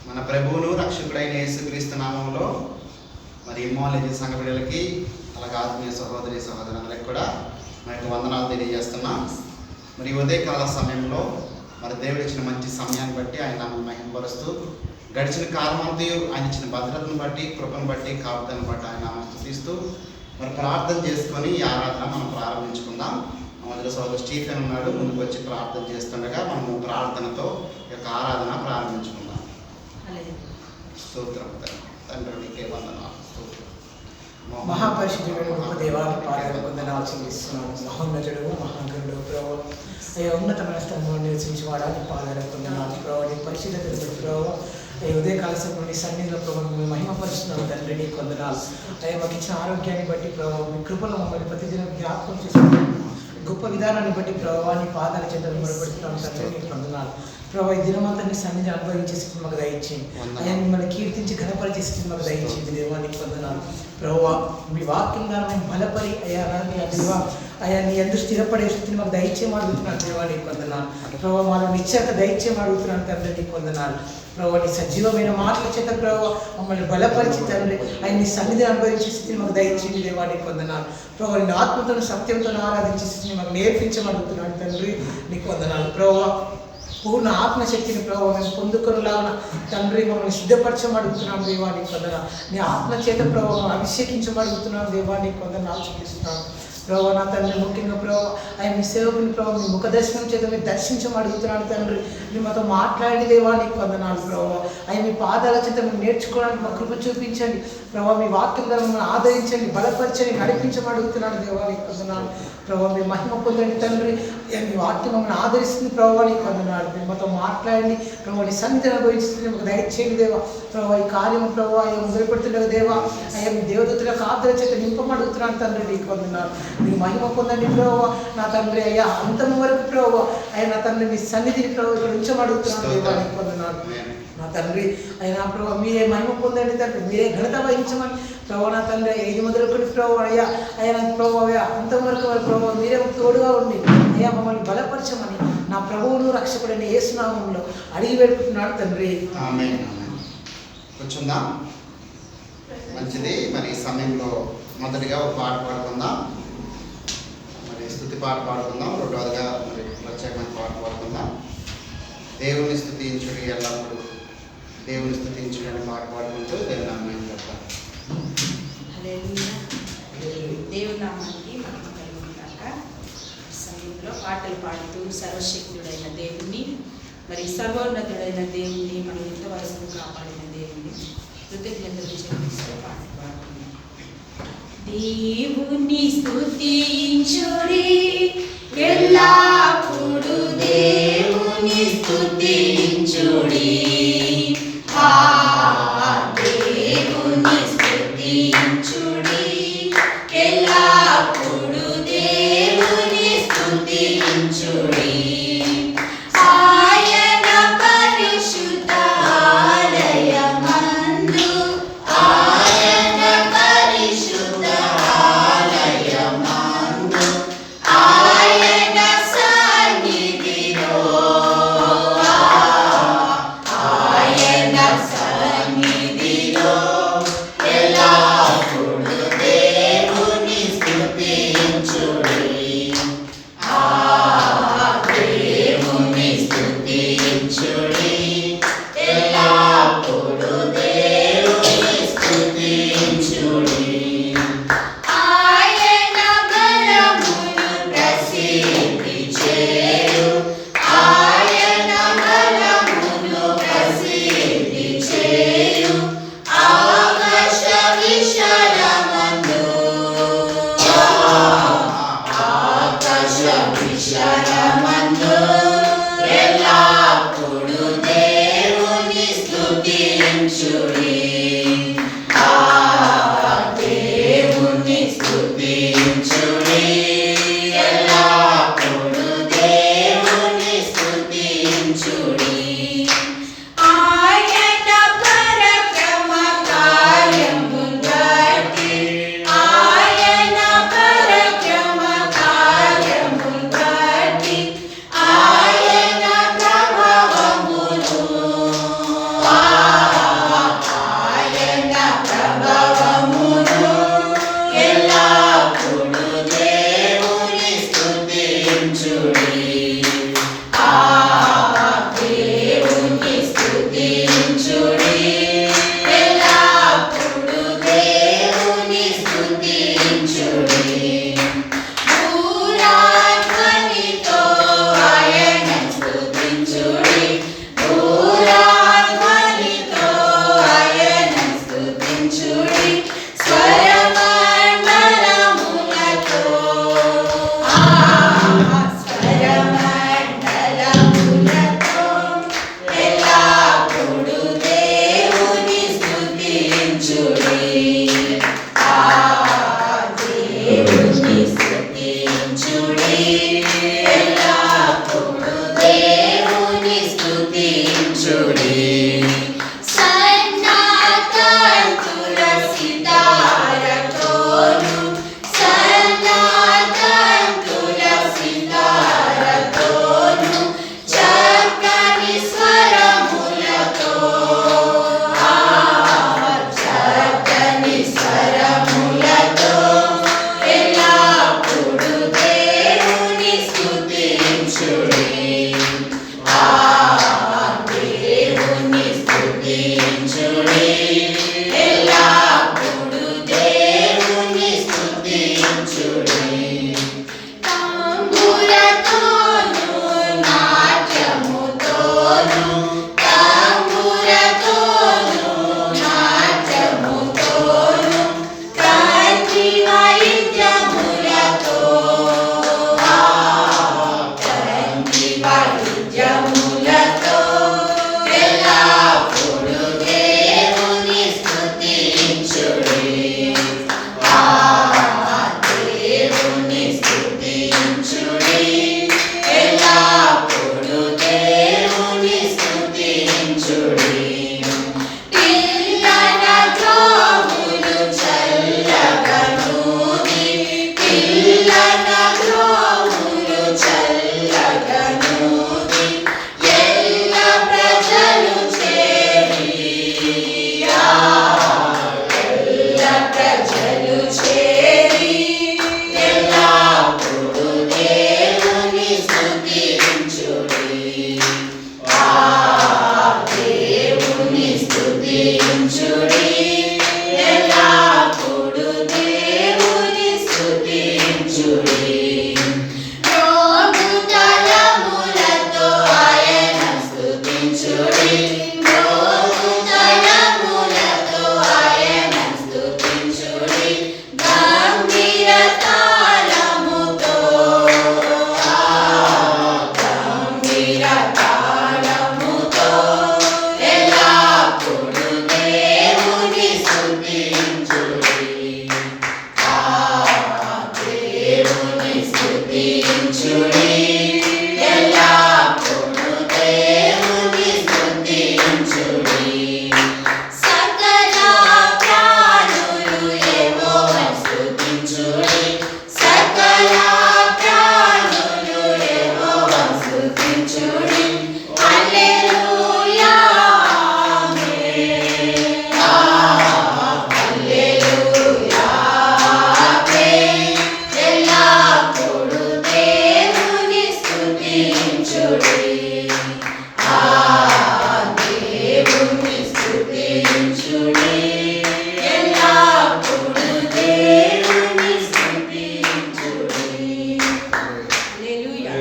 మన ప్రభువును రక్షకుడైన యేసుక్రీస్తు నామములో మరి ఇమ్మోలజీ సంఘ బిడ్డలకి అలాగే ఆత్మీయ సహోదరి సహోదరులందరికీ కూడా మనకు వందనాలు తెలియజేస్తున్నాం. మరి ఉదయకాల సమయంలో మరి దేవుడు ఇచ్చిన మంచి సమయాన్ని బట్టి ఆయన నామమును మహిమపరుస్తూ గడిచిన కాలమంతా ఆయన ఇచ్చిన భద్రతను బట్టి కృపను బట్టి కాపుదలను బట్టి ఆయన నామమును స్తుతిస్తూ మరి ప్రార్థన చేసుకొని ఈ ఆరాధన మనం ప్రారంభించుకుందాం. మొదటి సోదరుడు స్టీఫెన్ ఉన్నాడు, ముందుకు వచ్చి ప్రార్థన చేస్తుండగా మనము ప్రార్థనతో ఈ యొక్క ఆరాధన ప్రారంభించుకుందాం. స్తోత్రం తండ్రి, నీకే వందనాలు. మహాపరిశుద్ధుడు గొప్ప దేవానికి పాదాలు వందనాలు చెల్లిస్తున్నాను. మహోన్నతుడు మహాగణుడు ప్రభు, అయ్యా ఉన్నతమైన స్థలంలో నివసించేవాడానికి పాదాలు వందనాలు ప్రభు. నీ పరిశుద్ధతను ప్రభు, అయ్యా ఉదయకాల సమయంలో నీ సన్నిధిలో ప్రభు మహిమపరుస్తున్నాను తండ్రి, నీకు వందనాలు. అయ్యా మాకు ఇచ్చిన ఆరోగ్యాన్ని బట్టి ప్రభు, మీ కృపలో మమ్మల్ని ప్రతిదినం జ్ఞాపకం చేసుకుంటున్నాను. గొప్ప విధానాన్ని బట్టి ప్రభావ నీ పాదాల చేతులు మొదలుపెడుతున్నాను తండ్రి, నీకు వందనాలు ప్రభావ. ఈ దినమంతా నీ సన్నిధిని అనుభవించే స్థితి మాకు దయచేయండి. అయ్యా మిమ్మల్ని కీర్తించి ఘనపరిచే స్థితి మాకు దయచేయండి దేవా, నీకు వందనాలు ప్రభావ. మీ వాక్యం ద్వారా మేము బలపడి అయ్యా దేవా, అయ్యా నీ ఎందుకు స్థిరపడే స్థితిని మాకు దయచేయమని అడుగుతున్నాను దేవా, నీకు వందనాలు ప్రభావ. మాలో నిశ్చయత దయచేయమని అడుగుతున్నాను తండ్రి, నీకు వందనాలు ప్రభావ. నీ సజీవమైన మాటల చేత ప్రభావ మమ్మల్ని బలపరిచి తండ్రి ఆయన నీ సన్నిధిని అనుభవించే స్థితిని మాకు దయచేయండి దేవా, నీకు వందనాలు ప్రభావ. నీ ఆత్మతో సత్యంతో ఆరాధించే స్థితిని మాకు నేర్పించమడుగుతున్నాను తండ్రి, నీకు వందనాలు ప్రభావ. పూర్ణ ఆత్మశక్తిని ప్రభావ మేము పొందుకునేలాగా తండ్రి మమ్మల్ని సిద్ధపరచమడుగుతున్నాం దేవా, నీకు వందనాలు. నీ ఆత్మ చేత ప్రభావం అభిషేకించమడుగుతున్నాం దేవా, నీకు వందనాలు చూపిస్తున్నాను ప్రభావ. నా తండ్రి ముఖ్యంగా ప్రభావ ఆయన మీ సేవకుని ప్రభావ మీ ముఖ దర్శనం చేత మీరు దర్శించమడుగుతున్నాను తండ్రి. మీ మాతో మాట్లాడి దేవా, నీకు వందనాలు ప్రభావ. ఆయన మీ పాదాల చేత మీరు నేర్చుకోవడానికి మా కృప చూపించండి ప్రభావ. మీ వాక్యం ద్వారా మమ్మల్ని ఆదరించండి, బలపరచండి, నడిపించమడుగుతున్నాను దేవా, నీకు వందనాలు ప్రభావ. మీ మహిమ పొందండి తండ్రి. మీ వాక్యం మమ్మల్ని ఆదరిస్తుంది ప్రభావ, నీకు వందనాలు. మీరు మాతో మాట్లాడండి ప్రభావ. నీ సన్నిధిని అనుభవిస్తుంది మాకు దయచేయండి దేవా ప్రభావ. ఈ కార్యం ప్రభావ అయ్యా మొదలుపెడుతుండగా దేవా, అయ్యా మీ దేవదత్తులకు ఆదర చేత నింపమడుగుతున్నాను తండ్రి, నీకు వందనాలు. మీరు మహిమ పొందండి ప్రభావ నా తండ్రి. అయ్యా అంతం వరకు ప్రభావ అయ్యా నా తండ్రి మీ సన్నిధిని ప్రభావ ఇక్కడ ఉంచమడుగుతున్నాను దేవా, నీకు వందనాలు నా తండ్రి. అయినా ప్రభావ మీరే మహిమ పొందండి తండ్రి, మీరే ఘనత వహించమని ప్రభావ నా తండ్రి. ఇది మొదలుకొని ప్రభావ అయ్యా అయ్యా ప్రభావ అయ్యా అంతవరకు ప్రభావ మీరే తోడుగా ఉండి అయ్యా మమ్మల్ని బలపరచమని నా ప్రభువును రక్షకుడైన యేసునామములో అడిగి పెడుతున్నాడు తండ్రి. కూర్చుందాం. మంచిది. మరి ఈ సమయంలో మొదటిగా ఒక పాట పాడుకుందాం, మరి స్తుతి పాట పాడుకుందాం. రెండవదిగా మరి ప్రత్యేకమైన పాట పాడుకుందాం. దేవుని స్తుతించుడి, ఎల్లప్పుడూ దేవుని స్తుతించుడి అని పాట పాడుకుంటూ దేవుని నామాన్ని చెప్తాం. దేవుని నామానికి మహిమ కలుగుగాక. సమయంలో పాటలు పాడుతూ సర్వశక్తుడైన దేవుణ్ణి, మరి సర్వోన్నతుడైన దేవుణ్ణి, మనం ఇంతవరకు కాపాడిన దేవుణ్ణి కృతజ్ఞతలు చెల్లిస్తూ పాటలు పాడుతున్నాం. దేవుని స్తుతించుడి, ఎల్లప్పుడూ దేవుని స్తుతించుడి. దేవుని స్తుతించుడి, ఎల్లప్పుడూ దేవుని స్తుతించుడి. ఆయన పరిశుద్ధ ఆలయమందు, ఆయన పరిశుద్ధ ఆలయమందు, ఆయన సన్నిధిలో స్తుతించుడి ఎల్లప్పుడూ దేవుని స్తుతించుడి తంబురతోను నాట్యముతోను తంబురతోను నాట్యముతోను కంఠి వాయిద్యములతో కంఠి వాయిద్యములతో ఎల్లప్పుడూ దేవుని స్తుతించుడి దేవుని స్తుతించుడి ఎల్లప్పుడూ దేవుని స్తుతించుడి పిల్లన ద్రోవులు చల్లగనూది పిల్లన ద్రోవులు చల్లగనూది ఎల్ల ప్రజలు చేరి ఎల్ల ప్రజలు చేరి ఎల్లప్పుడూ దేవుని స్తుతించుడి దేవుని స్తుతించుడి ఎల్లప్పుడూ దేవుని స్తుతించుడి రోగుతలములతో ఆయన స్తుతించుడి రోగుతలములతో ఆయన స్తుతించుడి గంభీర తాళముతో గంభీర తాళముతో ఎల్లప్పుడూ దేవుని స్తుతించుడి దేవుని స్తుతించుడి ఎల్లప్పుడూ దేవుని స్తుతించుడి సకల ప్రాణులు యెహోవాను స్తుతించుడి సకల ప్రాణులు యెహోవాను స్తుతించుడి హల్లెలూయా ఆమేన్ హల్లెలూయా ఆమేన్ ఎల్లప్పుడూ దేవుని స్తుతించుడి దేవుని స్తుతించుడి ఎల్లప్పుడూ దేవుని స్తుతించుడి హల్లెలూయా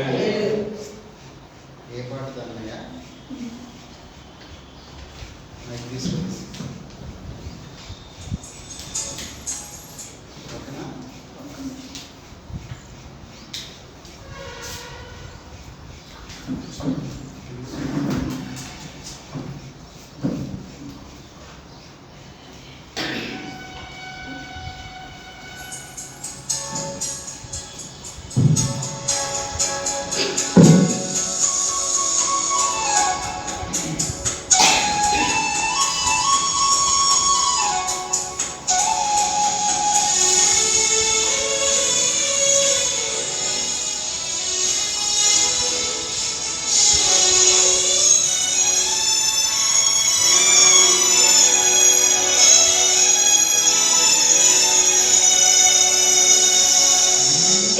ఏ పాట దాన్నయ్యా నాకు తీసుకుంది ఓకేనా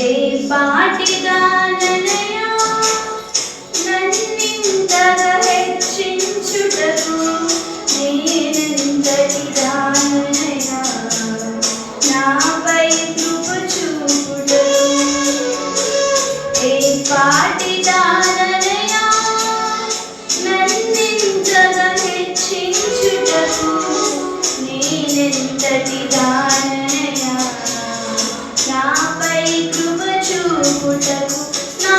ఏ పాటిదాననయా నన్నింతగా హెచ్చించుటకు నేనెంతటి దాననయా నాపై కృప చూపుటకు ఏ పాటిదాననయా నన్నింతగా హెచ్చించుటకు నేనెంతటి దాననయా నాపై కృప చూపుటకు నా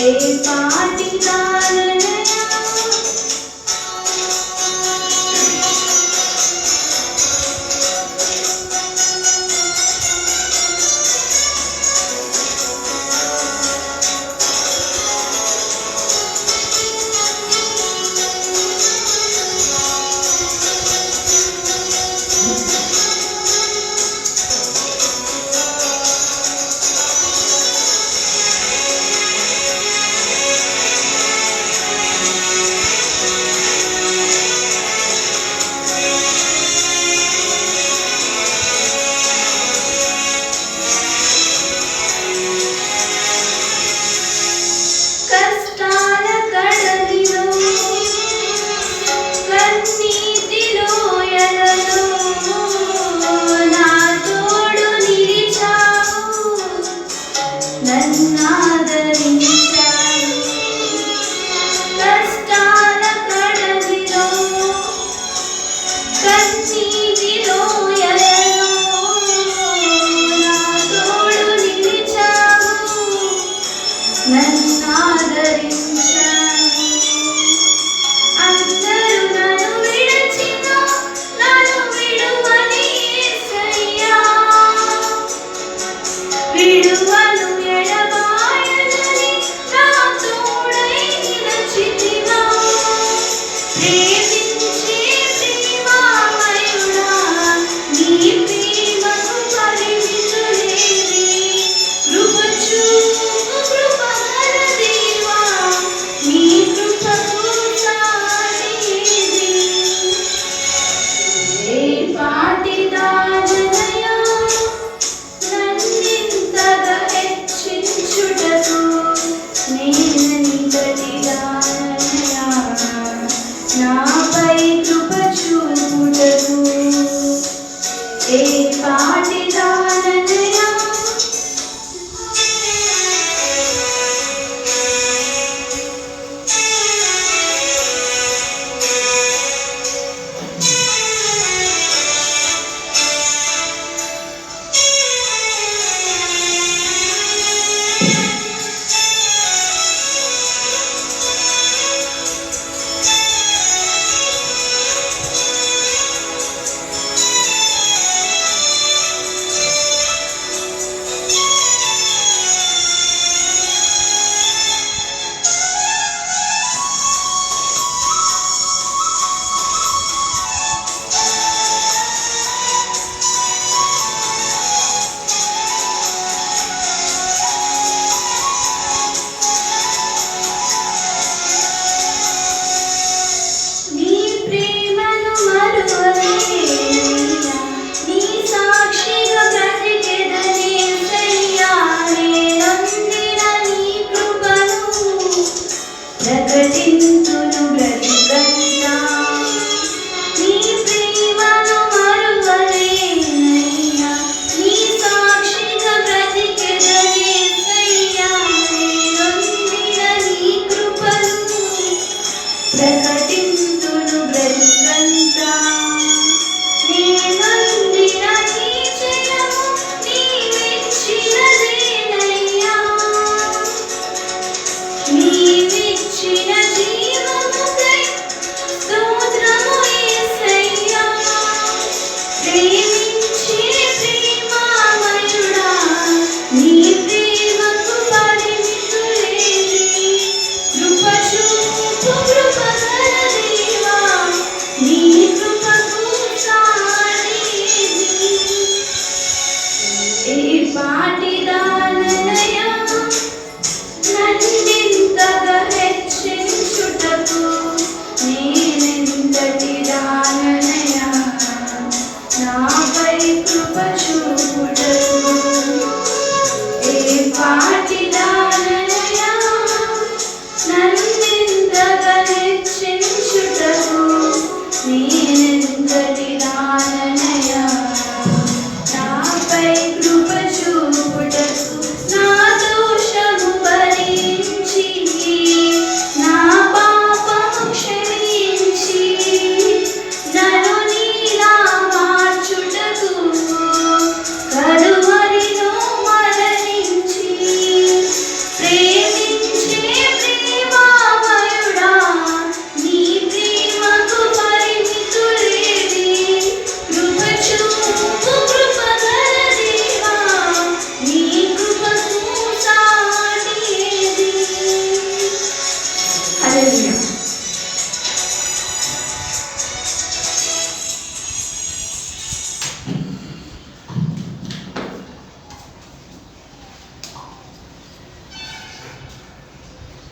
పాటి కారణయా కష్టాల కడలిలో కన్నీటిలో ఎలలో నా తోడు నిలిచావు నన్నాదరించావు కష్టాల కడలిలో కన్నీటిలో ఎలలో నా తోడు నిలిచావు నన్నాదరించావు అందరూ నన్ను విడచినా నన్ను విడువని యేసయ్యా విడువను ఎడబాయనని నా తోడై నిలచితివా ప్రేమించే ప్రేమామయుడా నీ ప్రేమకు పరిమితులేవి కృప చూపు కృపగల దేవా నీ కృప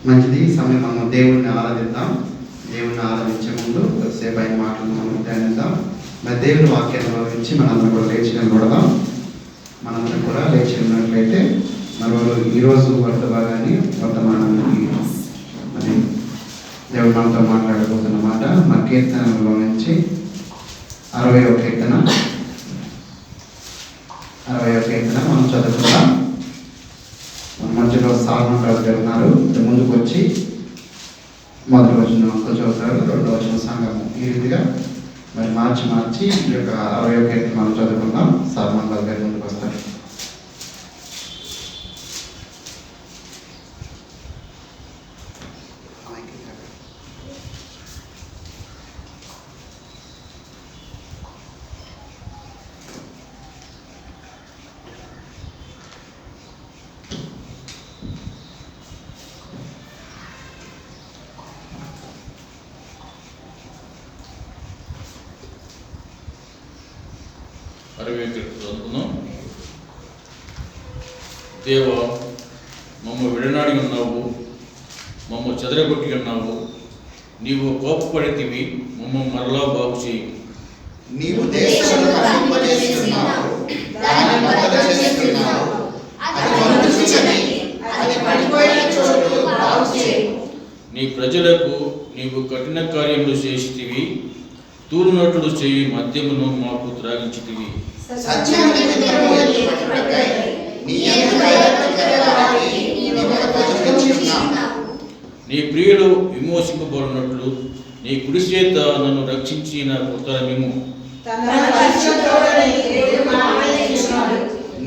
మంచిది. ఈ సమయం మనం దేవుణ్ణి ఆరాధిద్దాం. దేవుణ్ణి ఆరాధించే ముందు కొద్దిసేపు ఆయన మాటలు మనం ధ్యానిద్దాం. మరి దేవుని వాక్యాన్ని గౌరవించి మనందరం కూడా లేచి నిలబడదాం. మనందరం కూడా లేచి ఉన్నట్లయితే మరి ఈరోజు వర్తమానానికి మరి దేవుడు మనతో మాట్లాడబోతున్నమాట. మన కీర్తనలో నుంచి 60వ కీర్తన మనం చదువుకుందాం. మధ్యలో సాల్మన్ రాజు గారు ఉన్నారు. ముందుకు వచ్చి మొదటి వచ్చిన చదువుతారు, రెండో వచ్చిన సంఘము. ఈ రీతిగా మరి మార్చి ఈ యొక్క 60వ కీర్తన మనం చదువుకుందాం. సాల్మన్ రాజు గారు ముందుకు వస్తారు. దేవా, మమ్మ విడనాడి ఉన్నావు, మమ్మ చెదరగొట్టి ఉన్నావు. నీవు కోపపడితివి, మమ్మ మరలా బాగు చేయి. నీవు దేశమును కల్పింపజేస్తున్నావు, దాన్ని మొదలు చేస్తున్నావు. అది వంచుచున్నది, అది పడిపోయిన చోటు బాగు చేయి. నీ ప్రజలకు నీవు కఠిన కార్యములు చేసితివి, తూలునట్లు చేయి మద్యమును మాకు త్రాగించితివి. సత్యము నిమిత్తము ఎత్తుపట్టుటకై నీ యందు భయభక్తులవారికి నీవు ప్రతిష్ఠించుచున్నావు. నీ ప్రియులు విమోచింపబడినట్లు నీ కుడి చేత నన్ను రక్షించిన కృతరమిము.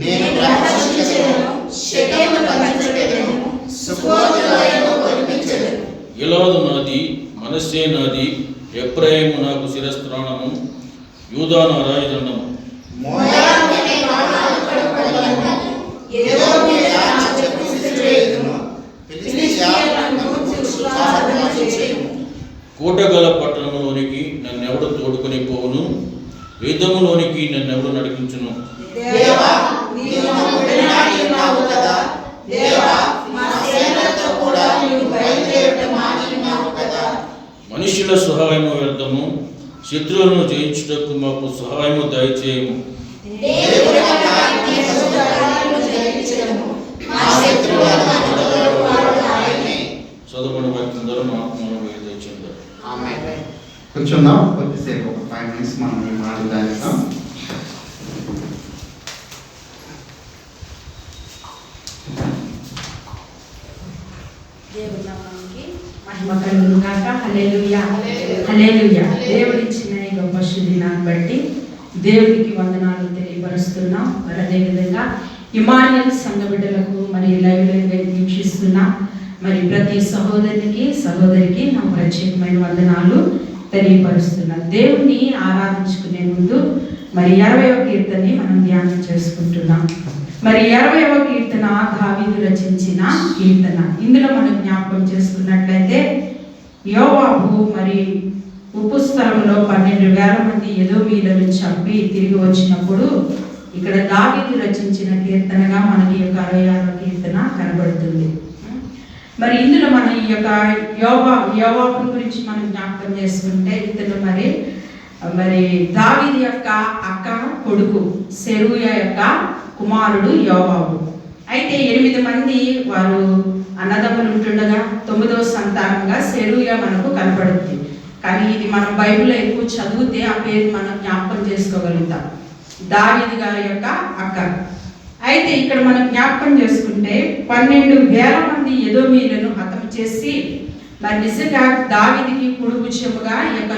నేను ప్రహసించెదను, షెకెమును పంచుకొనెదను, సుక్కోతులోయను ఒలిపించెదను. గిలాదు నాది, మనస్సే నాది, ఎఫ్రాయిము నాకు శిరస్త్రాణము, యూదా నా రాజదండము. మోయాబు అనే కానాను కడుపడలను, ఎదోమీయుల నా చెప్పు విసిరివేయుదును, ఫిలిష్తీయుల నన్ను చూచులారణ చేయుము. కోటగల పట్టణంలోనికి నన్నెవడు తోడుకొని పోవును, యుద్ధములోనికి నన్నెవడు నడిపించును. దేవా, నీవు మమ్ము విడనాడి ఉన్నావు కదా. దేవా, మా సేనలతో కూడా నీవు బయలుదేరుట మాని ఉన్నావు కదా. మనుష్యుల సహాయము వ్యర్థము, శత్రువులను జయించుటకు మాకు సహాయము దయచేయము. దేవుని వలన నీ శత్రువులను జయించెదము. మా శత్రువులను మొదలువాడు ఆయనే. చదువుకున్న వాక్యం ద్వారా మా ఆత్మను దయచేయండి. ఆమేన్. కూర్చుందాం. కొద్దిసేపు ఒక 5 minutes మనం ఈ మాటలు ధ్యానిద్దాం. దేవుని నామానికి మహిమ కలుగును గాక. హల్లెలూయా, హల్లెలూయా. దేవుడిచ్చిన ఈ గొప్ప శుభదినాన్ని బట్టి దేవునికి వందనాలు తెలియపరుస్తున్నాం. మరి అదేవిధంగా ఇమానుయేల్ సంఘ బిడ్డలకు మరి లైవ్లో వీక్షిస్తున్నా మరి ప్రతి సహోదరికి నా ప్రత్యేకమైన వందనాలు తెలియపరుస్తున్నా. దేవుణ్ణి ఆరాధించుకునే ముందు మరి 60వ కీర్తనని మనం ధ్యానం చేసుకుంటున్నాం. మరి 60వ కీర్తన దావీదు రచించిన కీర్తన. ఇందులో మనం జ్ఞాపకం చేసుకున్నట్లయితే యోవాబు మరి ఉప్పు స్థలంలో 12,000 మంది ఎదోమీయులను చంపి తిరిగి వచ్చినప్పుడు ఇక్కడ దావీదు రచించిన కీర్తనగా మనకి యొక్క 66వ కీర్తన కనబడుతుంది. మరి ఇందులో మనం ఈ యొక్క యోవాబు గురించి మనం జ్ఞాపకం చేసుకుంటే ఇతను మరి దావీదు యొక్క అక్క కొడుకు సెరూయా యొక్క కుమారుడు యోవాబు. అయితే 8 మంది వారు అన్నదమ్ములు ఉంటుండగా 9వ సంతానంగా సెరూయా మనకు కనపడుతుంది. కానీ ఇది మనం బైబిల్లో ఎక్కువ చదివితే ఆ పేరు మనం జ్ఞాపకం చేసుకోగలుగుతాం, దావీదు గారి యొక్క అక్క. అయితే ఇక్కడ మనం జ్ఞాపకం చేసుకుంటే 12,000 మంది ఎదోమీయులను హతం చేసి మరి నిజంగా దావీదుకి కుడిభుజముగా ఈ యొక్క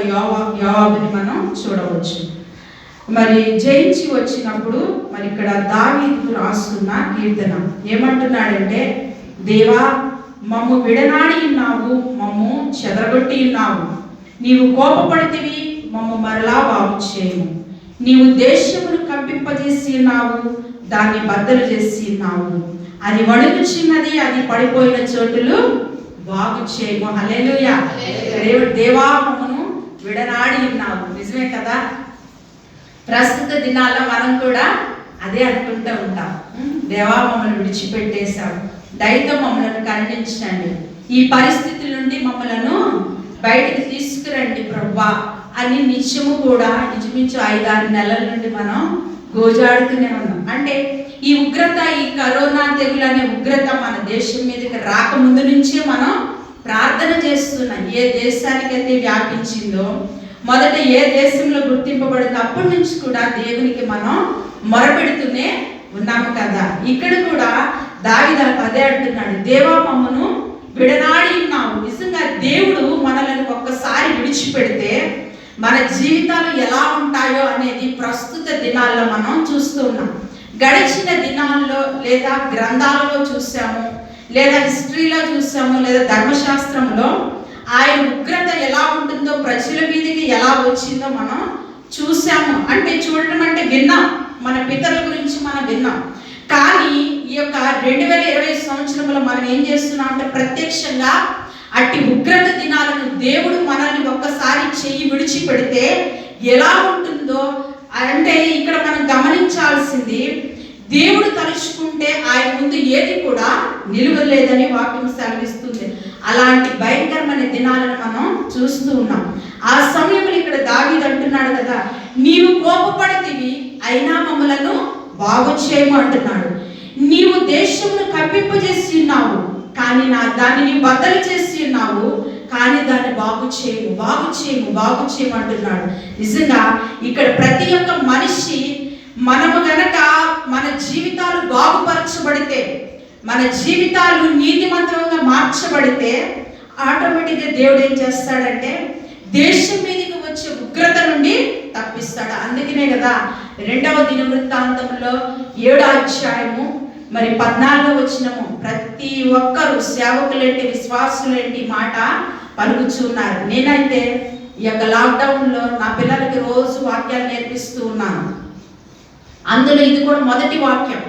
యోవాబుని మనం చూడవచ్చు. మరి జయించి వచ్చినప్పుడు మరి ఇక్కడ దావీదు రాస్తున్న కీర్తన ఏమంటున్నాడంటే, దేవా, మమ్ము విడనాడి ఉన్నావు, మమ్ము చెదరగొట్టి ఉన్నావు. నీవు కోపపడితివి, మమ్ము మరలా బాగు చేయము. నీవు దేశమును కంపింపజేసి ఉన్నావు, దాన్ని బద్దలు చేసి ఉన్నావు. అది వణుకుచున్నది, అది పడిపోయిన చోటులు బాగు చేయము. హల్లెలూయా. దేవా, మమ్మను విడనాడి ఉన్నావు. నిజమే కదా. ప్రస్తుత దినాల్లో మనం కూడా అదే అనుకుంటూ ఉంటాం. దేవా, మమ్మల్ని విడిచిపెట్టేశావు, దయతో మమ్మల్ని కరుణించండి, ఈ పరిస్థితుల నుండి మమ్మలను బయటికి తీసుకురండి ప్రభువా అని నిత్యము కూడా ఇంచుమించు 5-6 నెలల నుండి మనం గోజాడుతూనే ఉన్నాం. అంటే ఈ ఉగ్రత, ఈ కరోనా తెగులు అనే ఉగ్రత మన దేశం మీదకి రాకముందు నుంచే మనం ప్రార్థన చేస్తున్నాం. ఏ దేశానికైతే వ్యాపించిందో, మొదట ఏ దేశంలో గుర్తింపబడిందో అప్పటి నుంచి కూడా దేవునికి మనం మొరపెడుతూనే ఉన్నాము కదా. ఇక్కడ కూడా దావీదు అదే అంటున్నాడు, దేవా మమ్మను విడనాడి ఉన్నావు. నిజంగా దేవుడు మనల్ని ఒక్కసారి విడిచిపెడితే మన జీవితాలు ఎలా ఉంటాయో అనేది ప్రస్తుత దినాల్లో మనం చూస్తూ ఉన్నాం. గడిచిన దినాల్లో లేదా గ్రంథాలలో చూసాము, లేదా హిస్టరీలో చూసాము, లేదా ధర్మశాస్త్రంలో ఆయన ఉగ్రత ఎలా ఉంటుందో, ప్రజల మీదకి ఎలా వచ్చిందో మనం చూసాము. అంటే చూడటం అంటే విన్నాం, మన పితరుల గురించి మనం విన్నాం. కానీ ఈ యొక్క 2020 సంవత్సరంలో మనం ఏం చేస్తున్నాం అంటే ప్రత్యక్షంగా అట్టి ఉగ్రత దినాలను దేవుడు మనల్ని ఒక్కసారి చెయ్యి విడిచిపెడితే ఎలా ఉంటుందో అంటే ఇక్కడ మనం గమనించాల్సింది, దేవుడు తలుచుకుంటే ఆయన ముందు ఏది కూడా నిలువలేదని వాక్యం సెలవిస్తుంది. అలాంటి భయంకరమైన దినాలను మనం చూస్తూ ఉన్నాం. ఆ సమయంలో ఇక్కడ దావీదు అంటున్నాడు కదా, నీవు కోపపడితివి అయినా మమ్మలను బాగు చేయము అంటున్నాడు. నీవు దేశమును కప్పింపజేసి ఉన్నావు కానీ దానిని బద్దలు చేసి ఉన్నావు కానీ దాన్ని బాగు చేయము అంటున్నాడు. నిజంగా ఇక్కడ ప్రతి ఒక్క మనిషి మనము గనక మన జీవితాలు బాగుపరచబడితే, మన జీవితాలు నీతిమంతంగా మార్చబడితే ఆటోమేటిక్గా దేవుడు ఏం చేస్తాడంటే దేశం మీదకి వచ్చే ఉగ్రత నుండి తప్పిస్తాడు. అందుకనే కదా 2వ దినవృత్తాంతంలో 7వ అధ్యాయము 14వ వచనము, ప్రతి ఒక్కరు సేవకులేంటి విశ్వాసులేంటి మాట పలుకుచున్నారు. నేనైతే ఈ యొక్క లాక్డౌన్లో నా పిల్లలకి రోజు వాక్యాలు నేర్పిస్తూ ఉన్నాను. అందులో ఇది కూడా మొదటి వాక్యం.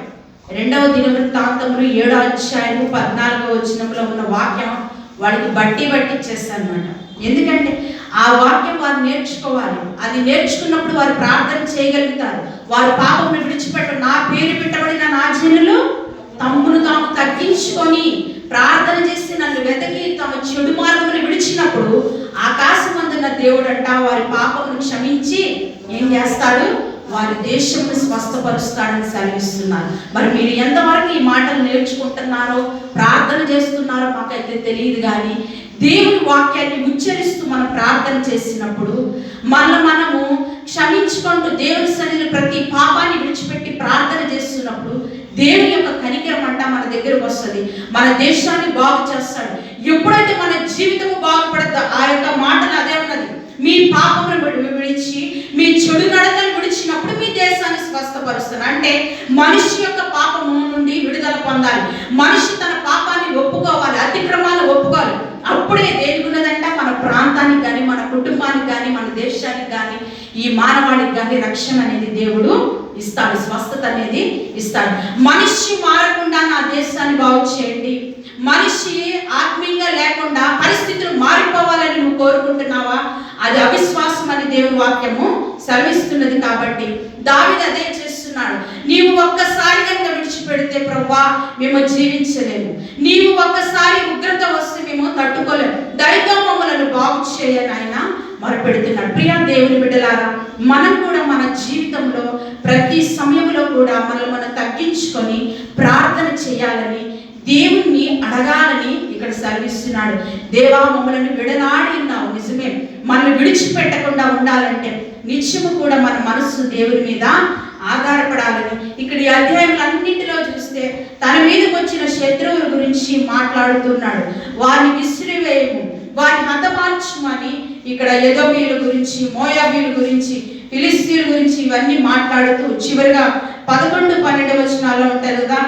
2వ దినవృత్తాంతంలో 7వ అధ్యాయము 14వ వచనంలో ఉన్న వాక్యం వాడికి బట్టి ఇచ్చేస్తాను అన్నమాట. ఎందుకంటే ఆ వాక్యం వారు నేర్చుకోవాలి. అది నేర్చుకున్నప్పుడు వారు ప్రార్థన చేయగలుగుతారు. వారు పాపమును విడిచిపెట్టారు. నా పేరు పెట్టబడిన నా జనులు తమ్మును తాము తగ్గించుకొని ప్రార్థన చేసి నన్ను వెతకి తమ చెడు మార్గమును విడిచినప్పుడు ఆకాశమందున్న దేవుడు అంట వారి పాపమును క్షమించి ఏం చేస్తాడు, వారి దేశంను స్వస్థపరుస్తాడని సెలవిస్తున్నారు. మరి మీరు ఎంతవరకు ఈ మాటలు నేర్చుకుంటున్నారో, ప్రార్థన చేస్తున్నారో మాకైతే తెలియదు. కానీ దేవుని వాక్యాన్ని ఉచ్చరిస్తూ మనం ప్రార్థన చేసినప్పుడు మనము క్షమించుకుంటూ దేవుని సన్నిధిలో ప్రతి పాపాన్ని విడిచిపెట్టి ప్రార్థన చేస్తున్నప్పుడు దేవుని యొక్క కనికరం అంట మన దగ్గరకు వస్తుంది. మన దేశాన్ని బాగు చేస్తాడు. ఎప్పుడైతే మన జీవితము బాగుపడద్దో ఆ యొక్క మాటలు అదే ఉన్నది, మీ పాపమును విడిచి మీ చెడు నడతను విడిచినప్పుడు మీ దేశాన్ని స్వస్థపరుస్తారు. అంటే మనిషి యొక్క పాపము నుండి విడుదల పొందాలి. మనిషి తన పాపాన్ని ఒప్పుకోవాలి, అతిక్రమాలు ఒప్పుకోవాలి. అప్పుడే దేనికున్నదంట మన ప్రాంతానికి కానీ, మన కుటుంబానికి కానీ, మన దేశానికి కానీ, ఈ మానవాళికి కానీ రక్షణ అనేది దేవుడు ఇస్తాడు, స్వస్థత అనేది ఇస్తాడు. మనిషి మారకుండా నా దేశాన్ని బాగు చేయండి. మనిషి ఆత్మీయంగా లేకుండా పరిస్థితులు మారిపోవాలని నువ్వు కోరుకుంటున్నావా? అది అవిశ్వాసం అని దేవుని వాక్యము సెలవిస్తున్నది. కాబట్టి దావీదు అదే చేస్తున్నాడు. నీవు ఒక్కసారి కనుక విడిచిపెడితే ప్రభువా మేము జీవించలేము. నీవు ఒక్కసారి ఉగ్రత వస్తే మేము తట్టుకోలేము. దయతో మమ్మల్ని బాగు చేయని ఆయన మొరపెడుతున్నాడు. ప్రియా దేవుని బిడ్డలారా, మనం కూడా మన జీవితంలో ప్రతి సమయంలో కూడా మనల్ని మనం తగ్గించుకొని ప్రార్థన చేయాలని, దేవుణ్ణి అడగాలని ఇక్కడ సెలవిస్తున్నాడు. దేవా మమ్మల్ని విడనాడి ఉన్నావు, నిజమే. మనల్ని విడిచిపెట్టకుండా ఉండాలంటే నిత్యము కూడా మన మనస్సు దేవుని మీద ఆధారపడాలని ఇక్కడ ఈ అధ్యాయంలన్నింటిలో చూస్తే తన మీదకి వచ్చిన శత్రువుల గురించి మాట్లాడుతున్నాడు. వారిని విసిరివేయము, వారిని హతమార్చమని ఇక్కడ ఎదోమీయుల గురించి, మోయాబీల గురించి, ఫిలిస్తీయుల గురించి ఇవన్నీ మాట్లాడుతూ చివరిగా 11-12 వచనాల్లో ఉంటారు కదా,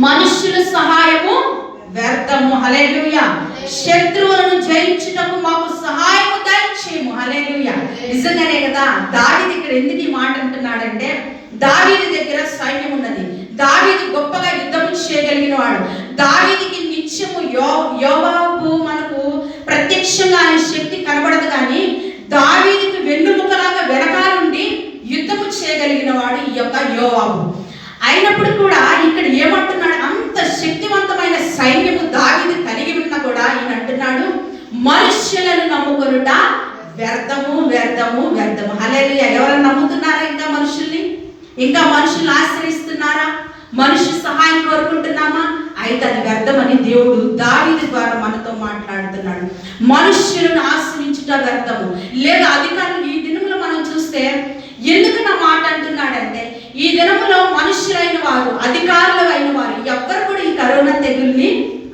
మనుష్యుల సహాయము వ్యర్థము, హల్లెలూయా. శత్రువులను జయించుటకు మాకు సహాయము దయచేయము, హల్లెలూయా. నిజంగానే కదా దావీదు ఇక్కడ ఎందుకు ఈ మాట అంటున్నాడంటే, దావీదు దగ్గర సైన్యం ఉన్నది. దావీదు గొప్పగా యుద్ధము చేయగలిగిన వాడు. దావీదుకి నిత్యము యోవాబు మనకు ప్రత్యక్షంగా ఆయన శక్తి కనబడదు, కానీ దావీదుకి వెన్నుముకలాగా వెనకాలండి యుద్ధము చేయగలిగిన వాడు ఈ యొక్క యోవాబు. అయినప్పుడు కూడా ఇక్కడ ఏమంటున్నాడు, అంత శక్తివంతమైన సైన్యము దావీదు కలిగి నమ్ముకొనుట వ్యర్థము వ్యర్థము వ్యర్థము. హల్లెలూయా. ఎవరైనా నమ్ముతున్నారా ఇంకా మనుషుల్ని? ఇంకా మనుషుల్ని ఆశ్రయిస్తున్నారా? మనుషుల సహాయం కోరుకుంటున్నామా? అయితే అది వ్యర్థమని దేవుడు దావీదు ద్వారా మనతో మాట్లాడుతున్నాడు. మనుష్యులను ఆశ్రయించుట వ్యర్థము. లేదా అధికారులు ఈ దినంలో మనం చూస్తే ఎందుకు నా మాట అంటున్నాడంటే, ఈ దినములో మనుష్యులైన వారు, అధికారులు అయిన వారు ఎవ్వరు కూడా ఈ కరోనా తెగుల్ని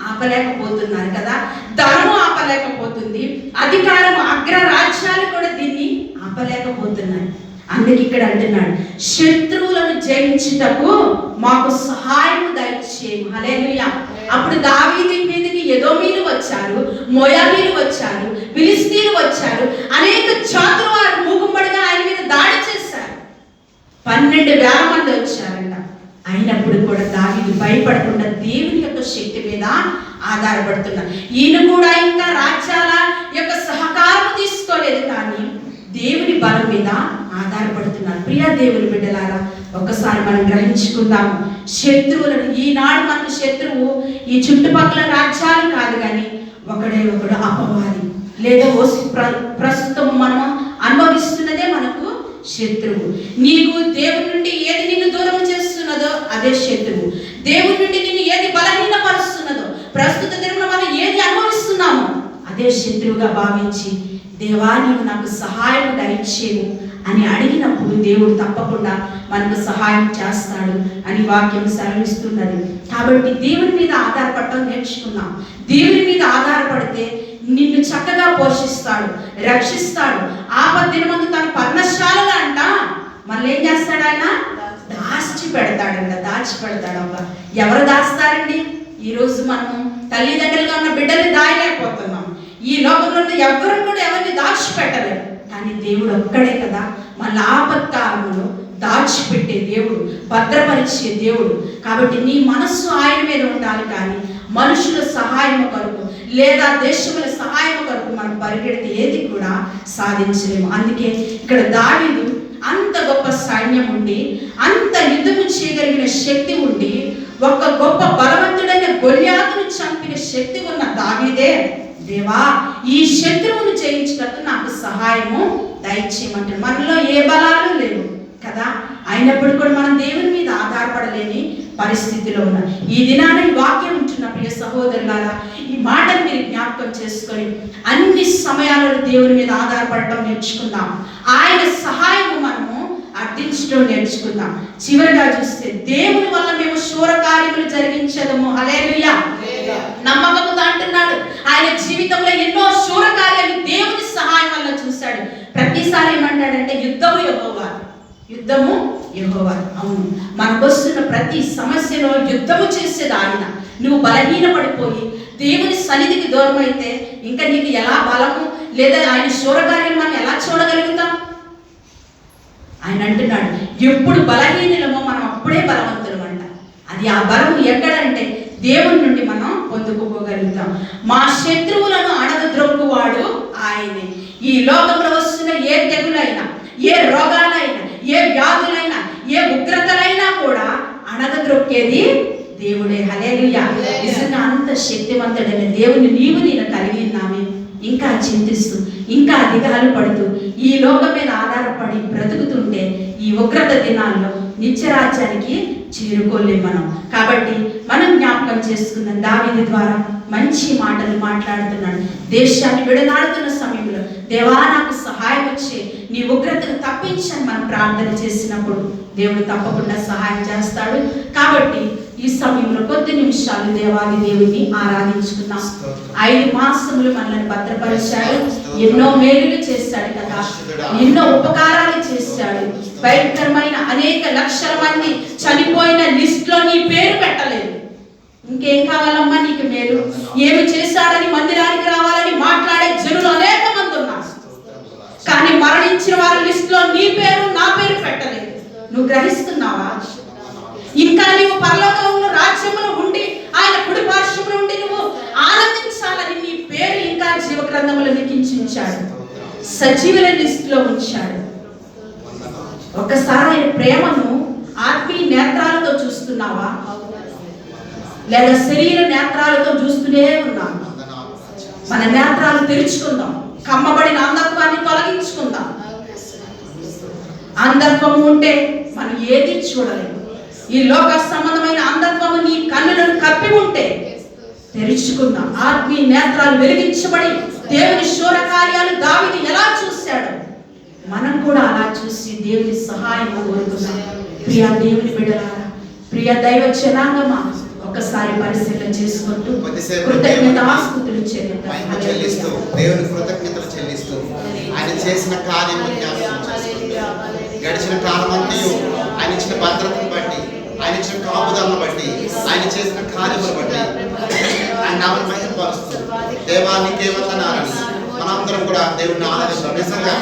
ఆపలేకపోతున్నారు కదా. ధనము ఆపలేకపోతుంది, అధికారం అగ్రరాజ్యాలు కూడా దీన్ని ఆపలేకపోతున్నాయి. అందుకే ఇక్కడ అంటున్నాడు, శత్రువులను జయించుటకు మాకు సహాయం దయచేయము. హల్లెలూయా. అప్పుడు దావీదు మీదకి ఎదోమీలు వచ్చారు, మోయాబీలు వచ్చారు, ఫిలిస్తీన్లు వచ్చారు, అనేక జాతుల వారు మూకుమ్మడిగా ఆయన మీద దాడి చేశారు. 12,000 మంది వచ్చారంట. అయినప్పుడు కూడా దావీదు భయపడకుండా దేవుని యొక్క శక్తి మీద ఆధారపడుతున్నారు. ఈయన కూడా ఇంకా రాజ్యాల యొక్క సహకారం తీసుకోలేదు, కానీ దేవుని బలం మీద ఆధారపడుతున్నారు. ప్రియా దేవుని బిడ్డలారా, ఒకసారి మనం గ్రహించుకుందాము. శత్రువులను, ఈనాడు మనకు శత్రువు ఈ చుట్టుపక్కల రాజ్యాలు కాదు, కానీ ఒకడే ఒకడు అపవాది, లేదా ప్రస్తుతం మనం అనుభవిస్తున్నదే మనకు శత్రువు. నీకు దేవుని నుండి ఏది నిన్ను దూరం చేస్తున్నదో అదే శత్రువు. దేవుని నుండి నిన్ను ఏది బలహీనపరుస్తున్నదో, ప్రస్తుత దినంలో మనం ఏది అనుభవిస్తున్నామో అదే శత్రువుగా భావించి, దేవా నీవు నాకు సహాయం దయచేయము అని అడిగినప్పుడు దేవుడు తప్పకుండా మనకు సహాయం చేస్తాడు అని వాక్యం సెలవిస్తున్నది. కాబట్టి దేవుని మీద ఆధారపడటం నేర్చుకున్నాం. దేవుని మీద ఆధారపడితే నిన్ను చక్కగా పోషిస్తాడు, రక్షిస్తాడు. ఆపద దినమందు తన పర్ణశాలగా అంట మళ్ళీ ఏం చేస్తాడు? ఆయన దాచి పెడతాడంట, దాచి పెడతాడు. అబ్బా, ఎవరు దాస్తారండి? ఈరోజు మనం తల్లిదండ్రులుగా ఉన్న బిడ్డల్ని దాయలేకపోతున్నాం. ఈ లోకంలో ఎవరు కూడా ఎవరిని దాచిపెట్టలేరు, కానీ దేవుడు ఒక్కడే కదా మళ్ళీ ఆపత్కాలంలో దాచిపెట్టే దేవుడు, భద్రపరిచే దేవుడు. కాబట్టి నీ మనస్సు ఆయన మీద ఉండాలి, కానీ మనుషుల సహాయం కొరకు లేదా దేశముల సహాయం కొరకు మనం పరిగెడితే ఏది కూడా సాధించలేము. అందుకే ఇక్కడ దావీదు అంత గొప్ప సైన్యం ఉండి, అంత యుద్ధము చేయగలిగిన శక్తి ఉండి, ఒక గొప్ప బలవంతుడైన గొల్యాతును చంపిన శక్తి ఉన్న దావీదే, దేవా ఈ శత్రువును జయించినట్టు నాకు సహాయము దయచేయమంటాడు. మనలో ఏ బలాలు లేవు కదా, అయినప్పుడు కూడా మనం దేవుని మీద ఆధారపడలేని పరిస్థితిలో ఉన్నాం. ఈ దినాన ఈ వాక్యం ఉంటున్న ప్రియ సహోదరులారా, ఈ మాటను మీరు జ్ఞాపకం చేసుకొని అన్ని సమయాలలో దేవుని మీద ఆధారపడటం నేర్చుకుందాం. ఆయన సహాయము మనము అర్థించడం నేర్చుకుందాం. చివరిగా చూస్తే, దేవుని వల్ల మేము శూర కార్యములు జరిగించదము. హల్లెలూయా. నమ్మకముతో అంటున్నాడు. ఆయన జీవితంలో ఎన్నో శూర కార్యాలు దేవుని సహాయం వల్ల చూశాడు. ప్రతిసారి ఏమంటాడంటే, యుద్ధము యెహోవాది, యుద్ధము యెహోవాది. అవును, మనకు వస్తున్న ప్రతి సమస్యలో యుద్ధము చేసేది ఆయన. నువ్వు బలహీన పడిపోయి దేవుని సన్నిధికి దూరం అయితే ఇంకా నీకు ఎలా బలము లేదా ఆయన శూరకార్యం మనం ఎలా చూడగలుగుతాం? ఆయన అంటున్నాడు, ఎప్పుడు బలహీనులమో మనం అప్పుడే బలవంతులం అంట. అది ఆ బలం ఎక్కడంటే దేవుని నుండి మనం పొందుకోగలుగుతాం. మా శత్రువులను అణగద్రొక్కువాడు ఆయనే. ఈ లోకంలో వస్తున్న ఏ తెగులైనా, ఏ రోగాలైనా, ఏ వ్యాధులైనా, ఏ ఉగ్రతలైనా కూడా అణగద్రొక్కేది దేవుడే. హల్లెలూయా. నిజంగా అంత శక్తివంతుడైన దేవుని నేను కలిగి ఉన్నామే. ఇంకా చింతిస్తూ, ఇంకా దిగాలు పడుతూ ఈ లోకం మీద ఆధారపడి బ్రతుకుతుంటే ఈ ఉగ్రత దినాల్లో నిత్యరాజ్యానికి చేరుకోలేం మనం. కాబట్టి మనం జ్ఞాపకం చేసుకున్న దావీదు ద్వారా మంచి మాటలు మాట్లాడుతున్నాడు. దేశాన్ని విడనాడుతున్న సమయంలో, దేవా నాకు సహాయం వచ్చే, నీ ఉగ్రతను తప్పించని మనం ప్రార్థన చేసినప్పుడు దేవుడు తప్పకుండా సహాయం చేస్తాడు. కాబట్టి ఈ సమయంలో కొద్ది నిమిషాలు దేవాది దేవుని ఆరాధించుకున్నాం. 5 మాసములు మనల్ని భద్రపరిచాడు, ఎన్నో మేలులు చేశాడు కదా, ఎన్నో ఉపకారాలు చేశాడు. భయంకరమైన అనేక లక్షల మంది చనిపోయిన లిస్ట్ లో నీ పేరు పెట్టలేదు. ఇంకేం కావాలమ్మా నీకు మేలు? ఏమి చేశాడని మందిరానికి రావాలని మాట్లాడే జనులు అనేక మంది ఉన్నారు, కానీ మరణించిన వారి లిస్ట్ లో నీ పేరు, నా పేరు పెట్టలేదు. నువ్వు గ్రహిస్తున్నావా? ఇంకా నీవు పరలోకంలో రాజ్యంలో ఉండి ఆయన కుడి పార్శ్వమున ఉండి నువ్వు ఆనందించాలని నీ పేరు ఇంకా జీవ గ్రంథంలో లిఖించాడు, సజీవుల లిస్ట్ లో ఉంచాడు. ఒకసారి ఆయన ప్రేమను ఆత్మీయ నేత్రాలతో చూస్తున్నావా, లేదా శరీర నేత్రాలతో చూస్తూనే ఉన్నావా? మన నేత్రాలు తెరుచుకుందాం. కమ్మబడిన అంధత్వాన్ని తొలగించుకుందాం. అంధత్వము ఉంటే మనం ఏది చూడలేము. ఈ లోక సంబంధమైన అంధత్వము నీ కన్నులను కప్పి ఉంటే తెరుచుకుందాం. ఆత్మీయ నేత్రాలు వెలిగించబడి దేవుని శూర కార్యాలు దావీదు ఎలా చూశాడు, మనం కూడా అలా చూసి దేవుని సహాయం కోరుకుందాం. ప్రియ దేవుని బిడ్డలారా, ప్రియ దైవ జనాంగమా, ఒకసారి పరిశీలన చేసుకుంటూ కృతజ్ఞతాస్తుతులు చెల్లిస్తూ దేవుని కృతజ్ఞతలు చెల్లిస్తూ ఆయన చేసిన కార్యము జ్ఞాపకం చేసుకుంటూ గడిచిన కాలమంతయు ఆయన ఇచ్చిన భద్రతను బట్టి, ఆయన ఇచ్చిన కాపుదలను బట్టి, ఆయన చేసిన కార్యములు బట్టి ఆయన నామను మహిమపరుస్తూ దేవానికి వందనాలని మనందరం కూడా దేవుడిని ఆరాధిస్తాం. నిజంగా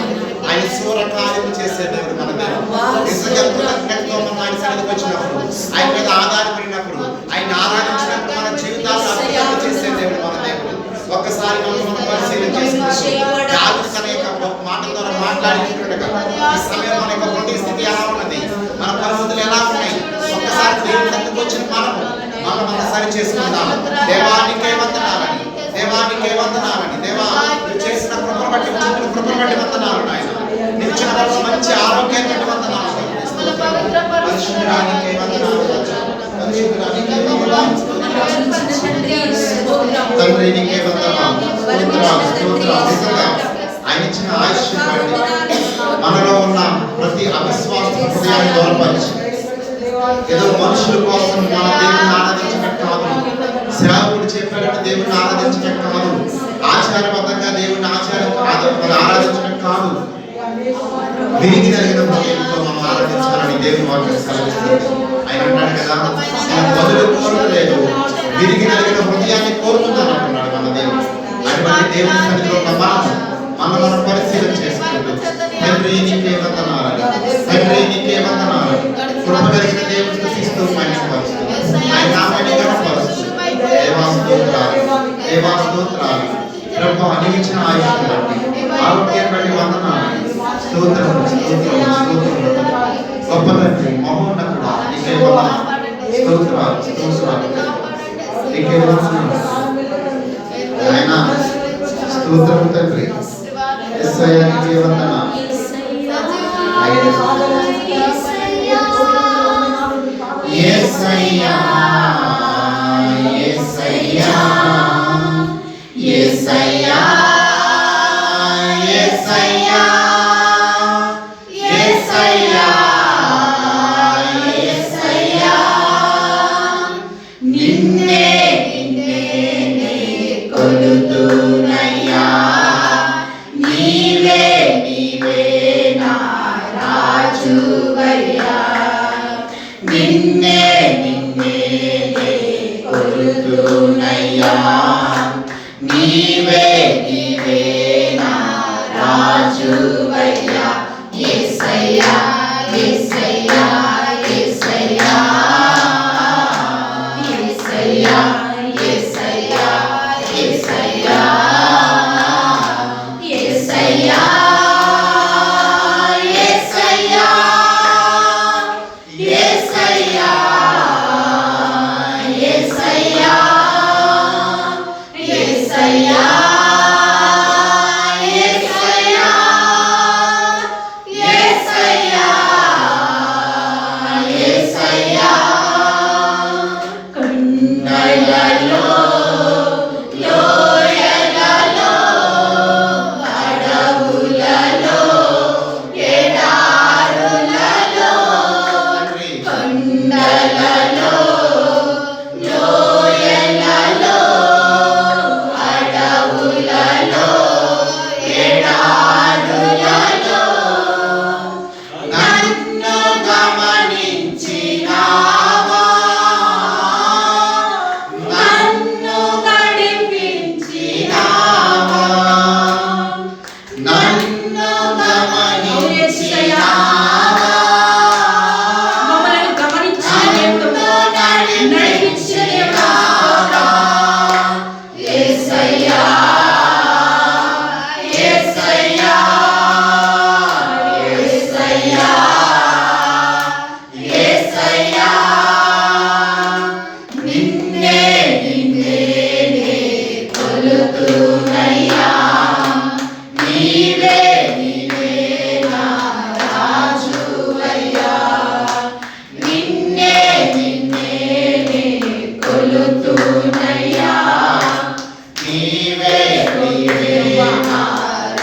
ఆయన శూర కార్యము చేసే దేవుడు మన దేవుడు. నిజంగా కృతజ్ఞతతో మనం ఆయన సన్నిధికి వచ్చినప్పుడు, ఆయన మీద ఆధారపడినప్పుడు, ఆయన ఆరాధించినప్పుడు మన జీవితాలను అద్భుతంగా చేసే దేవుడు మన దేవుడు. ఒక్కసారి మనం పరిశీలన చేసుకుంటూ దావీదు తన యొక్క మాటల ద్వారా మాట్లాడించుకుంటగా ఈ సమయం మన యొక్క ప్రతి స్థితి ఎలా ఉన్నది, మన పరిస్థితులు ఎలా ఉన్నాయి, ఒక్కసారి దేవుని దగ్గరికి వచ్చిన మనం సరి చేసుకుందాం. దేవానికే వందనాలని, దేవానికే వందనాలని. దేవా నువ్వు చేసిన కృపను బట్టి, చూపిన కృపను బట్టి వందనాలు నాయన. నువ్వు ఇచ్చిన మంచి ఆరోగ్యాన్ని బట్టి వందనాలు. పరిశుద్ధురానికే వందనాలు, పరిశుద్ధురానికే వందనాలు. తండ్రి నీకే వందనాలు, స్తోత్రాలు, స్తోత్రాలు. నిజంగా ఆయన ఇచ్చిన ఆయుష్ను బట్టి మనలో ఉన్న ప్రతి అవిశ్వాస హృదయాన్ని దూరపరిచి ఏదో మనుషుల కోసం మన దేవుని ఆరాధించడం కాదు, సేవకుడు చెప్పారంటే దేవుని ఆరాధించడం కాదు, ఆచారబద్ధంగా దేవుని ఆరాధించడం కాదు, విరిగి జరిగిన హృదయంతో మనం ఆరాధించాలని దేవుని వాక్యం సెలవిస్తుంది. ఆయన అన్నాడు కదా, నేను బదులు కోరలేదు, విరిగి జరిగిన హృదయాన్ని కోరుతున్నాను అంటున్నాడు మన దేవుడు. అటువంటి దేవుని సన్నిధిలో ఉన్న మనం పరిశీలన చేసుకుంటూ తండ్రి నీకే వందనాలు, తండ్రి నీకే వందనాలు. కృప కలిగిన దేవుని స్తుతిస్తూ మహిమపరుస్తూ ఆయన నామాన్ని ఘనపరుస్తూ దేవా స్తోత్రాలు, దేవా స్తోత్రాలు. ప్రభువా నీవు ఇచ్చిన ఆయుష్ను బట్టి, ఆరోగ్యాన్ని బట్టి వందనాలు. స్తోత్రము, స్తోత్రము, స్తోత్రము. గొప్ప తండ్రి మహోన్నతుడా నీకే వందనాలు, స్తోత్రాలు, స్తోత్రాలు. నీకే వందనాలు ఆయన. స్తోత్రము తండ్రి. యేసయ్య నీకే వందనాలు. యేసయ్యా, యేసయ్యా, యేసయ్యా, యేసయ్యా, యేసయ్యా, యేసయ్యా. నిన్నే నిన్నే కొలుతునయ్యా, నీవే నీవే నా రాజువయ్యా. నిన్నే నిన్నే కొలుతునయ్యా, నీవే నీవే నా రాజువయ్యా. యేసయ్యా, యేసయ్యా, యేసయ్యా, యేసయ్యా, యేసయ్యా, యేసయ్యా, యేసయ్యా, యేసయ్యా, యేసయ్యా, యేసయ్యా, యేసయ్యా, యేసయ్యా, యేసయ్యా. కొండలలో, లోయలలో, అడవులలో, ఎడారులలో, కొండలలో, లోయలలో, అడవులలో, ఎడారులలో నన్ను గమనించినావా, నన్ను నడిపించినావా, నన్ను గమనించినావా, మమ్మల్ని గమనించిన దేవుడు, నడిపించిన దేవుడు. యేసయ్యా, యేసయ్యా, యేసయ్యా, యేసయ్యా. నిన్నే నిన్నే కొలుతునయ్యా, నీవే నీవే నా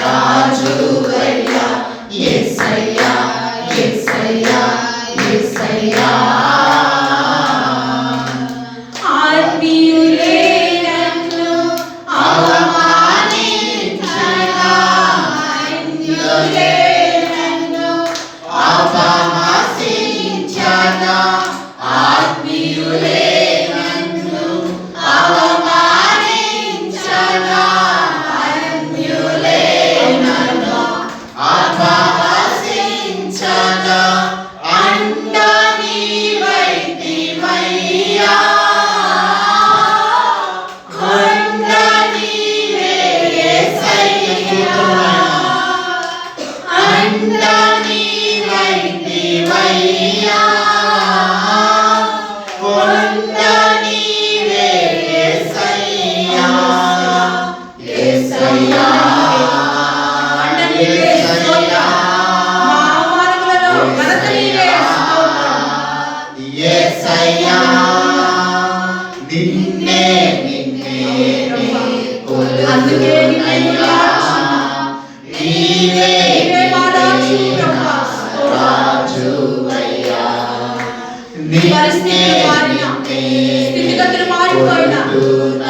రాజువయ్యా యేసయ్యా యేసయ్యా యేసయ్యా ఆత్మీయులే నన్ను అవమానించగా అన్యులే నన్ను అపహసించగా ఆత్మీయులే నన్ను అవమానించగా అన్యులే నన్ను అపహసించగా అండ నీవైతివయ్యా కొండ నీవే యేసయ్యా అండ నీవైతివయ్యా కొండ నీవే యేసయ్యా యేసయ్యా యేసయ్యా మానవులలో ఘనత నీవే యేసయ్యా నిన్నే నిన్నే అందుకే కొలుతున్నయ్యా నీవే నీవే మా రాజు ప్రభా. రాజువయ్యా పరిస్థితులు మారినా, స్థితిగతులు మారిపోయినా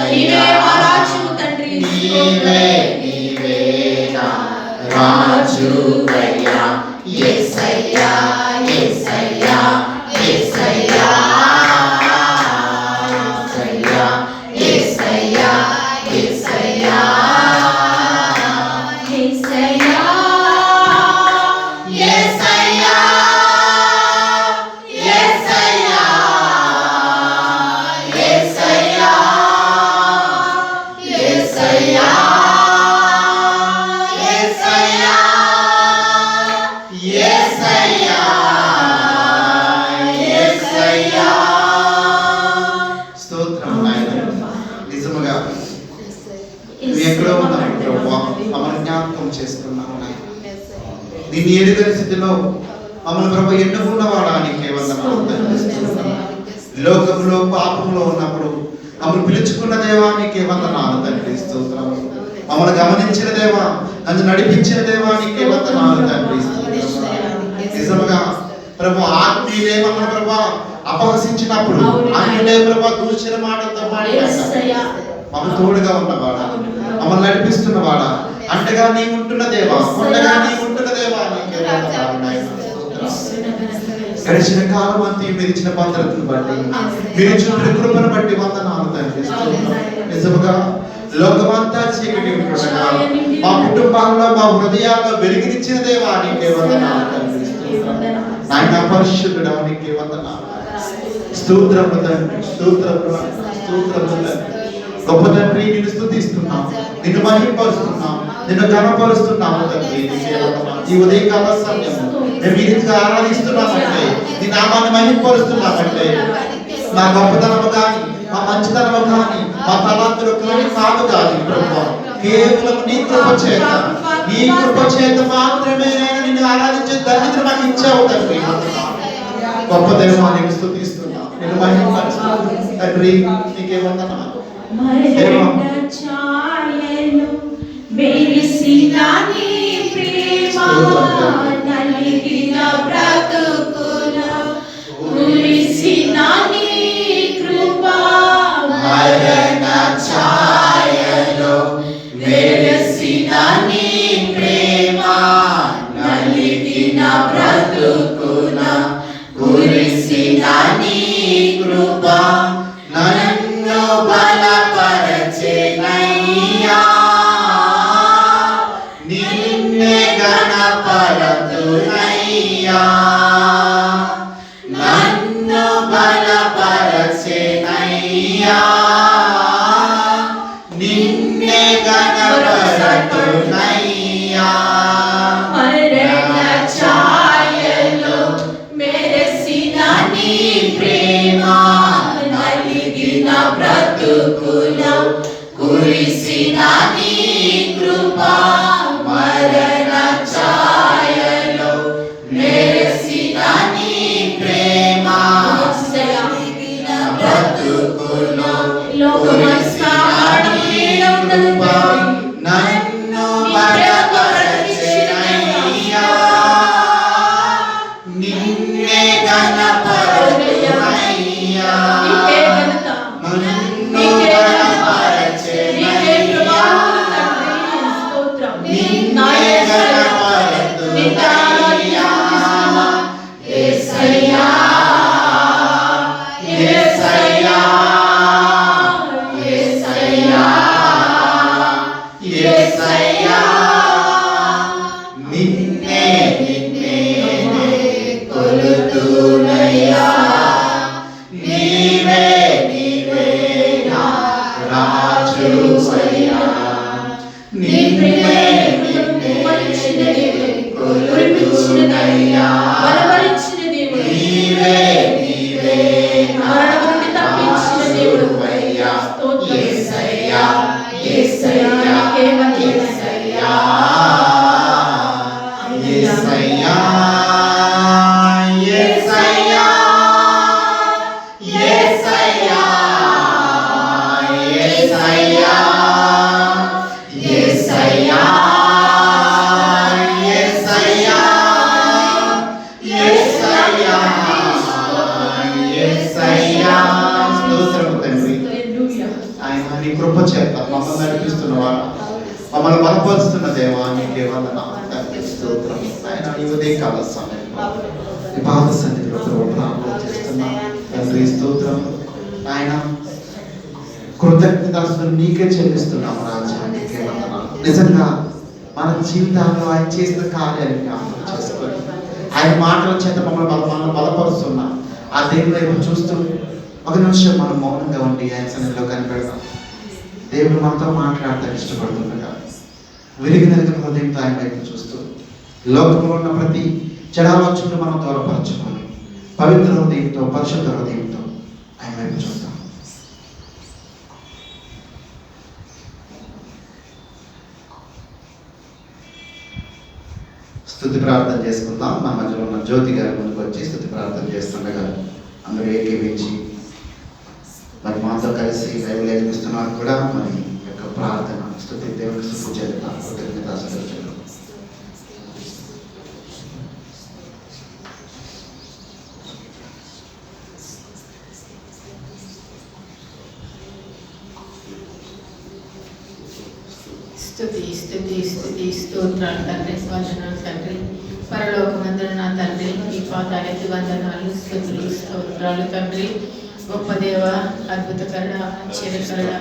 నీవే మా రాజు తండ్రి. నీవే నీవే నా రాజువయ్యా యేసయ్యా యేసయ్యా యేసయ్యా యేసయ్యా యేసయ్యా యేసయ్యా యేసయ్యా యేసయ్యా యేసయ్యా యేసయ్యా యేసయ్యా యేసయ్యా స్తోత్రం నాయనా నిజముగా నువ్వు ఎక్కడో ఉన్నావు ప్రభువా మమ్మల్ని జ్ఞాపకం చేసుకున్నావు నాయన నిన్ను ఎరుగని స్థితిలో మమ్మల్ని ప్రభు ఎన్నుకున్నవాడా నీకే వందనాలు తండ్రి. లోకంలో పాపంలో ఉన్నప్పుడు మమ్మల్ని పిలుచుకున్న దేవా నీకే వందనాలు తండ్రి స్తోత్రం మమ్మల్ని గమనించిన దేవా నన్ను నడిపించిన దేవా నీకే వందనాలు తండ్రి స్తోత్రం. నిజముగా ప్రభు ఆత్మీయులే మమ్మల్ని ప్రభు అపహసించినప్పుడు అన్యులే ప్రభు దూషణ మాటలతో యేసయ్యా మమ్మల్ని తోడుగా ఉన్నవాడా మమ్మల్ని నడిపిస్తున్నవాడా అంటగా నీ ఉంటున్న దేవా కొండగా నీ ఉంటున్న దేవా నీకే వందనాలు నాయనా. గడిచిన కాలం అంతా మీరు ఇచ్చిన భద్రతను బట్టి మీరు ఇచ్చిన కృపను బట్టి వందనాలు తండ్రి స్తోత్రం. నిజముగా లోకమంతా చీకటి ఉంటుండగా మా కుటుంబాల్లో మా హృదయాల్లో వెలుగునిచ్చిన దేవా నీకే వందనాలు తండ్రి స్తోత్రం. నాయన పరిశుద్ధుడా నీకే వందనాలు స్తోత్రము తండ్రి స్తోత్రము స్తోత్రము తండ్రి గొప్ప తండ్రి నిన్ను స్తుతిస్తున్నాం నిన్ను మహిమపరుస్తున్నాం నిన్ను ఘనపరుస్తున్నాము తండ్రి నీకే వందనాలు. ఈ ఉదయకాల సమయం మేము ఈ రీతిగా ఆరాధిస్తున్నామంటే నీ నామాన్ని మహిమపరుస్తున్నామంటే మా గొప్పతనము కానీ మా మంచితనము కానీ మా తలాంతులు కానీ కాదు కానీ ప్రభువా కేవలం నీ కృప చేత నీ కృప చేత మాత్రమే నేను నిన్ను ఆరాధించే ధన్యత మాకు ఇచ్చావు తండ్రి గొప్ప దేవానికి స్తుతిస్తున్నాం నిన్ను మహిమపరుస్తున్నాం తండ్రి నీకే వందనాలు మరణ ఛాయలు వెలిసిన నీ ప్రేమ నలిగిన బ్రతుకులో కురిసిన నీ కృప మరణ ఛాయలో వెలిసిన నీ ప్రేమ నలిగిన బ్రతుకున కురిసిన నీ కృప నన్ను బలపరచెనయ్యా నిన్నే గణపరతునయ్యా నన్ను బలపరచెనయ్యా నిన్నే గణపరతునయ్యా మరణ ఛాయలో మెరసిన నీ ప్రేమ నలిగిన బ్రతుకులో కురిసిన నీ కృప మరణ ఛాయలో మెరసిన నీ ప్రేమ నలిగిన బ్రతుకులో కురిసిన నీ యేసయ్యా నీకే వందనాలు. యేసయ్యా యేసయ్యా యేసయ్యా యేసయ్యా యేసయ్యా యేసయ్యా యేసయ్యా యేసయ్యా యేసయ్యా స్తోత్రం తండ్రి. హల్లెలూయా. ఆయన నీ కృప చేత మమ్మల్ని నడిపిస్తున్నవాడు, మమ్మల్ని బలపరుస్తున్న దేవా నీకే వందనాలు తండ్రి. స్తోత్రం. ఆయన ఈ ఉదయకాల సమయంలో నీ పాద సన్నిధిలో ప్రభు ప్రార్థన చేస్తున్నాం తండ్రి. స్తోత్రం. ఆయన కృతజ్ఞతాస్తులు నీకే చెల్లిస్తున్నాము రాజా. నీకే వందనాలు. నిజంగా మన జీవితాల్లో ఆయన చేసిన కార్యాన్ని జ్ఞాపకం చేసుకొని ఆయన మాటల చేత మనల్ని బలపరుస్తున్నా ఆ దేవుని వైపు చూస్తూ ఒక నిమిషం మనం మౌనంగా ఉండి ఆయన సన్నిధిలో కనిపెడతాం. దేవుడు మనతో మాట్లాడతానికి ఇష్టపడుతుండగా విరిగి నలిగిన హృదయంతో ఆయన వైపు చూస్తూ లోకంలో ఉన్న ప్రతి చెడాలోచనను మనం దూరపరచుకొని పవిత్ర హృదయంతో పరిశుద్ధ హృదయంతో ఆయన వైపు చూస్తాం. స్తుతి ప్రార్థన చేసుకుందాం. మన మధ్యలో ఉన్న జ్యోతి గారి ముందుకు వచ్చి స్తుతి ప్రార్థన చేస్తుండగా అందరూ ఏకీవించి మరి మాతో కలిసి బైబిల్ నేర్పిస్తున్నారు కూడా మరి యొక్క ప్రార్థన స్తుతి దేవునికి స్తుతి చేద్దాం. కృతజ్ఞతాస్తుతులు. స్తుతి స్తుతి స్తుతి స్తోత్రాలు తండ్రి. వందనాలు తండ్రి. పరలోకమందున నా తండ్రి ఈ పాదాలకి వందనాలు స్తుతులు స్తోత్రాలు తండ్రి. గొప్ప దేవ, అద్భుతకరణ, ఆశ్చర్యకరణ,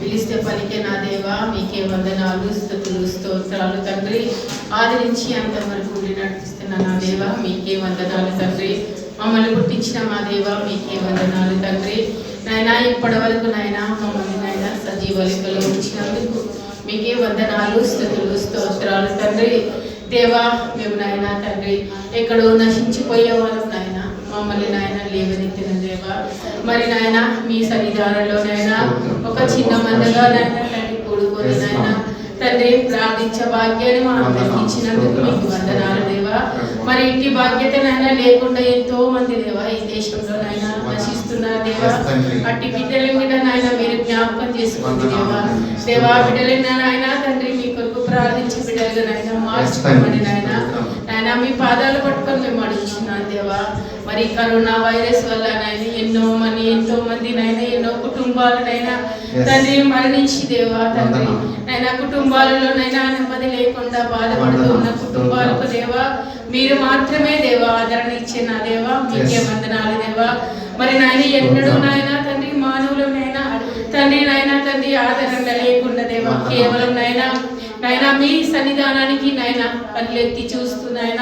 పిలిస్తే పలికే నా దేవ మీకే వందనాలు స్తుతులు స్తోత్రాలు తండ్రి. ఆదరించి అంతవరకు ఉండి నడిపిస్తున్న నా దేవ మీకే వందనాలు తండ్రి. మమ్మల్ని పుట్టించిన మా దేవ మీకే వందనాలు తండ్రి. నాయన ఇప్పటి వరకు నాయన మమ్మల్ని నాయన సజీవ లెక్కలో ఉంచినందుకు మీకే వందనాలు స్తుతులు స్తోత్రాలు తండ్రి. దేవా మేము నాయన తండ్రి ఎక్కడో నశించిపోయే వాళ్ళం నాయన, మమ్మల్ని నాయన లేవనెత్తిన దేవా మరి నాయన మీ సన్నిధానంలో నాయన ఒక చిన్న మందగా నాయన తండ్రి కూడుకొని నాయన తండ్రి ప్రార్థించే భాగ్యాన్ని మా అందరికి ఇచ్చినందుకు మీకు వందనాలు దేవా. మరి ఇంటి బాధ్యత నాయన లేకుండా ఎంతో మంది దేవా ఈ దేశంలో నాయన నశిస్తున్నారు దేవా. అట్టి బిడ్డల మీద నాయన మీరు జ్ఞాపకం చేసుకోండి దేవా. దేవా బిడ్డలైన నాయన తండ్రి మీ కొరకు ప్రార్థించి బిడ్డలుగా నాయన మార్చుకోమని నాయన నాయన మీ పాదాలు పట్టుకొని మేము అడుగుతున్నాను దేవా. మరి కరోనా వైరస్ వల్ల నాయన ఎంతో మంది నాయన ఎన్నో కుటుంబాలు నాయన తండ్రి మరణించి దేవా తండ్రి నాయన కుటుంబాలలో నైనా నెమ్మది లేకుండా బాధపడుతూ ఉన్న కుటుంబాలకు దేవా మీరు మాత్రమే దేవా ఆదరణ ఇచ్చిన దేవా మీకే వందనాలు దేవా. మరి నాయన ఎన్నడూ నాయన తండ్రి మానవులు నైనా తండ్రి నాయన తండ్రి ఆదరణ లేకుండా దేవా కేవలం నాయన మీ సన్నిధానానికి నాయన కళ్ళెత్తి చూస్తూ నాయన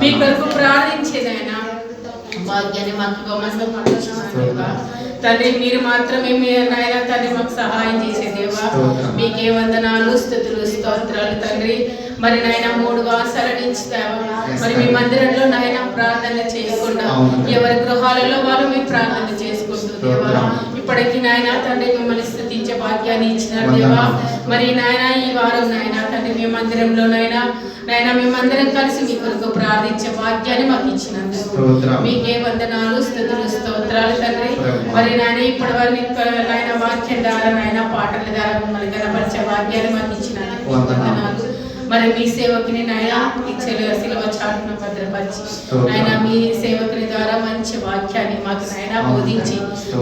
మీ కొరకు ప్రార్థించే నాయన భాగ్యాన్ని మాకు ఇవ్వమని దేవా. తండ్రి మీరు మాత్రమే నాయన తండ్రి మాకు సహాయం చేసే దేవా మీకే వందనాలు స్తుతులు స్తోత్రాలు తండ్రి. మరి నాయన 3 వాసాల నుంచి దేవా మరి మీ మందిరంలో నాయన ప్రార్థన చేయకుండా ఎవరి గృహాలలో వాళ్ళు మీ ప్రార్థన చేసుకుంటూ దేవా ఇప్పటికీ నాయన తండ్రి మిమ్మల్ని స్తుతించే భాగ్యాన్ని ఇచ్చినారు దేవా. మరి నాయన ఈ వారం నాయన తండ్రి మీ మందిరంలో నాయన మేమందరం కలిసి మీ కొరకు ప్రార్థించే భాగ్యాన్ని మాకు ఇచ్చినందుకు మీకే వందనాలు స్తుతులు స్తోత్రాలు తండ్రి. మరి నాయన ఇప్పటి వరకు నాయన వాక్యం ద్వారా నాయన పాటల ద్వారా మిమ్మల్ని గణపరిచే భాగ్యాన్ని మాకు ఇచ్చినందుకు వందనాలు. మరి మీ సేవకుని నాయన శిలువ చాటున భద్రపరిచి నాయన మీ సేవకుని ద్వారా మంచి వాక్యాన్ని మాకు నాయన బోధించి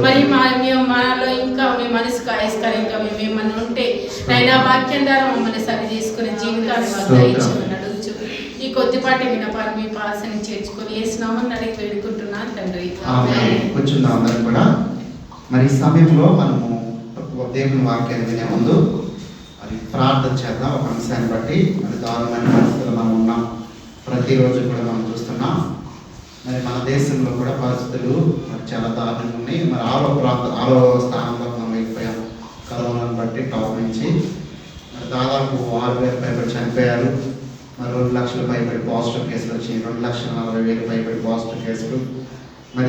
మరి మాలో ఇంకా మీ మనసుకు ఆయస్కరంగా మేము ఏమన్నా ఉంటే నాయన వాక్యం ద్వారా మమ్మల్ని సరి చేసుకునే జీవితాన్ని మాకు దయచేయమని అడుగుచు ఈ కొద్దిపాటి వినపాన్ని మీ పాసని చేర్చుకొని వేసినామని అడిగి వేడుకుంటున్నాను తండ్రి. కూర్చుందాం అందరం కూడా. మరి ఈ సమయంలో మనము దేవుని వాక్యాన్ని వినే ముందు మరి ప్రార్థన చేద్దాం. ఒక అంశాన్ని బట్టి మరి దారుణమైన పరిస్థితులు మనం ఉన్నాం, ప్రతిరోజు కూడా మనం చూస్తున్నాం. మరి మన దేశంలో కూడా పరిస్థితులు మరి చాలా దారుణంగా ఉన్నాయి. మరి 6వ స్థానంలో మనం వెళ్ళిపోయాం కరోనాను బట్టి టాప్ నుంచి. మరి దాదాపు 6,000 పైబడి చనిపోయారు. మరి 2 లక్షల పైబడి పాజిటివ్ కేసులు వచ్చాయి. 2,40,000 పైబడి పాజిటివ్ కేసులు. మరి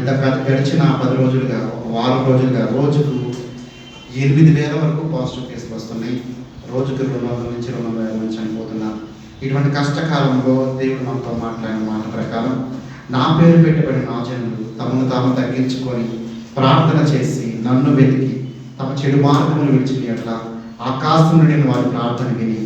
గడిచిన 10 రోజులుగా, వారం రోజులుగా రోజుకు 8,000 వరకు పాజిటివ్ కేసులు వస్తున్నాయి. రోజుకి 200 నుంచి 250 మంది చనిపోతున్నారు. ఇటువంటి కష్టకాలంలో దేవుడు మనతో మాట్లాడిన మాట ప్రకారం నా పేరు పెట్టబడిన నా జనులు తమను తాము తగ్గించుకొని ప్రార్థన చేసి నన్ను వెతికి తమ చెడు మార్గములు విడిచిని అట్లా ఆకాశం నుండి వారి ప్రార్థన విని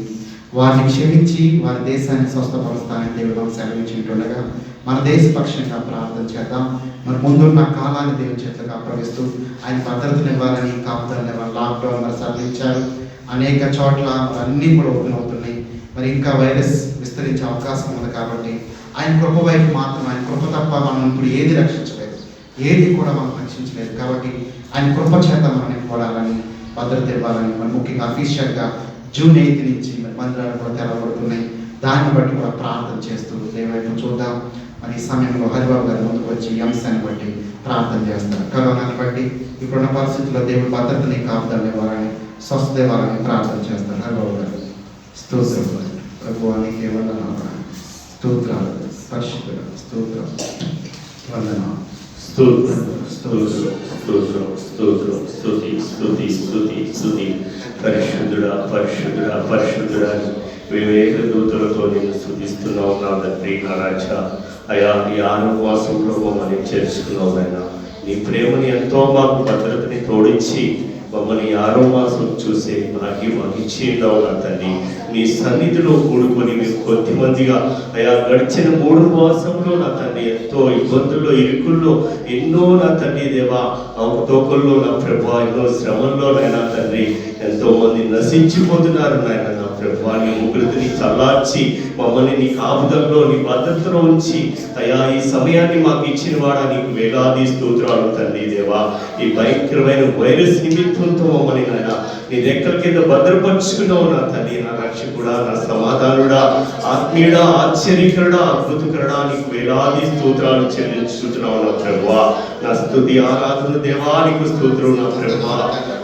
వారిని క్షమించి వారి దేశాన్ని స్వస్థపరుస్తానని దేవుడు మనం సెలవించుంటుండగా మన దేశ పక్షంగా ప్రార్థన చేద్దాం. మరి ముందున్న కాలాన్ని దేవుని చేతులకు అప్పగిస్తూ ఆయన భద్రతను ఇవ్వాలని, కాపుదలను ఇవ్వాలి. లాక్డౌన్ మరి సడలించారు, అనేక చోట్ల మరి అన్నీ కూడా ఓపెన్ అవుతున్నాయి. మరి ఇంకా వైరస్ విస్తరించే అవకాశం ఉంది కాబట్టి ఆయన కృప వైపు మాత్రం, ఆయన కృప తప్ప మనం ఇప్పుడు ఏది రక్షించలేదు, ఏది కూడా మనం రక్షించలేదు. కాబట్టి ఆయన కృప చేత మనం నింపడాలని, భద్రత ఇవ్వాలని, మరి ముఖ్యంగా అఫీషియల్గా June 8 నుంచి మరి మందిరాలు కూడా తెరవబడుతున్నాయి. దాన్ని బట్టి కూడా ప్రార్థన చేస్తూ దేవుని చూద్దాం. మరి ఈ సమయంలో హరిబాబు గారు ముందుకు వచ్చి ఈ అంశాన్ని బట్టి ప్రార్థన చేస్తారు. కరోనాని బట్టి ఇప్పుడున్న పరిస్థితుల్లో దేవుడు భద్రతని, కాపుదలను ఇవ్వాలని, స్వస్థత ఇవ్వాలని ప్రార్థన చేస్తారు. హరిబాబు గారు స్తోత్రం ప్రభువానికి వందనాలు, స్తోత్రాలు, పరిశుద్ధులు, స్తోత్రం, వందనాలు. పరిశుద్ధుడా పరిశుద్ధుడా పరిశుద్ధుడా వివేక దూతలతో నేను స్తుతిస్తున్నావు నా తండ్రి, నా రాజా. అయా నీ ఆనువాసంలో మమ్మల్ని చేర్చుకున్నావు నాయన. నీ ప్రేమని ఎంతో మాకు భద్రతని తోడించి మమ్మల్ని 6వ మాసం చూసే భాగ్యం మాకు ఇచ్చేయడం నా తండ్రి. నీ సన్నిధిలో కూడుకొని మేము కొద్దిమందిగా అయా గడిచిన 3 మాసంలో నా తండ్రి ఎంతో ఇబ్బందుల్లో, ఇరుకుల్లో, ఎన్నో నా తండ్రి దేవా అవతోకల్లో నా ప్రభా, ఎన్నో శ్రమంలో నాయన తండ్రి ఎంతో మంది నశించిపోతున్నారు నాయన. నా ప్రభా నీ ఉగ్రతని చల్లార్చి మమ్మల్ని నీ కాపుదల్లో, నీ భద్రతలో ఉంచి అయా ఈ సమయాన్ని మాకు ఇచ్చిన వాడా నీకు వేలాది స్తోత్రాలు తండ్రి దేవా. ఈ భయంకరమైన వైరస్ నిమిత్తంతో మమ్మల్ని నాయన నీ రెక్కల కింద భద్రపరుచుకున్నావు నా తండ్రి, నా రక్షకుడా, నా సమాధానుడా, ఆత్మీయుడా, ఆశ్చర్యకరుడా, అద్భుతకరుడా, నీకు వేలాది స్తోత్రాలు చెల్లించుకుంటున్నావు నా ప్రభువా. నా స్తుతి ఆరాధన దేవా నీకు స్తోత్రం నా ప్రభువా.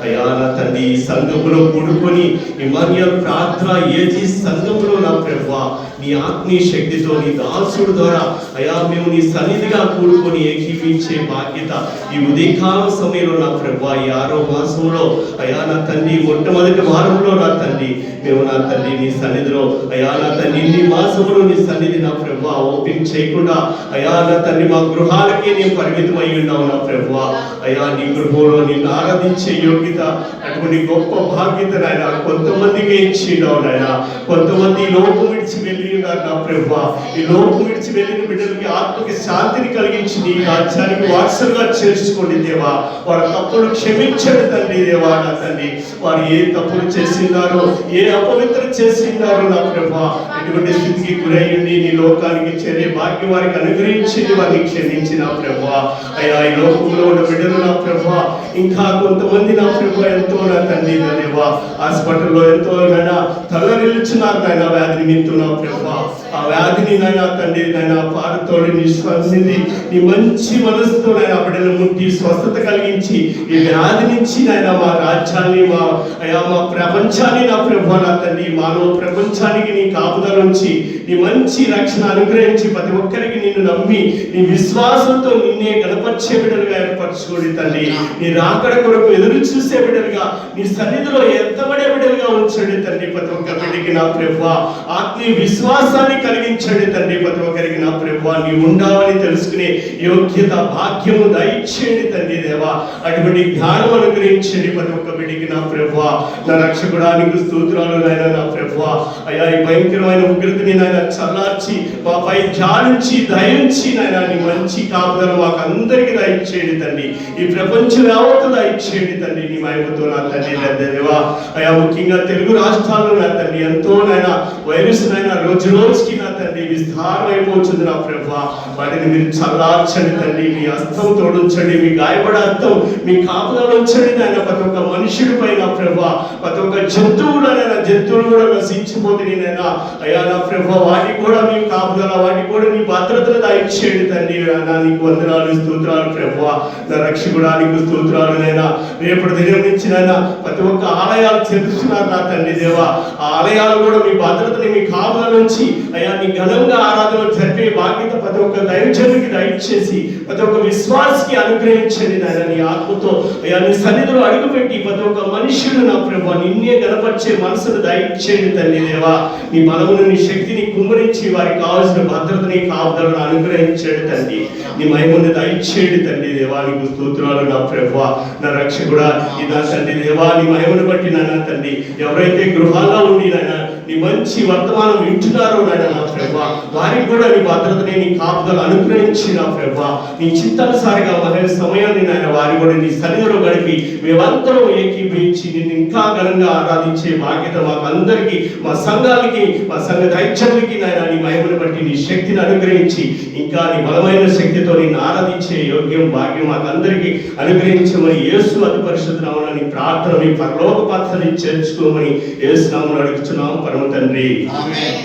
అయా నా తండ్రి ఈ సంఘములో కూడుకొని ఇమాన్యుయల్ ప్రార్థన ఏజీ సంఘములో నా ప్రభువా నీ ఆత్మీయ శక్తితో నీ దాసుడు ద్వారా అయా మేము నీ సన్నిధిగా కూడుకొని ఏకీపించే బాధ్యత ఈ ఉదయకాల సమయంలో నా ప్రభువా ఈ 6వ మాసంలో అయా నా తండ్రి మొట్టమొదటి వారంలో నా తండ్రి మేము నా తండ్రి నీ సన్నిధిలో అయా నా తండ్రి ఇన్ని మాసములు నీ సన్నిధి నా ప్రభువా ఓపెన్ చేయకుండా అయా నా తండ్రి మా గృహాలకే నేను పరిమితం అయి ఉన్నావు నా ప్రభువా. అయా నీ గృహంలో నిన్ను ఆరాధించే యోగ్యత, అటువంటి గొప్ప బాధ్యత నాయన కొంతమందికి ఇచ్చినావు నాయన. కొంతమంది ఈ లోకం విడిచి వెళ్ళి ఉన్నారు నా ప్రభువా. ఈ లోకం విడిచి వెళ్ళిన బిడ్డలకి ఆత్మకి శాంతిని కలిగించి నీ రాజ్యానికి వారసులుగా చేర్చుకోండి దేవా. వారి తప్పులు క్షమించండి తండ్రి దేవా. నా తండ్రి వారు ఏ తప్పులు చేసినారో, ఏ అపవిత్రం చేసినారో నా ప్రభువా ఎటువంటి స్థితికి గురయ్యండి నీ లోకానికి చేరే భాగ్యం వారికి అనుగ్రహించింది, వారిని క్షమించి నా ప్రభువా. అయ్యా ఈ లోకంలో ఉన్న బిడ్డలు నా ప్రభువా ఇంకా కొంతమంది నా ప్రభువా ఎంతో నా తండ్రి దేవా హాస్పిటల్లో ఎంతో నాయన తల్లరిల్లుచున్నారు నాయన వ్యాధి నిమిత్తం నా ప్రభువా. ఆ వ్యాధిని నాయన తండ్రి నాయన పారతోడి నీ సన్నిధి నీ మంచి మనసుతో నాయన బిడ్డలు ముట్టి స్వస్థత కలిగించి ఈ వ్యాధి నుంచి నాయన మా రాజ్యాన్ని మా అయా మా ప్రపంచాన్ని నా ప్రభువా నా తండ్రి మానవ ప్రపంచానికి నీ కాపుదల నుంచి నీ మంచి రక్షణ అనుగ్రహించి ప్రతి ఒక్కరికి నిన్ను నమ్మి నీ విశ్వాసంతో నిన్నే గణపరిచే బిడ్డలుగా ఏర్పరచుకోండి తండ్రి. నీ రాకడ కొరకు ఎదురు చూసే బిడ్డలుగా నీ సన్నిధిలో ఎత్తబడే బిడ్డలుగా ఉంచండి తండ్రి. ప్రతి ఒక్క బిడ్డకి నా ప్రభువా ఆత్మీయ విశ్వాసాన్ని కలిగించండి తండ్రి. ప్రతి ఒక్కరికి నా ప్రభువా నీ ఉండాలని తెలుసుకునే యోగ్యత భాగ్యము దయచేయండి తండ్రి దేవా. అటువంటి జ్ఞానం అనుగ్రహించండి ప్రతి ఒక్క బిడ్డకి నా ప్రభువా. నా రక్షకుడా నీకు స్తోత్రాలు నాయన నా ప్రభువా. అయ్యా ఈ భయంకరమైన ఉగ్రతని నాయన చల్లార్చి మాపై జాలించి దయించి నాయన నీ మంచి కాపుదల మాకు అందరికీ దయచేయండి తండ్రి. ఈ ప్రపంచం యావత్తు దయచేయండి తండ్రి నీ మహిమతో నా తండ్రి దేవా. అయ్యా ముఖ్యంగా తెలుగు రాష్ట్రాల్లో నా తండ్రి ఎంతో నాయన వైరస్ నాయన రోజు రోజుకి నా తండ్రి విస్తారం అయిపోతుంది నా ప్రభువా. వాటిని మీరు చల్లార్చండి తండ్రి. మీ హస్తం తోడుంచండి, మీ గాయపడే హస్తం మీ కాపుదల ఉంచండి నాయన. ప్రతి ఒక్క మనుషుడి పైన ప్రభువా ప్రతి ఒక్క జంతువులు కూడా నశించిపోతుంది నైనా. అయ్యా నా ప్రభువా వాటికి కూడా మీ కాపుదల, వాటికి కూడా మీ భద్రతను దయచేయండి తండ్రి. నీకు వందనాలు స్తోత్రాలు ప్రభువా. నా రక్షకుడా నీకు స్తోత్రాలు నైనా. రేపటి దినం నుంచి నైనా ప్రతి ఒక్క ఆలయాలు తెరుస్తున్నారు నా తండ్రి దేవా. ఆ ఆలయ ఆలయాలు కూడా మీ భద్రతని, మీ కాపుల నుంచి అయ్యా నీ ఘనంగా ఆరాధన జరిపే బాధ్యత ప్రతి ఒక్క దైవజనుడికి దయచేసి ప్రతి ఒక్క విశ్వాసికి అనుగ్రహించండి నాయన. నీ ఆత్మతో అయ్యా నీ సన్నిధిలో అడుగుపెట్టి ప్రతి ఒక్క మనుషులు నా ప్రభు నిన్నే గణపరిచే మనసును దయచేయండి తండ్రి దేవా. నీ బలమును, నీ శక్తిని కుమ్మరించి వారికి కావాల్సిన భద్రతని, కాపుదలను అనుగ్రహించండి తండ్రి. నీ మహిమను దయచేయండి తండ్రి దేవా. నీకు స్తోత్రాలు నా ప్రభు, నా రక్షకుడా. ఇదా తండ్రి దేవా, నీ మహిమను బట్టి నాయన తండ్రి, ఎవరైతే గృహాల్లో ఉండి నాయన నీ మంచి వర్తమానం వింటున్నారో నాయన నా ప్రభు, వారికి కూడా నీ భద్రతని, నీ కాపుదలు అనుగ్రహించి నా ప్రభు, నీ చిత్తానుసారిగా మహిళ సమయాన్ని నాయన వారి కూడా నీ సన్నిధిలో గడిపి మేమందరం ఏకీభవించి నిన్ను ఇంకా ఘనంగా ఆరాధించే బాధ్యత మాకు అందరికీ, మా సంఘాలకి, మా సంఘ దైత్యులకి నాయన నీ మహిమను బట్టి నీ శక్తిని అనుగ్రహించి ఇంకా నీ బలమైన శక్తితో నిన్ను ఆరాధించే యోగ్యం భాగ్యం మాకు అందరికీ అనుగ్రహించమని యేసు అతి పరిశుద్ధ నామమున నీ ప్రార్థన, మీ పరలోక పాత్రని చేర్చుకోమని యేసు నామమున అడుగుతున్నాం పరమ తండ్రి. ఆమేన్.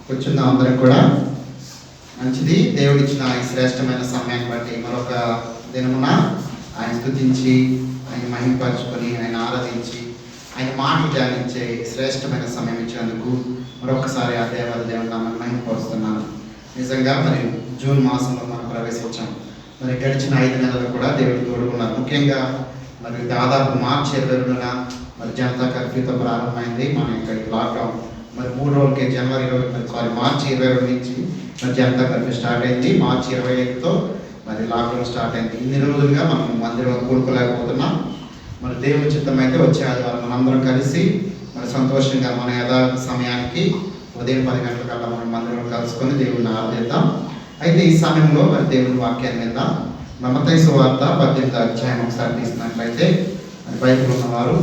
కూర్చుందాం అందరం కూడా. మంచిది. దేవుడిచ్చిన ఈ శ్రేష్టమైన సమయాన్ని బట్టి మరొక దినమున ఆయన స్తుతించి, ఆయన మహిమపరచుకొని, ఆయన ఆరాధించి, ఆయన మాటలు ధ్యానించే శ్రేష్టమైన సమయం ఇచ్చినందుకు మరొకసారి ఆ దేవుని నామమున మహిమపరుస్తున్నాను. నిజంగా మరి జూన్ మాసంలో మనం ప్రవేశించాం. మరి గడిచిన 5 నెలలు కూడా దేవుడు తోడుకున్నారు. ముఖ్యంగా మరి దాదాపు మార్చి 22న మరి జనతా కర్ఫ్యూతో ప్రారంభమైంది మన ఇక్కడ లాక్డౌన్. మరి 3 రోజులకి మార్చి 22 నుంచి మరి జనతా కర్ఫ్యూ స్టార్ట్ అయింది. మార్చి 25తో మరి లాక్డౌన్ స్టార్ట్ అయింది. ఇన్ని రోజులుగా మనం మందిరంలో కూడుకోలేకపోతున్నాం. మరి దేవుని చిత్తం అయితే వచ్చే ఆదివారం మనందరం కలిసి మరి సంతోషంగా మన యథార్థ సమయానికి ఉదయం 10 గంటలకల్లా మనం మందిరంలో కలుసుకొని దేవుడిని ఆరాధిద్దాం. అయితే ఈ సమయంలో మరి దేవుని వాక్యాన్ని మీద మత్తయి సువార్త 18వ అధ్యాయం ఒకసారి తీసినట్లయితే మరి బైబిల్ ఉన్నవారు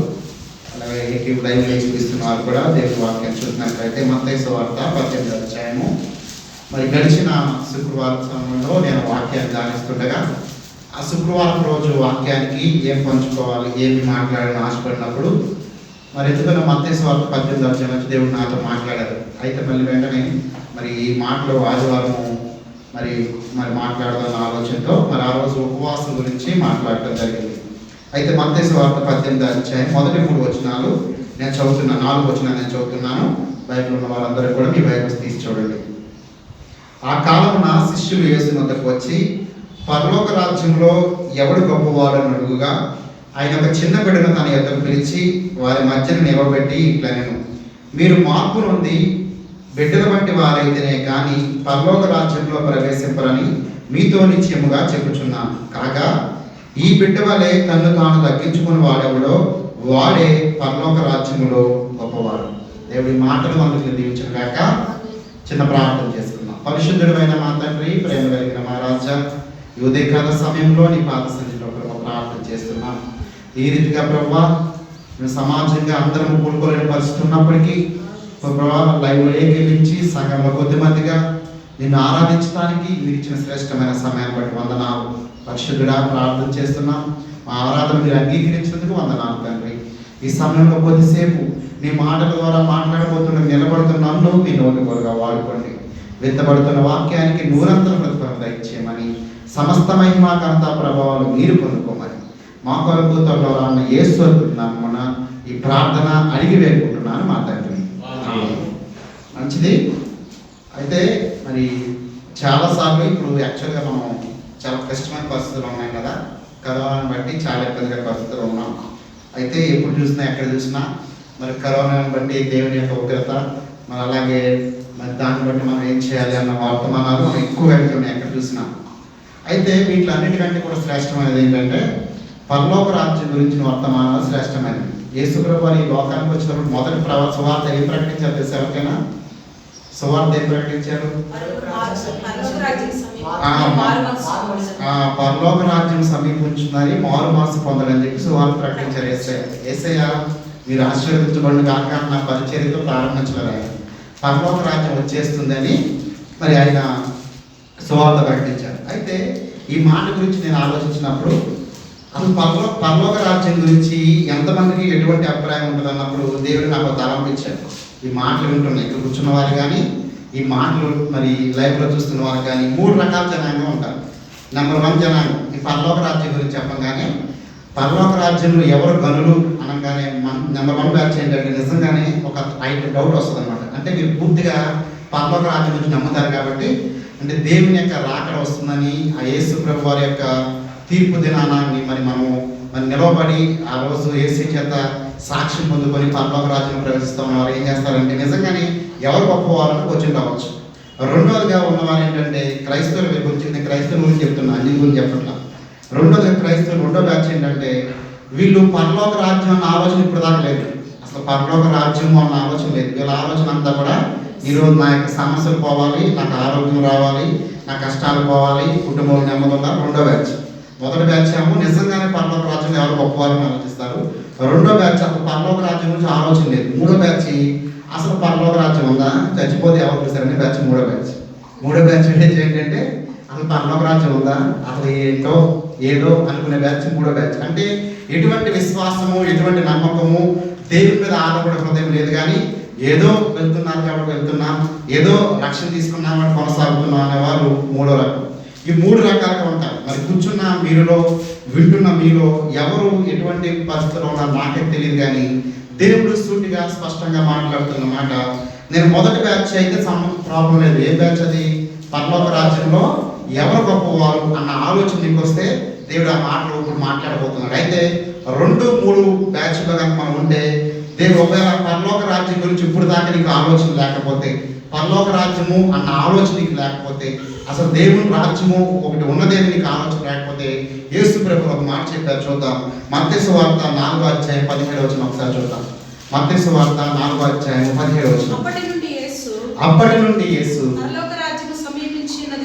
అలాగే లైవ్ చూపిస్తున్న వారు కూడా దేవుని వాక్యాన్ని చూసినట్లయితే మత్తయి సువార్త 18వ అధ్యాయము. మరి గడిచిన శుక్రవారంలో నేను వాక్యాన్ని ధ్యానిస్తుండగా ఆ శుక్రవారం రోజు వాక్యానికి ఏం పంచుకోవాలి, ఏమి మాట్లాడాలని ఆశపడినప్పుడు మరి ఎందుకన్నా మత్తయి సువార్త 18వ అధ్యాయం నుంచి దేవుడు నాతో మాట్లాడారు. అయితే మళ్ళీ వెంటనే మరి ఈ మాటలు ఆదివారము మరి మాట్లాడదాం ఆలోచనతో మరి ఆ రోజు ఉపవాసం గురించి మాట్లాడటం జరిగింది. అయితే మత్తయి సువార్త 18వ అధ్యాయం మొదటి 3 వచనాలు నేను చదువుతున్నాను. 4 వచనాలు నేను చదువుతున్నాను. బైబిల్ ఉన్న వారందరూ కూడా మీ బైబిల్స్ తీసి చూడండి. ఆ కాలమున శిష్యులు యేసు వద్దకు వచ్చి, పరలోక రాజ్యంలో ఎవడు గొప్పవాడని అడుగుగా, ఆయన ఒక చిన్న బిడ్డను తన యొద్దకు పిలిచి వారి మధ్యన నిలబెట్టి ఇట్లనెను, మీరు మార్పు నుండి బిడ్డల వంటి వారైతేనే కానీ పరలోక రాజ్యంలో ప్రవేశింపరని మీతో నిశ్చయముగా చెప్పుచున్నాను. కాగా ఈ బిడ్డ వలె తన్ను తాను తగ్గించుకుని వాడెవడో వాడే పరలోక రాజ్యములో గొప్పవాడు. దేవుడి మాటలు మనకు దీవించిన కాక చిన్న ప్రార్థన చేసుకున్నాం. పరిశుద్ధుడైన మా తండ్రి, ప్రేమ కలిగిన మా రాజా, ఈ ఉదయకాల సమయంలో నీ పాద సన్నిధిలో ప్రభు ప్రార్థన చేస్తున్నాం. ఈ రీతిగా ప్రభు మేము సమాజంగా అందరం కూడుకోలేని పరిస్థితి ఉన్నప్పటికీ ప్రభావ లైవ్లో ఏకీలించి సంఘంలో కొద్దిమందిగా నిన్ను ఆరాధించడానికి మీరు ఇచ్చిన శ్రేష్టమైన సమయాన్ని బట్టి వందనాలు. పరిశుద్ధుడా ప్రార్థన చేస్తున్నాం. మా ఆరాధన మీరు అంగీకరించినందుకు వందనాలు తండ్రి. ఈ సమయంలో కొద్దిసేపు నీ మాటల ద్వారా మాట్లాడబోతున్న నిలబడుతున్న నన్ను మీ నోటి కొరగా వాడుకోండి. విత్తబడుతున్న వాక్యానికి నూరంతర ప్రతిఫలం దయచేయమని, సమస్త మహిమా ఘనత ప్రభావాలు మీరు పొందుకోమని మా కొరకు త్వరలో రాన్న యేసు నామమున ఈ ప్రార్థన అడిగి వేడుకుంటున్నాను మా తండ్రి. మంచిది. అయితే మరి చాలాసార్లు ఇప్పుడు యాక్చువల్గా మనం చాలా కష్టమైన పరిస్థితులు ఉన్నాయి కదా, కరోనాను బట్టి చాలా ఇబ్బందిగా పరిస్థితులు ఉన్నాం. అయితే ఎప్పుడు చూసినా ఎక్కడ చూసినా మరి కరోనాను బట్టి దేవుని యొక్క ఉగ్రత, మరి అలాగే మరి దాన్ని బట్టి మనం ఏం చేయాలి అన్న వర్తమానాలు మనం ఎక్కువగా వెళ్తున్నాయి ఎక్కడ చూసినా. అయితే వీటిలన్నిటికంటే కూడా శ్రేష్టమైనది ఏంటంటే పరలోక రాజ్యం గురించిన వర్తమానాలు శ్రేష్టమైనది. యేసుప్రభు వారు ఈ లోకానికి వచ్చినప్పుడు మొదటి సువార్త ఏం ప్రకటించారు తెలుసు ఎవరికైనా? సువార్త ఏం ప్రకటించారు? పరలోక రాజ్యం సమీపించున్నది, మారు మనసు పొందాలని చెప్పి సువార్త ప్రకటించారు యేసయ్య. యేసయ్య మీరు ఆశీర్వదించబడిన కాక నా పరిచర్యతో ప్రారంభించలేదు. ఆయన పరలోక రాజ్యం వచ్చేస్తుందని మరి ఆయన సువార్త ప్రకటించారు. అయితే ఈ మాట గురించి నేను ఆలోచించినప్పుడు అసలు పరలోక రాజ్యం గురించి ఎంతమందికి ఎటువంటి అభిప్రాయం ఉంటుంది అన్నప్పుడు దేవుడు నాకు తలంపించాడు. ఈ మాటలు వింటున్నాయి ఇక్కడ కూర్చున్న వారు కానీ, ఈ మాటలు మరి లైవ్లో చూస్తున్న వారు కానీ 3 రకాల జనాంగం ఉంటారు. నెంబర్ 1 జనాంగం ఈ పరలోక రాజ్యం గురించి చెప్పగానే పరలోక రాజ్యంలో ఎవరు గనులు అనగానే అనగానే నెంబర్ 1 బ్యాచ్ ఏంటంటే నిజంగానే ఒక డౌట్ వస్తుంది అనమాట. అంటే మీరు పూర్తిగా పరలోక రాజ్యం గురించి నమ్ముతారు కాబట్టి, అంటే దేవుని యొక్క రాకడ వస్తుందని, ఆ యేసు ప్రభు వారి యొక్క తీర్పు దినాన్ని మరి నిలవబడి ఆ రోజు యేసు చేత సాక్ష్యం పొందుకొని పరలోక రాజ్యం ప్రవేశిస్తూ ఉన్నవారు ఏం చేస్తారంటే నిజంగానే ఎవరు గొప్పవాళ్ళని క్వశ్చన్ రావచ్చు. రెండోదిగా ఉన్నవారు ఏంటంటే క్రైస్తవుల గురించి, నేను క్రైస్తవుల గురించి చెప్తున్నా, అన్ని గురించి చెప్పట్లా. రెండోది క్రైస్తవులు రెండో బ్యాచ్ ఏంటంటే వీళ్ళు పరలోక రాజ్యం అన్న ఆలోచన ఇప్పుడు దాకా లేదు. అసలు పరలోక రాజ్యం అన్న ఆలోచన లేదు. వీళ్ళ ఆలోచన అంతా కూడా ఈరోజు నా యొక్క సమస్యలు పోవాలి, నాకు ఆరోగ్యం రావాలి, నా కష్టాలు పోవాలి, కుటుంబంలో నెమ్మదిగా. రెండో బ్యాచ్. మొదటి బ్యాచ్ ఏమో నిజంగానే పరలోక రాజ్యం ఎవరు గొప్పవారని ఆలోచిస్తారు. రెండో బ్యాచ్ అసలు పరలోక రాజ్యం గురించి ఆలోచన లేదు. మూడో బ్యాచ్ అసలు పరలోక రాజ్యం ఉందా, చచ్చిపోతే ఎవరు చూసారని బ్యాచ్ మూడో బ్యాచ్. మూడో బ్యాచ్ ఏంటంటే అసలు పరలోక రాజ్యం ఉందా, అసలు ఏంటో ఏదో అనుకునే బ్యాచ్ మూడో బ్యాచ్. అంటే ఎటువంటి విశ్వాసము, ఎటువంటి నమ్మకము, దేవుని మీద ఆధారపడే హృదయం లేదు. కానీ ఏదో వెళ్తున్నారు కాబట్టి వెళ్తున్నాం, ఏదో రక్షణ తీసుకున్నాం కాబట్టి కొనసాగుతున్నాం అనేవారు మూడో రకం. ఈ 3 రకాలుగా ఉంటారు. మరి కూర్చున్న మీరులో, వింటున్న మీలో ఎవరు ఎటువంటి పరిస్థితుల్లో ఉన్నారో నాకే తెలియదు. కానీ దేవుడు సూటిగా స్పష్టంగా మాట్లాడుతున్న మాట, నేను మొదటి బ్యాచ్ అయితే ప్రాబ్లం లేదు. ఏ బ్యాచ్ అది? పరలోక రాజ్యంలో ఎవరు గొప్పవారు అన్న ఆలోచన నీకు వస్తే దేవుడు ఆ మాటలు ఇప్పుడు మాట్లాడబోతున్నాడు. అయితే 2, 3 బ్యాచ్లో కనుక మనం ఉంటే, దేవుడు ఒకవేళ పరలోక రాజ్యం గురించి ఇప్పుడు దాకా నీకు ఆలోచన లేకపోతే, పరలోక రాజ్యము అన్న ఆలోచన నీకు లేకపోతే, అసలు దేవుని రాజ్యము ఒకటి ఉన్నదేని నీకు ఆలోచన లేకపోతే, యేసు ప్రభువు ఒక మాట చెప్పారు. చూద్దాం. మత్తయి సువార్త 4వ అధ్యాయం 17వ వచనం ఒకసారి చూద్దాం. మత్తయి సువార్త 4వ అధ్యాయం 17వ వచనం. అప్పటి నుండి యేసు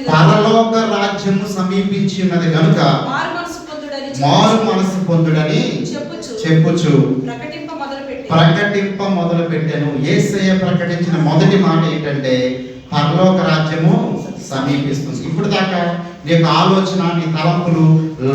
పరలోక రాజ్యము సమీపించి ఉన్నది కనుక మారు మనసు పొందుడని చెప్పుచు ప్రకటింప మొదలు పెట్టాను. యేసయ్య ప్రకటించిన మొదటి మాట ఏంటంటే పరలోక రాజ్యము సమీపిస్తుంది. ఇప్పుడు దాకా నీకు ఆలోచన, నీ తలంపులు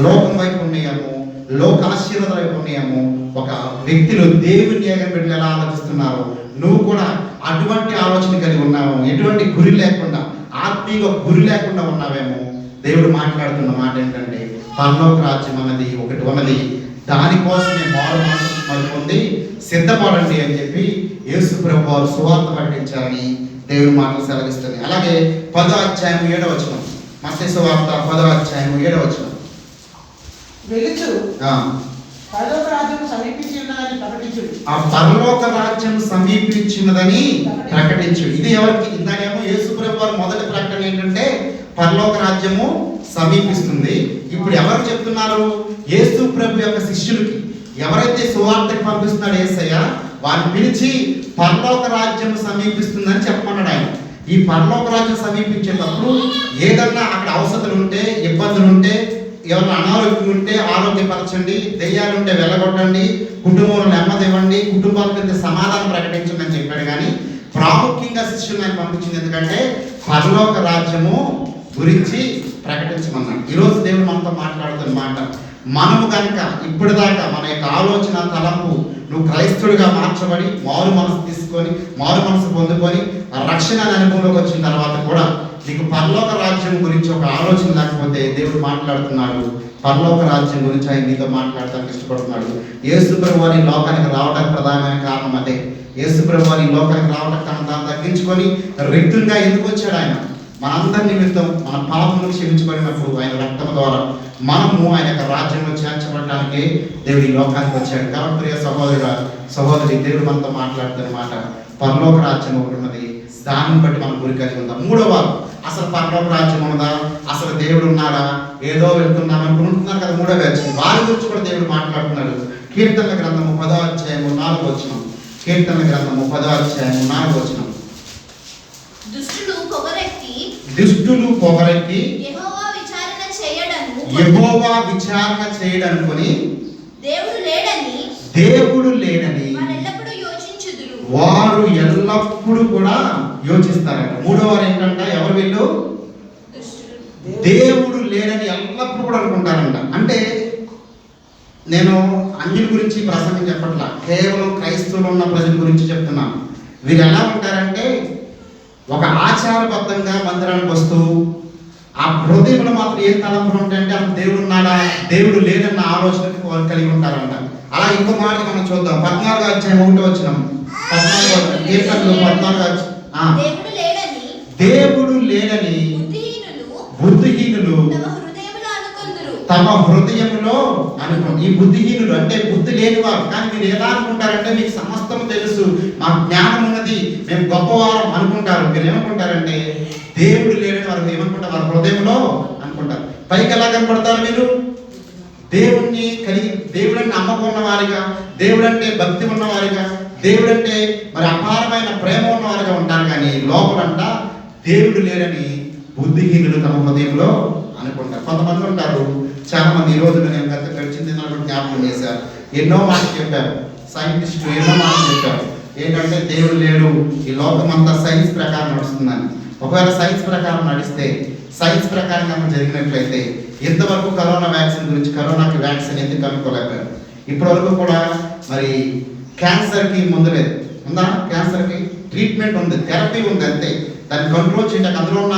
లోకం వైపు ఉన్నాయేమో, లోక ఆశీర్వాదం వైపు ఉన్నాయేమో. ఒక వ్యక్తులు దేవుని ఏగం బిడ్డలు ఎలా ఆలోచిస్తున్నారు, నువ్వు కూడా అటువంటి ఆలోచన కలిగి ఉన్నావు. ఎటువంటి గురి లేకుండా, ఆత్మీయ గురి లేకుండా ఉన్నావేమో. దేవుడు మాట్లాడుతున్న మాట ఏంటంటే పరలోక రాజ్యం అన్నది ఒకటి ఉన్నది, దానికోసమే మారు మనసు పొంది సిద్ధపడండి అని చెప్పి యేసు ప్రభువు వారు సువార్త ప్రకటించారని దేవుడి మాటలు సెలవిస్తుంది. అలాగే 10వ అధ్యాయం 7వ వచనం. మత్తయి సువార్త 10వ అధ్యాయం 7వ వచనం. వెలుచు పరలోక రాజ్యం సమీపించినదని ప్రకటించు. ఇది ఎవరికి? ఇందాకేమో యేసు ప్రభువు వారి మొదటి ప్రకటన ఏంటంటే పరలోక రాజ్యము సమీపిస్తుంది. ఇప్పుడు ఎవరు చెప్తున్నారు? యేసు ప్రభు యొక్క శిష్యులకి. ఎవరైతే సువార్తకి పంపిస్తున్నాడు యేసయ్య, వారిని పిలిచి పరలోక రాజ్యం సమీపిస్తుందని చెప్పమన్నాడు ఆయన. ఈ పరలోక రాజ్యం సమీపించేటప్పుడు ఏదన్నా అక్కడ అవసరాలు ఉంటే, ఇబ్బందులు ఉంటే, ఎవరైనా అనారోగ్యం ఉంటే ఆరోగ్యపరచండి, దెయ్యాలు ఉంటే వెళ్ళగొట్టండి, కుటుంబంలో నెమ్మది ఇవ్వండి, కుటుంబాలకు సమాధానం ప్రకటించండి అని చెప్పాడు. కానీ ప్రాముఖ్యంగా శిష్యులను ఆయన పంపించింది ఎందుకంటే పరలోక రాజ్యము గురించి ప్రకటించమన్నాడు. ఈరోజు దేవుడు మనతో మాట్లాడుతున్న మాట, మనము కనుక ఇప్పటిదాకా మన యొక్క ఆలోచన, తలంపు, నువ్వు క్రైస్తవుడిగా మార్చబడి మారు మనసు తీసుకొని, మారు మనసు పొందుకొని రక్షణ అనుభవంలోకి వచ్చిన తర్వాత కూడా నీకు పరలోక రాజ్యం గురించి ఒక ఆలోచన లేకపోతే దేవుడు మాట్లాడుతున్నాడు. పరలోక రాజ్యం గురించి ఆయన నీతో మాట్లాడటానికి ఇష్టపడుతున్నాడు. యేసు ప్రభువు వారి లోకానికి రావడానికి ప్రధానమైన కారణం అదే. యేసు ప్రభువు వారి లోకానికి రావడానికి తను తగ్గించుకొని రిక్తులుగా ఎందుకు వచ్చాడు ఆయన? మనందరి నిమిత్తం మన పాపమును క్షమించబడినప్పుడు ఆయన రక్తం ద్వారా మనము ఆయన యొక్క రాజ్యంలో చేర్చబడటానికి దేవుడు ఈ లోకానికి వచ్చాడు. కాబట్టి ప్రియ సహోదరి, దేవుడు మనతో మాట్లాడుతున్న మాట, పరలోక రాజ్యం ఒకటి ఉన్నది, దాన్ని బట్టి మనం గురి కలిగి ఉందాం. మూడవ, అసలు పరలోక రాజ్యం ఉన్నదా, అసలు దేవుడు ఉన్నాడా, ఏదో వెళ్తున్నాం అనుకుంటున్నారు కదా మూడవ బ్యాచ్. వారి గురించి కూడా దేవుడు మాట్లాడుతున్నాడు. కీర్తనల గ్రంథము 10వ అధ్యాయము 4వ వచనం. కీర్తనల గ్రంథము 10వ అధ్యాయము 4వ వచనం. దుష్టులు పొగరెక్కి యెహోవా విచారణ చేయడనుకొని దేవుడు లేడని వారు ఎల్లప్పుడూ కూడా యోచిస్తారట. మూడోవారు ఏంటంట, ఎవరు వీళ్ళు? దేవుడు లేడని ఎల్లప్పుడూ కూడా అనుకుంటారంట. అంటే నేను అన్యుల గురించి ప్రసంగం చెప్పట్లా, కేవలం క్రైస్తవులు ఉన్న ప్రజల గురించి చెప్తున్నాను. వీరు ఎలా ఉంటారంటే ఒక ఆచారబద్ధంగా మందిరానికి వస్తూ ఆ హృదయంలో మాత్రం ఏం తలంపులు ఉంటాయంటే అసలు దేవుడు ఉన్నాడా, దేవుడు లేదన్న ఆలోచనకి వాళ్ళు కలిగి ఉంటారంట. అలా ఇంకో మాట మనం చూద్దాం. 14వ అధ్యాయం 1వ వచనం. 14 కీర్తనలు 14 దేవుడు లేడని దేవుడు లేడని బుద్ధిహీనులు తమ హృదయములో అనుకోండి. ఈ బుద్ధిహీనులు అంటే బుద్ధి లేనివారు. కానీ మీరు ఎలా అనుకుంటారంటే మీకు సమస్తం తెలుసు, మాకు జ్ఞానం ఉన్నది, మేము గొప్పవారం అనుకుంటారు. మీరు ఏమనుకుంటారంటే దేవుడు లేడని వారు ఏమనుకుంటారు? వారి హృదయంలో అనుకుంటారు. పైకి ఎలా కనపడతారు మీరు? దేవుణ్ణి కలిగి, దేవుడిని నమ్మకం ఉన్నవారిగా, దేవుడంటే భక్తి ఉన్నవారిగా, దేవుడంటే మరి అపారమైన ప్రేమ ఉన్నవారిగా ఉంటారు. కానీ లోపలంట దేవుడు లేడని బుద్ధిహీనులు తమ హృదయంలో అనుకుంటారు. కొంతమంది ఉంటారు, చాలా మంది. ఈ రోజు నేను గడిచింది జ్ఞాపకం చేశారు. ఎన్నో మాటలు చెప్పారు సైంటిస్టులు, ఎన్నో మాటలు చెప్పారు. ఏంటంటే దేవుడు లేడు, ఈ లోకం అంతా సైన్స్ ప్రకారం నడుస్తుందని. ఒకవేళ సైన్స్ ప్రకారం నడిస్తే, సైన్స్ ప్రకారం కనుక జరిగినట్లయితే ఇంతవరకు కరోనా వ్యాక్సిన్ గురించి, కరోనాకి వ్యాక్సిన్ ఎందుకు కనుక్కోలేకపోయారు? ఇప్పటి వరకు కూడా మరి క్యాన్సర్కి మందు లేదు. ఉందా? క్యాన్సర్కి ట్రీట్మెంట్ ఉంది, థెరపీ ఉంది, అంతే. దాన్ని కంట్రోల్ చేయడానికి, అందులో ఉన్న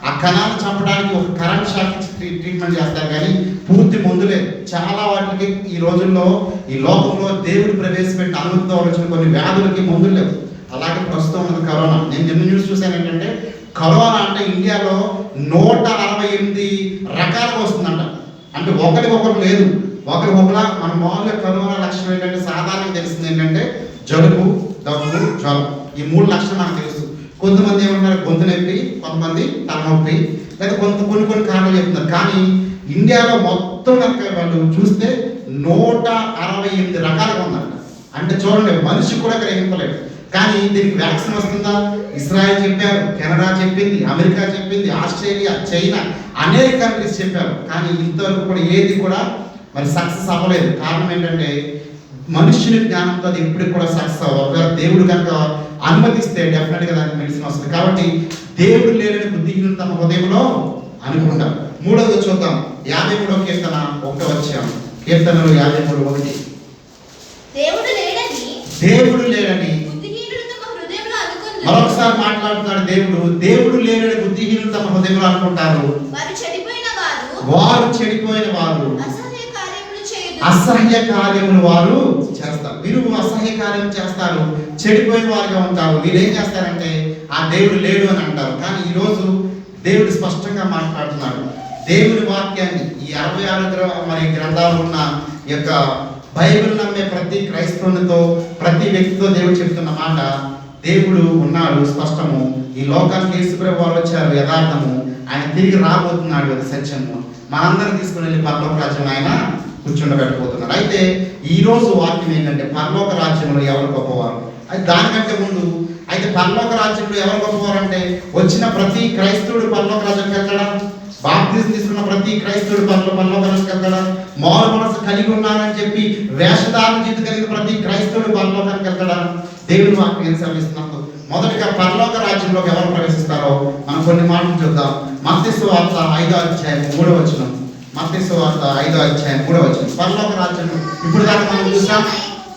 ఆ కణాలను చంపడానికి ఒక కరెంట్ షాక్ ఇచ్చి ట్రీట్మెంట్ చేస్తారు. కానీ పూర్తి మందు లేదు. చాలా వాటికి ఈ రోజుల్లో, ఈ లోకంలో దేవుడు ప్రవేశపెట్టి అనుమతితో వచ్చిన కొన్ని వ్యాధులకి మందులు లేవు. అలాగే ప్రస్తుతం ఉన్నది కరోనా. నేను నిన్న న్యూస్ చూశాను ఏంటంటే, కరోనా అంటే ఇండియాలో 168 రకాలుగా వస్తుందంట. అంటే ఒకరికొకరు లేదు, ఒకరి ఒకలా. మన మామూలుగా కరోనా లక్షణం ఏంటంటే, సాధారణంగా తెలిసింది ఏంటంటే జలుబు, దగ్గు, జ్వరం. ఈ 3 లక్షణాలు మనకు తెలుసు. కొంతమంది ఏమంటారు గొంతు నొప్పి, కొంతమంది తలనొప్పి, లేదా కొన్ని కారణాలు చెప్తున్నారు. కానీ ఇండియాలో మొత్తం వాళ్ళు చూస్తే 168 రకాలుగా ఉందంట. అంటే చూడండి, మనిషి కూడా గ్రహింపలేదు. కానీ దీనికి వ్యాక్సిన్ వస్తుందా? ఇస్రాయల్ చెప్పారు, కెనడా చెప్పింది, అమెరికా చెప్పింది, ఆస్ట్రేలియా, చైనా, అనేక కంట్రీస్ చెప్పారు. కానీ ఇంతవరకు కూడా ఏది కూడా మరి సక్సెస్ అవ్వలేదు. కారణం ఏంటంటే మనుష్యుని జ్ఞానంతో అది ఎప్పటికి కూడా సక్సెస్ అవ్వదు. ఒకవేళ దేవుడు కనుక అనుమతిస్తే డెఫినెట్గా దానికి మెడిసిన్ వస్తుంది. కాబట్టి దేవుడు లేని బుద్ధిహీనులు తమ హృదయంలో అనుకుంటారు. 3వది చూద్దాం. 53వ కీర్తన 1వ వచనం. కీర్తనలు 53:1. దేవుడు లేడని మరొకసారి మాట్లాడుతున్నాడు దేవుడు. దేవుడు లేడని బుద్ధిహీనులు తమ హృదయంలో అనుకుంటారు. వారు చెడిపోయిన వారు అసహ్య కార్యములు వారు చేస్తారు. వీరు అసహ్య కార్యం చేస్తారు, చెడిపోయిన వారుగా ఉంటారు. వీరు ఏం చేస్తారంటే ఆ దేవుడు లేడు అని అంటారు. కానీ ఈరోజు దేవుడు స్పష్టంగా మాట్లాడుతున్నాడు. దేవుని వాక్యాన్ని, ఈ 66 మరి గ్రంథాలు ఉన్న ఈ యొక్క బైబిల్ నమ్మే ప్రతి క్రైస్తవునితో, ప్రతి వ్యక్తితో దేవుడు చెప్తున్న మాట, దేవుడు ఉన్నాడు స్పష్టము. ఈ లోకానికి యేసుప్రభువు వారు వచ్చారు, యథార్థము. ఆయన తిరిగి రాబోతున్నాడు, అది సత్యము. మనందరం తీసుకుని వెళ్ళి పరలోక రాజ్యంలో ఆయన కూర్చుండబెట్టబోతున్నారు. అయితే ఈ రోజు వాక్యం ఏంటంటే, పరలోక రాజ్యంలో ఎవరు గొప్పవారు? అయితే దానికంటే ముందు, అయితే పరలోక రాజ్యంలో ఎవరు గొప్పవారు అంటే, వచ్చిన ప్రతి క్రైస్తవుడు పరలోక రాజ్యానికి వెళ్తాడా? బాప్తిజం తీసుకున్న ప్రతి క్రైస్తవుడు పరలోక రాజ్యానికి వెళ్తాడా? మారు మనసు కలిగి ఉన్నానని చెప్పి వేషధారణ జీవితం కలిగిన ప్రతి క్రైస్తవుడు పరలోకానికి వెళ్తాడా? దేవుని వాక్యం ఏం సెలవిస్తున్నప్పుడు మొదటిగా పరలోక రాజ్యంలోకి ఎవరు ప్రవేశిస్తారో మనం కొన్ని మాటలు చూద్దాం. మత్తయి సువార్త 5వ అధ్యాయం 3వ వచనం. మత్తయి సువార్త 5వ అధ్యాయం 3వ వచనం. పరలోక రాజ్యం ఇప్పుడు దాకా మనం చూసాం.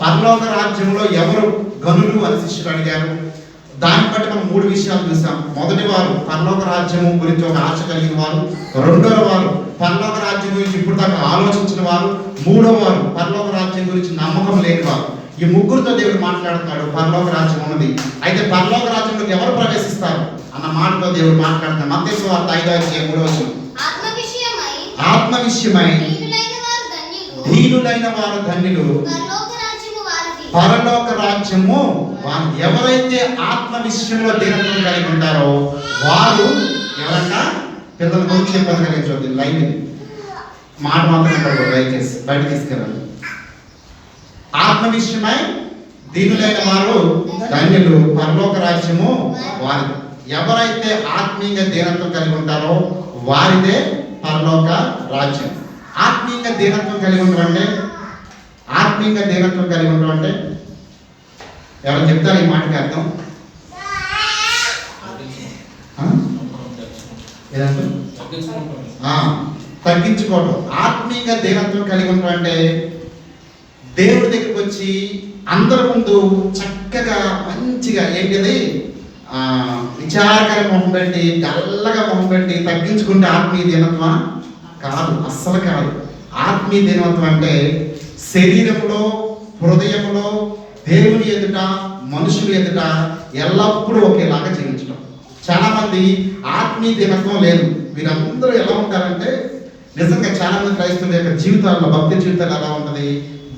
పరలోక రాజ్యంలో ఎవరు గనులు అని శిష్యులు అడిగారు. దాన్ని బట్టి మనం 3 విషయాలు చూసాం. మొదటి వారు పరలోక రాజ్యము గురించి ఒక ఆశ కలిగిన వారు, రెండవ వారు పరలోక రాజ్యం గురించి ఇప్పుడు దాకా ఆలోచించిన వారు, మూడవ వారు పరలోక రాజ్యం గురించి నమ్మకం లేని వారు. ఈ ముగ్గురితో దేవుడు మాట్లాడుతున్నాడు. పరలోక రాజ్యం ఉన్నది. అయితే పరలోక రాజ్యంలోకి ఎవరు ప్రవేశిస్తారు అన్న మాటతో దేవుడు మాట్లాడుతున్నాడు. మత్తయి సువార్త 5వ అధ్యాయం 3వ వచనం. ఆత్మ విషయమై దీనులైన వారు ధన్యులు, పరలోక రాజ్యము వారు. ఎవరైతే ఆత్మ విషయంలో దీనత్వం కలిగి ఉంటారో వారు ఎవరన్నా పిల్లల గురించి చెప్పని కలిగించవద్దు. లైన్ మాట మాత్రం దయచేసి బయట తీసుకెళ్ళండి. ఆత్మ విషయమై దీనులైన వారు ధన్యులు, పరలోక రాజ్యము వారి. ఎవరైతే ఆత్మీయంగా దీనత్వం కలిగి ఉంటారో వారిదే పరలోక రాజ్యం. ఆత్మీయంగా దీనత్వం కలిగి ఉండడం అంటే, ఆత్మీయంగా దీనత్వం కలిగి ఉండడం అంటే ఎవరు చెప్తారు ఈ మాటకి అర్థం? ఏదంటే తగ్గించుకోవడం. ఆత్మీయంగా దీనత్వం కలిగి ఉండడం అంటే దేవుడి దగ్గరికి వచ్చి అందరి ముందు చక్కగా మంచిగా ఏంటిది విచారకర మొహం పెట్టి, డల్లగా మొహం పెట్టి తగ్గించుకుంటే ఆత్మీయ దీనత్వం కాదు, అస్సలు కాదు. ఆత్మీయ దీనత్వం అంటే శరీరంలో హృదయంలో దేవుని ఎదుట మనుషుల ఎదుట ఎల్లప్పుడూ ఒకేలాగా జీవించడం. చాలా మంది ఆత్మీయ దినత్వం లేదు. వీరందరూ ఎలా ఉంటారంటే నిజంగా చాలా మంది క్రైస్తవుల యొక్క జీవితాల్లో, భక్తి జీవితాలు ఎలా ఉంటుంది,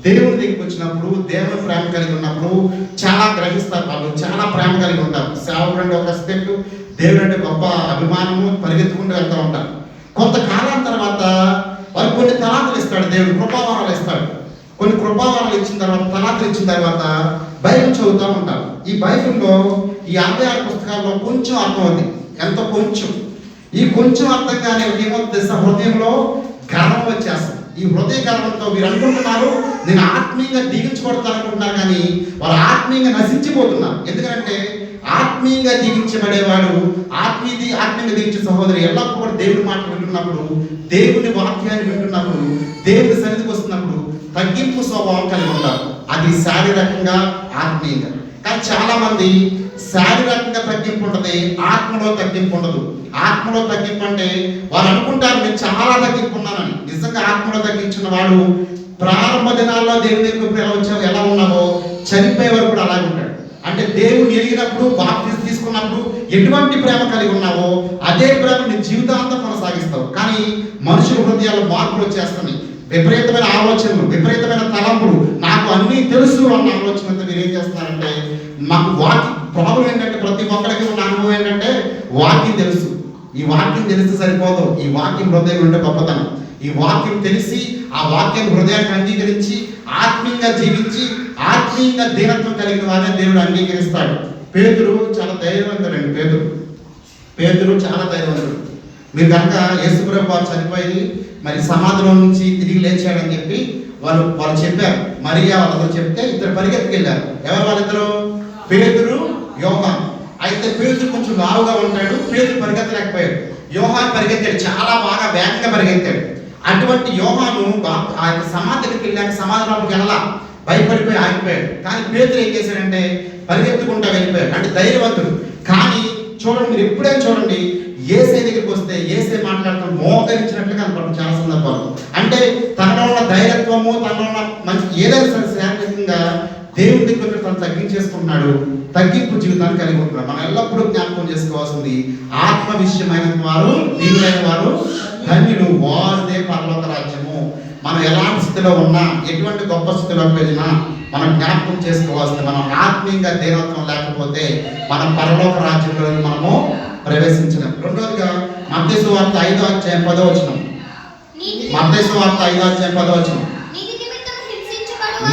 దేవుని దగ్గరికి వచ్చినప్పుడు దేవుని ప్రేమ కలిగి ఉన్నప్పుడు చాలా గ్రహిస్తారు. వాళ్ళు చాలా ప్రేమ కలిగి ఉంటారు. సేవకుడు అంటే ఒక రెస్పెక్ట్, దేవుడు అంటే గొప్ప అభిమానము, పరిగెత్తుకుంటూ వెళ్తూ ఉంటారు. కొంతకాలం తర్వాత వారికి కొన్ని తలాంతులు ఇస్తాడు దేవుడు, కృపావరాలు ఇస్తాడు. కొన్ని కృపావరాలు ఇచ్చిన తర్వాత, తలాంతులు ఇచ్చిన తర్వాత బైబిల్ చదువుతూ ఉంటారు. ఈ బైబిల్లో ఈ 66 పుస్తకాల్లో కొంచెం అర్థం ఉంది. ఎంత కొంచెం, ఈ కొంచెం అర్థం కానీ ఏమవుతుంది, హృదయంలో గర్వం వచ్చేస్తుంది. ఈ హృదయ గర్వంతో వీరు అనుకుంటున్నారు నేను ఆత్మీయంగా దీవించబడతాను అనుకుంటున్నారు, కానీ వారు ఆత్మీయంగా నశించిపోతున్నారు. ఎందుకంటే ఆత్మీయంగా దీవించబడేవాడు, ఆత్మీయంగా దీవించే సహోదరి ఎల్లప్పుడూ కూడా దేవుడి మాట వింటున్నప్పుడు, దేవుని వాక్యాన్ని వింటున్నప్పుడు, దేవుడి సన్నిధికి వస్తున్నప్పుడు తగ్గింపు స్వభావం కలిగి ఉంటారు. అది శారీరకంగా, ఆత్మీయంగా. కానీ చాలా మంది శారీరకంగా తగ్గింపు ఉంటుంది, ఆత్మలో తగ్గింపు ఉండదు. ఆత్మలో తగ్గింపు అంటే వారు అనుకుంటారు నేను చాలా తగ్గింపు ఉన్నానని. నిజంగా ఆత్మలో తగ్గించిన వాడు ప్రారంభ దినాల్లో దేవుని దగ్గర ఎలా ఉన్నావో చనిపోయే వరకు కూడా అలాగే ఉంటాడు. అంటే దేవుని ఎరిగినప్పుడు, బాప్తిజం తీసుకున్నప్పుడు ఎటువంటి ప్రేమ కలిగి ఉన్నావో అదే ప్రేమ నీ జీవితాంతం కొనసాగిస్తావు. కానీ మనుషుల హృదయాల్లో మార్పులు వచ్చేస్తున్నాయి. విపరీతమైన ఆలోచనలు, విపరీతమైన తలంపులు, నాకు అన్నీ తెలుసు అన్న ఆలోచనతో మీరు ఏం చేస్తున్నారంటే, మాకు ప్రాబ్లం ఏంటంటే ప్రతి ఒక్కరికి ఉన్న అనుభవం ఏంటంటే వాక్యం తెలుసు. ఈ వాక్యం తెలిస్తే సరిపోదు, ఈ వాక్యం హృదయం ఉండే గొప్పతనం. ఈ వాక్యం తెలిసి ఆ వాక్యం హృదయాన్ని అంగీకరించి ఆత్మీయంగా జీవించి ఆత్మీయంగా దీనత్వం కలిగిన వారిని దేవుడు అంగీకరిస్తాడు. పేతురు చాలా ధైర్యవంతుడండి. పేతురు చాలా ధైర్యవంతుడు. మీరు కనుక యేసుప్రభు వారు చనిపోయి మరి సమాధిలో నుంచి తిరిగి లేచాడని చెప్పి వాళ్ళు చెప్పారు. మరియా వాళ్ళతో చెప్తే ఇద్దరు పరిగెత్తుకెళ్ళారు. ఎవరు వాళ్ళిద్దరు? పేతురు, యోహాను. అయితే పేతురు కొంచెం లావుగా ఉంటాడు, పేతురు పరిగెత్తలేకపోయాడు. యోహాను పరిగెత్తాడు, చాలా బాగా వేగంగా పరిగెత్తాడు. అటువంటి యోహాను ఆ యొక్క సమాధికి వెళ్ళాక సమాధిలోకి వెళ్ళాల, భయపడిపోయి ఆగిపోయాడు. కానీ పేతురు ఏం చేశాడంటే పరిగెత్తుకుంటా వెళ్ళిపోయాడు. అంటే ధైర్యవంతుడు. కానీ చూడండి, మీరు ఎప్పుడైనా చూడండి, యేసే దగ్గరికి వస్తే యేసే మాట్లాడటం మోకరించినట్లుగా కనపడుతుంది చాలా సందర్భాలు. అంటే తనలో ఉన్న ధైర్యత్వము, తనలో ఉన్న మంచి ఏదైనా సరే శారీరకంగా దేవుని దగ్గర తను తగ్గించేసుకుంటున్నాడు. తగ్గింపు జీవితాన్ని కలిగి ఉంటున్నాడు. మనం ఎల్లప్పుడూ జ్ఞాపకం చేసుకోవాల్సింది, ఆత్మ విషయమైన వారు, దీనులైన వారు ధన్యులు, వారిదే పరలోక రాజ్యము. మనం ఎలాంటి స్థితిలో ఉన్నా, ఎటువంటి గొప్ప స్థితిలోకి వెళ్ళినా మనం జ్ఞాపకం చేసుకోవాల్సింది, మనం ఆత్మీయంగా దీనత్వం లేకపోతే మనం పరలోక రాజ్యంలో మనము ప్రవేశించలేం. రెండోదిగా మత్తయి సువార్త 5:10 మత్తయి సువార్త 5:10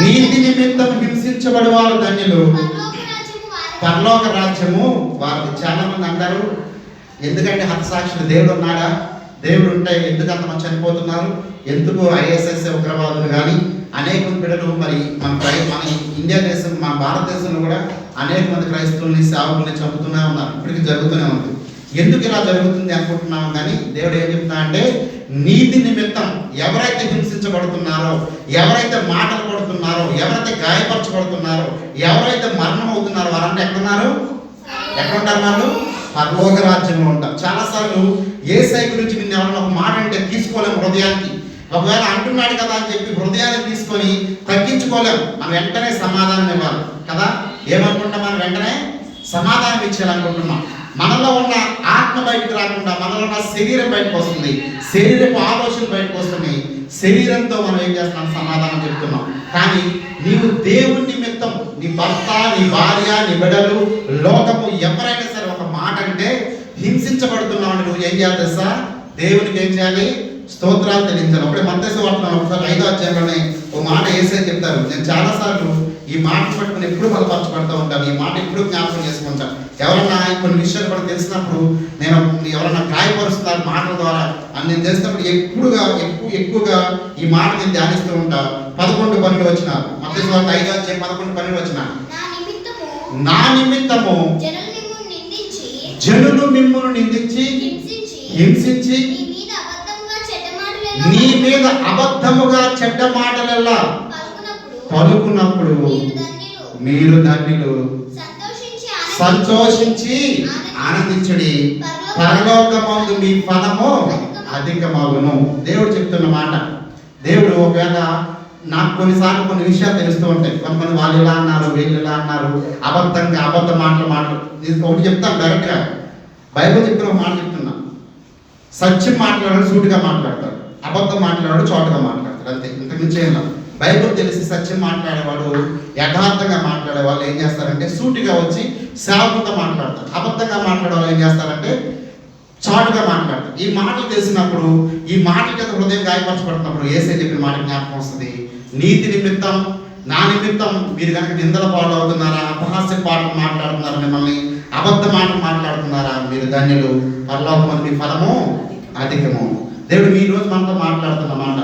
నీతి నిమిత్తం హింసించబడి వారు ధన్యులు, పరలోక రాజ్యము వారు. చాలా మంది అంటారు, ఎందుకంటే హతసాక్షులు దేవుడు ఉన్నాడా, దేవుడు ఉంటే ఎందుకు అంతమంది చనిపోతున్నారు, ఎందుకు ఐఎస్ఎస్ ఉగ్రవాదులు కానీ అనేక బిడ్డలు మరి మన ఇండియా దేశం, మన భారతదేశంలో కూడా అనేక మంది క్రైస్తవుల్ని, సేవకుల్ని చంపుతూనే ఉన్నారు. ఇప్పటికీ జరుగుతూనే ఉంది. ఎందుకు ఇలా జరుగుతుంది అనుకుంటున్నాము, కానీ దేవుడు ఏం చెప్తున్నా అంటే నీతి నిమిత్తం ఎవరైతే హింసించబడుతున్నారో, ఎవరైతే మాటలు పడుతున్నారో, ఎవరైతే గాయపరచబడుతున్నారో, ఎవరైతే మరణం అవుతున్నారో వారంటే ఎక్కడున్నారు? ఎక్కడ ఉంటారు వాళ్ళు? పరలోక రాజ్యంలో ఉంటారు. చాలాసార్లు యేసయ్య గురించి నిన్ను ఎవరైనా ఒక మాట అంటే తీసుకోలేము హృదయానికి. ఒకవేళ అంటున్నాడు కదా అని చెప్పి హృదయాన్ని తీసుకొని తగ్గించుకోలేము. మనం వెంటనే సమాధానం ఇవ్వాలి కదా. ఏమనుకుంటాం? మనం వెంటనే సమాధానం ఇచ్చేయాలనుకుంటున్నాం. మనలో ఉన్న ఆత్మ బయటకు రాకుండా మనలో ఉన్న శరీరం బయటకు వస్తుంది, శరీరపు ఆలోచన బయటకు వస్తుంది. శరీరంతో మనం ఏం చేస్తున్నాం? సమాధానం చెప్తున్నాం. కానీ నీవు దేవుని నిమిత్తం, నీ భర్త, నీ భార్య, నీ బిడ్డలు, లోకము ఎవరైనా సరే ఒక మాట అంటే హింసించబడుతున్నావు, నువ్వు ఏం చేయాలి తెలుసా? దేవునికి ఏం చేయాలి? స్తోత్రాలు చెల్లించాలి. అప్పుడే మత్తయి సువార్త ఒకసారి 5వ అధ్యాయంలోనే ఒక మాట యేసయ్య చెప్తారు. నేను చాలాసార్లు ఈ మాట పట్టుకుని ఎప్పుడు బలపరచబడుతూ ఉంటాను, ఈ మాట ఎప్పుడు జ్ఞాపకం చేసుకుంటాను. ఎవరన్నా కొన్ని విషయాలు కూడా తెలిసినప్పుడు, నేను ఎవరన్నా గాయపరుస్తున్నారు మాటల ద్వారా అని నేను తెలిసినప్పుడు ఎక్కువగా ఈ మాట నేను ధ్యానిస్తూ ఉంటాను. 11:12 మత్తయి సువార్త 5వ అధ్యాయం 11:12 నా నిమిత్తము జనులు మిమ్మును నిందించి హింసించి నీ మీద అబద్ధముగా చెడ్డ మాటలెల్లా పలుకున్నప్పుడు మీరు ధన్యులు, సంతోషించి ఆనందించుడి, పరలోకమందు మీ ఫలము అధికమగును. దేవుడు చెప్తున్న మాట. దేవుడు ఒకవేళ నాకు కొన్నిసార్లు కొన్ని విషయాలు తెలుస్తూ ఉంటాయి. కొంతమంది వాళ్ళు ఇలా అన్నారు, వీళ్ళు ఇలా అన్నారు, అబద్ధ మాటలు ఒకటి చెప్తాను డైరెక్ట్గా. బైబిల్ చెప్పిన ఒక మాట చెప్తున్నా, సత్యం మాట్లాడాడు సూటిగా మాట్లాడతాడు, అబద్ధం మాట్లాడాడు చోటుగా మాట్లాడతాడు, అంతే, ఇంతకుమించి ఏం లేదు. బైబిల్ తెలిసి సత్యం మాట్లాడేవాడు, యథార్థంగా మాట్లాడే వాళ్ళు ఏం చేస్తారంటే సూటిగా వచ్చి సేవకులతో మాట్లాడతారు. అబద్ధంగా మాట్లాడే వాళ్ళు ఏం చేస్తారంటే చాటుగా మాట్లాడతారు. ఈ మాటలు తెలిసినప్పుడు, ఈ మాటల చేత హృదయం గాయపరచబడుతున్నప్పుడు యేసే చెప్పిన మాట జ్ఞాపకం వస్తుంది. నీతి నిమిత్తం, నా నిమిత్తం మీరు కనుక నిందల పాలు అవుతున్నారా, అపహాస్య పాటలు మాట్లాడుతున్నారా, మిమ్మల్ని అబద్ధ మాటలు మాట్లాడుతున్నారా, మీరు ధన్యులు, పరలోకమందు మీ ఫలము అధికము. దేవుడు మీ రోజు మనతో మాట్లాడుతున్న మాట,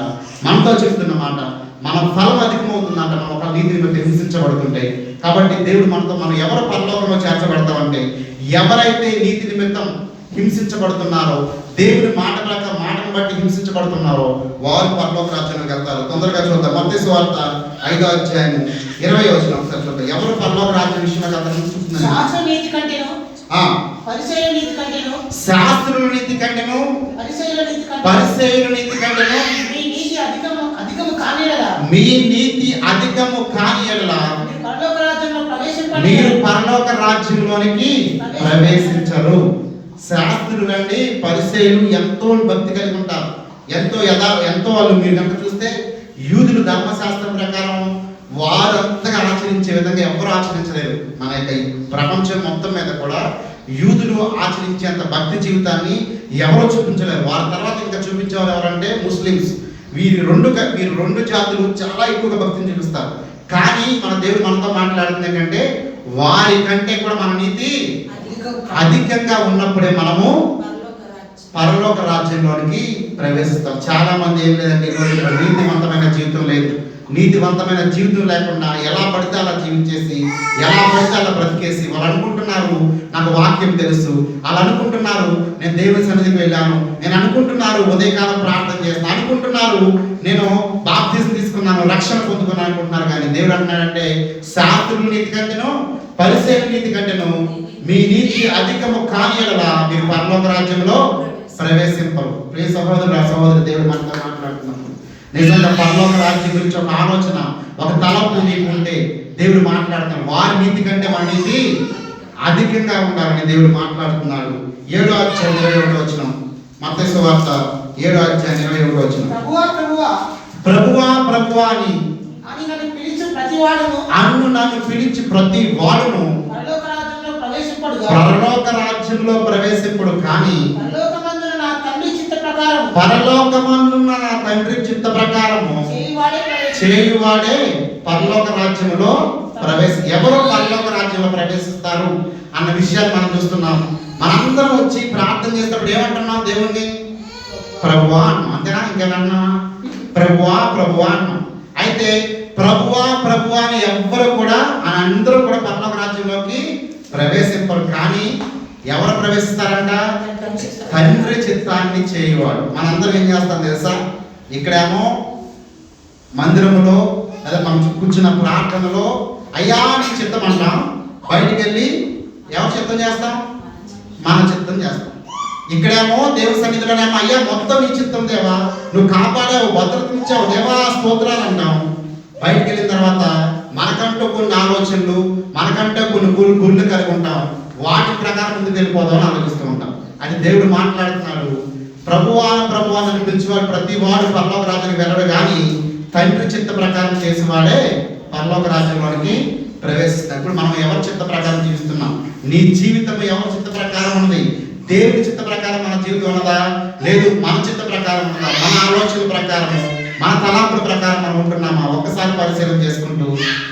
మనతో చెప్తున్న మాట, మన ఫలం అధికమవుతుందంట. మనం ఒక నీతి నిమిత్తం హింసించబడుతుంటే. కాబట్టి దేవుడు మనతో, మనం ఎవరు పరలోకంలో చేర్చబడతామంటే ఎవరైతే నీతి నిమిత్తం హింసించబడుతున్నారో, దేవుని మాటను బట్టి హింసించబడుతున్నారో వారు పరలోక రాజ్యానికి వెళ్తారు. తొందరగా చూద్దాం. మత్తయి సువార్త 5వ అధ్యాయం 20వ వచనం ఒకసారి చూద్దాం. ఎవరు పరలోక రాజ్యం విషయంలో అతను చూస్తున్నారు? శాస్త్ర నీతి కంటేను పరిసయ్యుల నీతి కంటేను, శాస్త్రుల నీతి కంటేను పరిసయ్యుల నీతి కంటేను మీ నీతి అధికము కానియడలా, మీ నీతి అధికము కానియడలా మీరు పరలోక రాజ్యంలోనికి ప్రవేశించరు. శాస్త్రులు అండి, పరిసయ్యులు ఎంతో భక్తి కలిగి ఉంటారు, ఎంతో వాళ్ళు. మీరు కనుక చూస్తే యూదులు ధర్మశాస్త్రం ప్రకారం వారు అంతగా ఆచరించే విధంగా ఎవరు ఆచరించలేరు. మన యొక్క ప్రపంచం మొత్తం మీద కూడా యూదులు ఆచరించేంత భక్తి జీవితాన్ని ఎవరు చూపించలేరు. వారి తర్వాత ఇంకా చూపించేవారు ఎవరంటే ముస్లిమ్స్. వీరు రెండు జాతులు చాలా ఎక్కువగా భక్తిని చూపిస్తారు. కానీ మన దేవుడు మనతో మాట్లాడుతుంది ఏంటంటే వారి కంటే కూడా మన నీతి అధికంగా ఉన్నప్పుడే మనము పరలోక రాజ్యంలోనికి ప్రవేశిస్తాం. చాలా మంది ఏం లేదంటే ఈరోజు నీతివంతమైన జీవితం లేదు. నీతివంతమైన జీవితం లేకుండా ఎలా పడితే అలా జీవించేసి, ఎలా పడితే అలా బ్రతికేసి, వాళ్ళు అనుకుంటున్నారు నాకు వాక్యం తెలుసు, వాళ్ళు అనుకుంటున్నారు నేను దేవుని సన్నిధికి వెళ్ళాను, నేను అనుకుంటున్నారు ఉదయకాలం ప్రార్థన చేస్తాను, అనుకుంటున్నారు నేను బాప్తిజం తీసుకున్నాను, రక్షణ పొందుకున్నాను అనుకుంటున్నారు. కానీ దేవుడు అంటున్నాడంటే శాస్త్రుల నీతి కంటేను పరిసయ్యుల నీతి కంటేను మీ నీతి అధికము కాని యెడల మీరు పరలోక రాజ్యంలో ప్రవేశింపరు. ప్రియ సహోదరి, దేవుడు మనతో మాట్లాడుతున్నప్పుడు నిజంగా పరలోక రాజ్యం గురించి ఒక ఆలోచన, ఒక తలంపు నీకు ఉంటే దేవుడు మాట్లాడుతున్నాడు. వారి నీతి కంటే మన నీతి అధికంగా ఉండాలని దేవుడు మాట్లాడుతున్నాడు. 7వ అధ్యాయం 21వ వచనం, మత్తయి సువార్త 7వ అధ్యాయం 21వ వచనం. ప్రభువా అని నన్ను పిలిచి ప్రతి వాడును పరలోక రాజ్యంలో ప్రవేశింపడు. కానీ పరలోకమందున్న నా తండ్రి చిత్త ప్రకారము చేయువాడే పరలోక రాజ్యంలో ఎవరు పరలోక రాజ్యంలో ప్రవేశిస్తారు అన్న విషయాన్ని మనం చూస్తున్నాం. మనందరం వచ్చి ప్రార్థన చేసేటప్పుడు ఏమంటున్నాం? దేవుణ్ణి ప్రభువా అన్నాం, అంతేనా? ఇంకేమన్నా ప్రభువా అన్నాం. అయితే ప్రభువా అని ఎవ్వరు కూడా, అందరూ కూడా పరలోక రాజ్యంలోకి ప్రవేశింపరు. కానీ ఎవరు ప్రవేశిస్తారంట? తండ్రి చిత్తాన్ని చేయువాడు. మనందరం ఏం చేస్తాం తెలుసా? ఇక్కడేమో మందిరములో లేదా మనం కూర్చున్న ప్రార్థనలో అయ్యా నీ చిత్తం అంటాం, బయటికి వెళ్ళి ఎవరు చిత్తం చేస్తాం? మన చిత్తం చేస్తాం. ఇక్కడేమో దేవుని సన్నిధిలోనేమో అయ్యా మొత్తం నీ చిత్తం దేవా, నువ్వు కాపాడావు, భద్రతనిచ్చావు దేవా, స్తోత్రాలు అంటాం. బయటికి వెళ్ళిన తర్వాత మనకంటూ కొన్ని ఆలోచనలు, మనకంటూ కొన్ని గుళ్ళు కలిగి ఉంటాం. వాటి ప్రకారం ముందుకు వెళ్ళిపోదామని ఆలోచిస్తూ ఉంటాం. అది దేవుడు మాట్లాడుతున్నాడు. ప్రభువా అని పిలిచేవాడు ప్రతి వాడు పరలోక రాజ్యానికి వెళ్ళడు, కానీ తండ్రి చిత్త ప్రకారం చేసేవాడే పరలోక రాజ్యంలోనికి ప్రవేశిస్తాడు. ఇప్పుడు మనం ఎవరి చిత్త ప్రకారం జీవిస్తున్నాం? నీ జీవితం ఎవరి చిత్త ప్రకారం ఉంది? దేవుడి చిత్త ప్రకారం మన జీవితం ఉన్నదా? లేదు, మన చిత్త ప్రకారం ఉన్నదా? మన ఆలోచన ప్రకారము, మన తలాంపుల ప్రకారం మనం ఉంటున్నామా? ఒక్కసారి పరిశీలన చేసుకుంటూ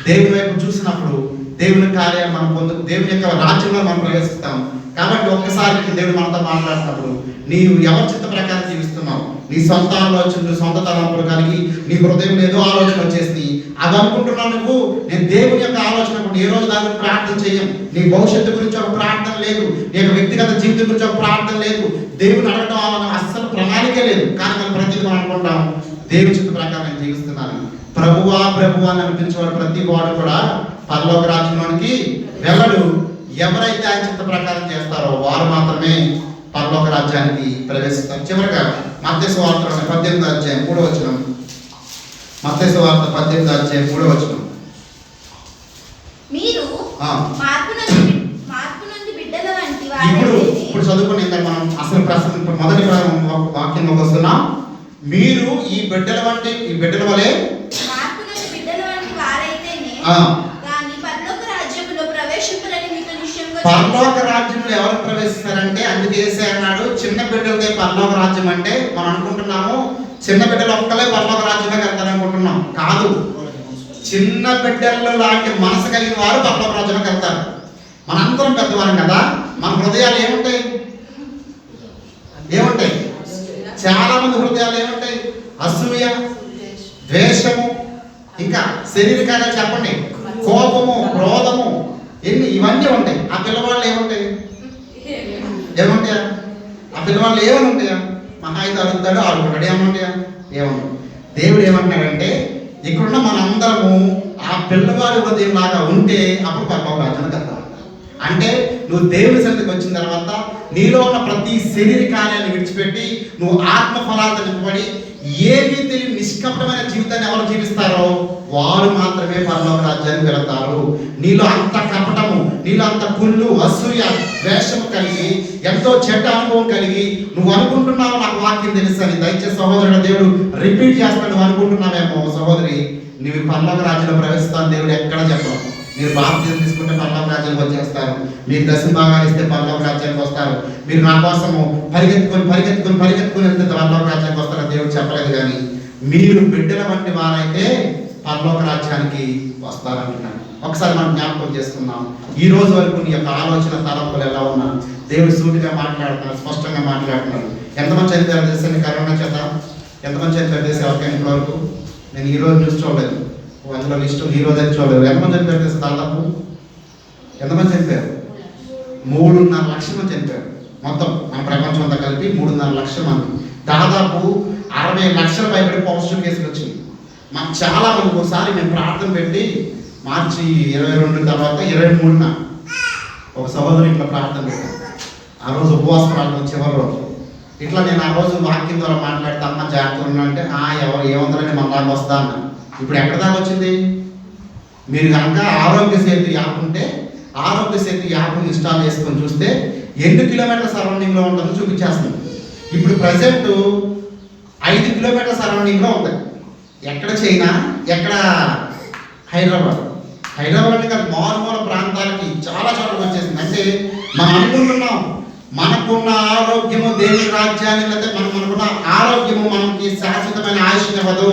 దేవుని వైపు చూసినప్పుడు దేవుని కార్యాలు మనం దేవుని యొక్క రాజ్యంలో మనం ప్రవేశిస్తాం. కాబట్టి ఒక్కసారి దేవుడు మనతో మాట్లాడుతున్నప్పుడు నీవు ఎవరి చిత్త ప్రకారం జీవిస్తున్నావు? నీ సొంత ఆలోచనలు, సొంత తలంపులు కలిగి నీ హృదయం ఏదో ఆలోచన వచ్చేసి అది అనుకుంటున్నావు నువ్వు. నేను దేవుని యొక్క ఆలోచన ఏ రోజు దాని ప్రార్థన చేయం. నీ భవిష్యత్తు గురించి ఒక ప్రార్థన లేదు, నీ యొక్క వ్యక్తిగత జీవితం గురించి ఒక ప్రార్థన లేదు, దేవుని అడగడం వల్ల అస్సలు ప్రణాళికే లేదు. కానీ మనం ప్రతి మనం అనుకుంటాం దేవుని చిత్త ప్రకారం నేను జీవిస్తున్నాను. ప్రభువా అని అనిపించేవాడు ప్రతి వాడు కూడా పరలోక రాజ్యంలోనికి వెళ్ళడు. ఎవరైతే ఆయన చిత్త ప్రకారం చేస్తారో వారు మాత్రమే పరలోక రాజ్యానికి ప్రవేశిస్తారు. చివరిగా మత్తయి సువార్త 18వ అధ్యాయం 3వ వచనం, మత్తయి సువార్త 18వ అధ్యాయం 3వ వచనం. మీరు ఆ. మార్పు నుండి బిడ్డల వంటి ఇప్పుడు వారైతే ఇప్పుడు చదువుకుని ఇంకా మనం అసలు ప్రశ్న ఇప్పుడు మొదటి వాక్యంలోకి వస్తున్నాం. మీరు ఈ బిడ్డల వలె మార్పు నుండి బిడ్డల వంటి వారైతేనే ఆ. కానీ పరలోక రాజ్యములో ప్రవేశింపరని మీకు నిశ్చయంగా పరలోక రాజ్యంలో ఎవరు ప్రవేశిస్తారంటే, అందుకే యేసయ్య అన్నాడు చిన్న బిడ్డలదే పరలోక రాజ్యం. అంటే మనం అనుకుంటున్నాము చిన్న బిడ్డలు ఒక్కలే పరలోక రాజ్యంలోకి వెళ్తారు అనుకుంటున్నాం. కాదు, చిన్న బిడ్డల్లో లాంటి మనసు కలిగిన వారు పరలోక రాజ్యంలోకి వెళ్తారు. మనందరం పెద్దవారం కదా, మన హృదయాలు ఏముంటాయి? చాలా మంది హృదయాలు ఏముంటాయి? అసూయ, ద్వేషము, ఇంకా శరీర కార్యాలు చెప్పండి, కోపము, క్రోధము, ఇవన్నీ ఉంటాయి. ఆ పిల్లవాళ్ళు ఏముంటాయి? ఆ పిల్లవాళ్ళు ఏమని ఉంటాయా? మహా అయితే అడుగుతాడు, ఆడుకుంటాడు. ఏమంటాయా? ఏమన్నా. దేవుడు ఏమంటాడంటే, ఇక్కడున్న మనందరము ఆ పిల్లవాడి హృదయం లాగా ఉంటే అప్పుడు పరలోక రాజ్యానికి వెళ్తాం. అంటే నువ్వు దేవుని సన్నిధికి వచ్చిన తర్వాత నీలో ఉన్న ప్రతి శరీర కార్యాన్ని విడిచిపెట్టి నువ్వు ఆత్మ ఫలాలతో నింపబడి ఏమీ తెలియని నిష్కపటమైన జీవితాన్ని ఎవరు జీవిస్తారో వారు మాత్రమే పరలోక రాజ్యానికి వెళతారు. నీలో అంత కపటము, నీలో అంత కుళ్ళు, అసూయ, ద్వేషము కలిగి ఎంతో చెడ్డ అనుభవం కలిగి నువ్వు అనుకుంటున్నావు నాకు వాక్యం తెలుసు అని. దయచేసి సహోదరుడు దేవుడు రిపీట్ చేస్తాడు. నువ్వు అనుకుంటున్నావేమో సహోదరి, నువ్వు పరలోక రాజ్యంలో ప్రవేశిస్తాను దేవుడు ఎక్కడ చెప్పడం. మీరు బాప్తిజం తీసుకుంటే పరలోక రాజ్యానికి వచ్చేస్తారు. మీరు దశమ భాగాలు ఇస్తే పరలోక రాజ్యానికి వస్తారు. మీరు నా కోసము పరిగెత్తుకొని వెళ్తే పరలోక రాజ్యానికి వస్తారని దేవుడు చెప్పలేదు. కానీ మీరు బిడ్డల వంటి వారైతే పరలోక రాజ్యానికి వస్తారంటున్నాను. ఒకసారి మనం జ్ఞాపకం చేసుకున్నాం. ఈ రోజు వరకు నీ యొక్క ఆలోచన తలంపులు ఎలా ఉన్నా దేవుడు సూటిగా మాట్లాడుతున్నారు, స్పష్టంగా మాట్లాడుతున్నారు. ఎంతమంది చనిపోయారు తెలుసండి కరోనా చేత? ఎంతమంది చనిపోయారు తెలుసు ఎవరికైనా ఇంతవరకు? నేను ఈ రోజు న్యూస్ చూడలేదు, అందులో లిస్టు ఈ రోజు అయితే చూడలేదు. ఎంతమంది చనిపోయారు తెలుసు? దాదాపు ఎంతమంది చనిపోయారు? 3.5 లక్షల మంది చనిపోయారు. మొత్తం మన ప్రపంచం అంతా కలిపి 3.5 లక్షల మంది. దాదాపు 60 లక్షల పైబడి పాజిటివ్ కేసులు వచ్చింది. మాకు చాలా మంది ఒకసారి మేము ప్రార్థన పెట్టి మార్చి 22 తర్వాత 23న ఒక సహోదరు ఇట్లా ప్రార్థన పెట్టాను. ఆ రోజు ఉపవాస ప్రార్థన చివరి రోజు. ఇట్లా నేను ఆ రోజు వాక్యం ద్వారా మాట్లాడితే అమ్మ జాగ్రత్త ఉన్నా అంటే ఎవరు ఏముందని మన దాకా వస్తా అన్న. ఇప్పుడు ఎక్కడ దాకా వచ్చింది? మీరు కనుక ఆరోగ్య సేతు యాప్ ఉంటే ఆరోగ్య సేతు యాప్ ఇన్స్టాల్ చేసుకొని చూస్తే ఎన్ని కిలోమీటర్ల సరౌండింగ్లో ఉంటుందో చూపించేస్తుంది. ఇప్పుడు ప్రజెంట్ 5 కిలోమీటర్ల సరౌండింగ్లో ఉంది. ఎక్కడ చైనా, ఎక్కడ హైదరాబాద్ అంటే కాదు, మారుమూల ప్రాంతాలకి చాలా చోట్లకి వచ్చేసింది. అంటే మనం అనుకుంటున్నాం మనకున్న ఆరోగ్యము దేవుని రాజ్యాన్ని, లేకపోతే మనకున్న ఆరోగ్యము మనకి శాశ్వతమైన ఆయుష్నివ్వదు,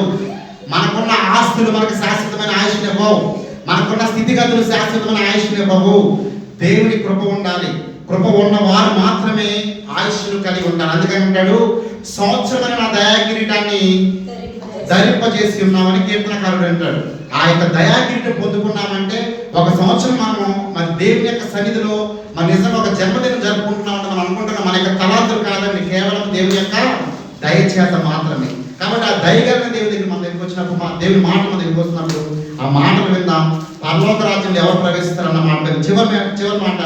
మనకున్న ఆస్తులు మనకి శాశ్వతమైన ఆయుష్నివ్వవు, మనకున్న స్థితిగతులు శాశ్వతమైన ఆయుష్నివ్వవు. దేవుని కృప ఉండాలి. కృప ఉన్న వారు మాత్రమే ఆయుష్ను కలిగి ఉంటారు. అందుకని అంటాడు, సంవత్సరమైన నా దయాకిరీటాన్ని ధరింపజేసి ఉన్నామని కీర్తనకారుడు అంటాడు. ఆ యొక్క దయాకిరీటం పొందుకున్నామంటే ఒక సంవత్సరం మనము మరి దేవుని యొక్క సన్నిధిలో మన నిజంగా ఒక జన్మదినం జరుపుకుంటున్నామంటే మనం అనుకుంటున్నాం మన యొక్క తలాంతులు కాదండి, కేవలం దేవుని యొక్క దయచేత మాత్రమే. కాబట్టి ఆ దయగలిగిన దేవుని దగ్గర మన దగ్గరికి వచ్చినప్పుడు, మా దేవుని మాట మన దగ్గరికి వచ్చినప్పుడు ఆ మాటలు విందాం. పరలోక రాజ్యంలో ఎవరు ప్రవేశిస్తారు అన్న మాట, చివరి మాట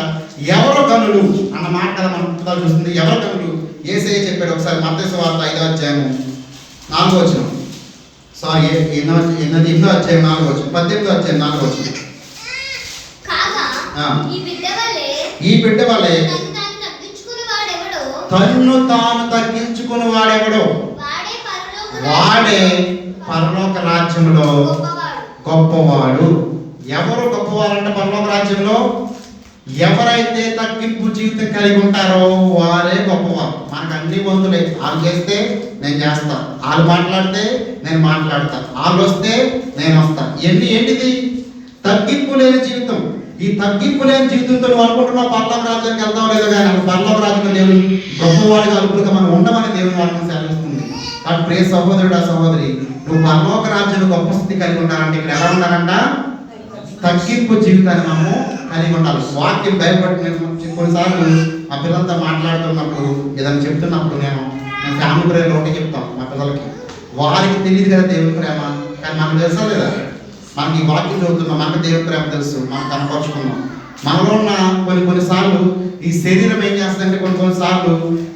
ఎవరు గనులు అన్న మాట కదా మనం పుస్తకాలు చూస్తుంది. ఎవరు గనులు? యేసయ్య చెప్పాడు ఒకసారి మత్తయి సువార్త 5వ అధ్యాయం 4వ వచనం. సారీ, 8వ అధ్యాయం 4వ వచనం, 18వ అధ్యాయం 4వ వచనం. ఈ బిడ్డ వలె తన్ను తాను తగ్గించుకుని వాడెవడో వాడే పరలోక రాజ్యంలో గొప్పవాడు. ఎవరు గొప్పవారంటే పరలోక రాజ్యంలో ఎవరైతే తగ్గింపు జీవితం కలిగి ఉంటారో వారే గొప్పవారు. మనకు అన్ని వంతులే. వాళ్ళు చేస్తే నేను చేస్తాను, వాళ్ళు మాట్లాడితే నేను మాట్లాడతాను, వాళ్ళు వస్తే నేను వస్తాను. ఏంటిది? తగ్గింపు లేని జీవితం. ఈ తగ్గింపు లేని జీవితంతో నువ్వు అనుకుంటున్నావు పరలోక రాజ్యానికి వెళ్తావు లేదో, కానీ పరలోక రాజ్యంలో దేవుడు గొప్పవాడిగా అలుపులుగా మనం ఉండమని దేవుని వాక్యం సెలవిస్తుంది. కాబట్టి ప్రియ సహోదరుడు, సహోదరి, నువ్వు పరలోక రాజ్యంలో గొప్ప స్థితి కలిగి ఉండాలంటే ఇక్కడ ఎలా ఉండాలంట? తగ్గింపు జీవితాన్ని మనము కలిగి ఉండాలి. వాక్యం భయపడి కొన్నిసార్లు మా పిల్లలతో మాట్లాడుతున్నప్పుడు ఏదైనా చెప్తున్నప్పుడు నేను ఫ్యామిలీ ప్రేయర్లో ఒకటి చెప్తాను మా పిల్లలకి. వారికి తెలియదు కదా దేవుని ప్రేమ, కానీ మనకు తెలుసా లేదా? మనకి ఈ వాక్యం చదువుతున్నాం, మనకు దేవుని ప్రేమ తెలుసు, మనం కనపరుచుకున్నాం. మనలో ఉన్న కొన్నిసార్లు ఈ శరీరం ఏం చేస్తుందంటే కొన్నిసార్లు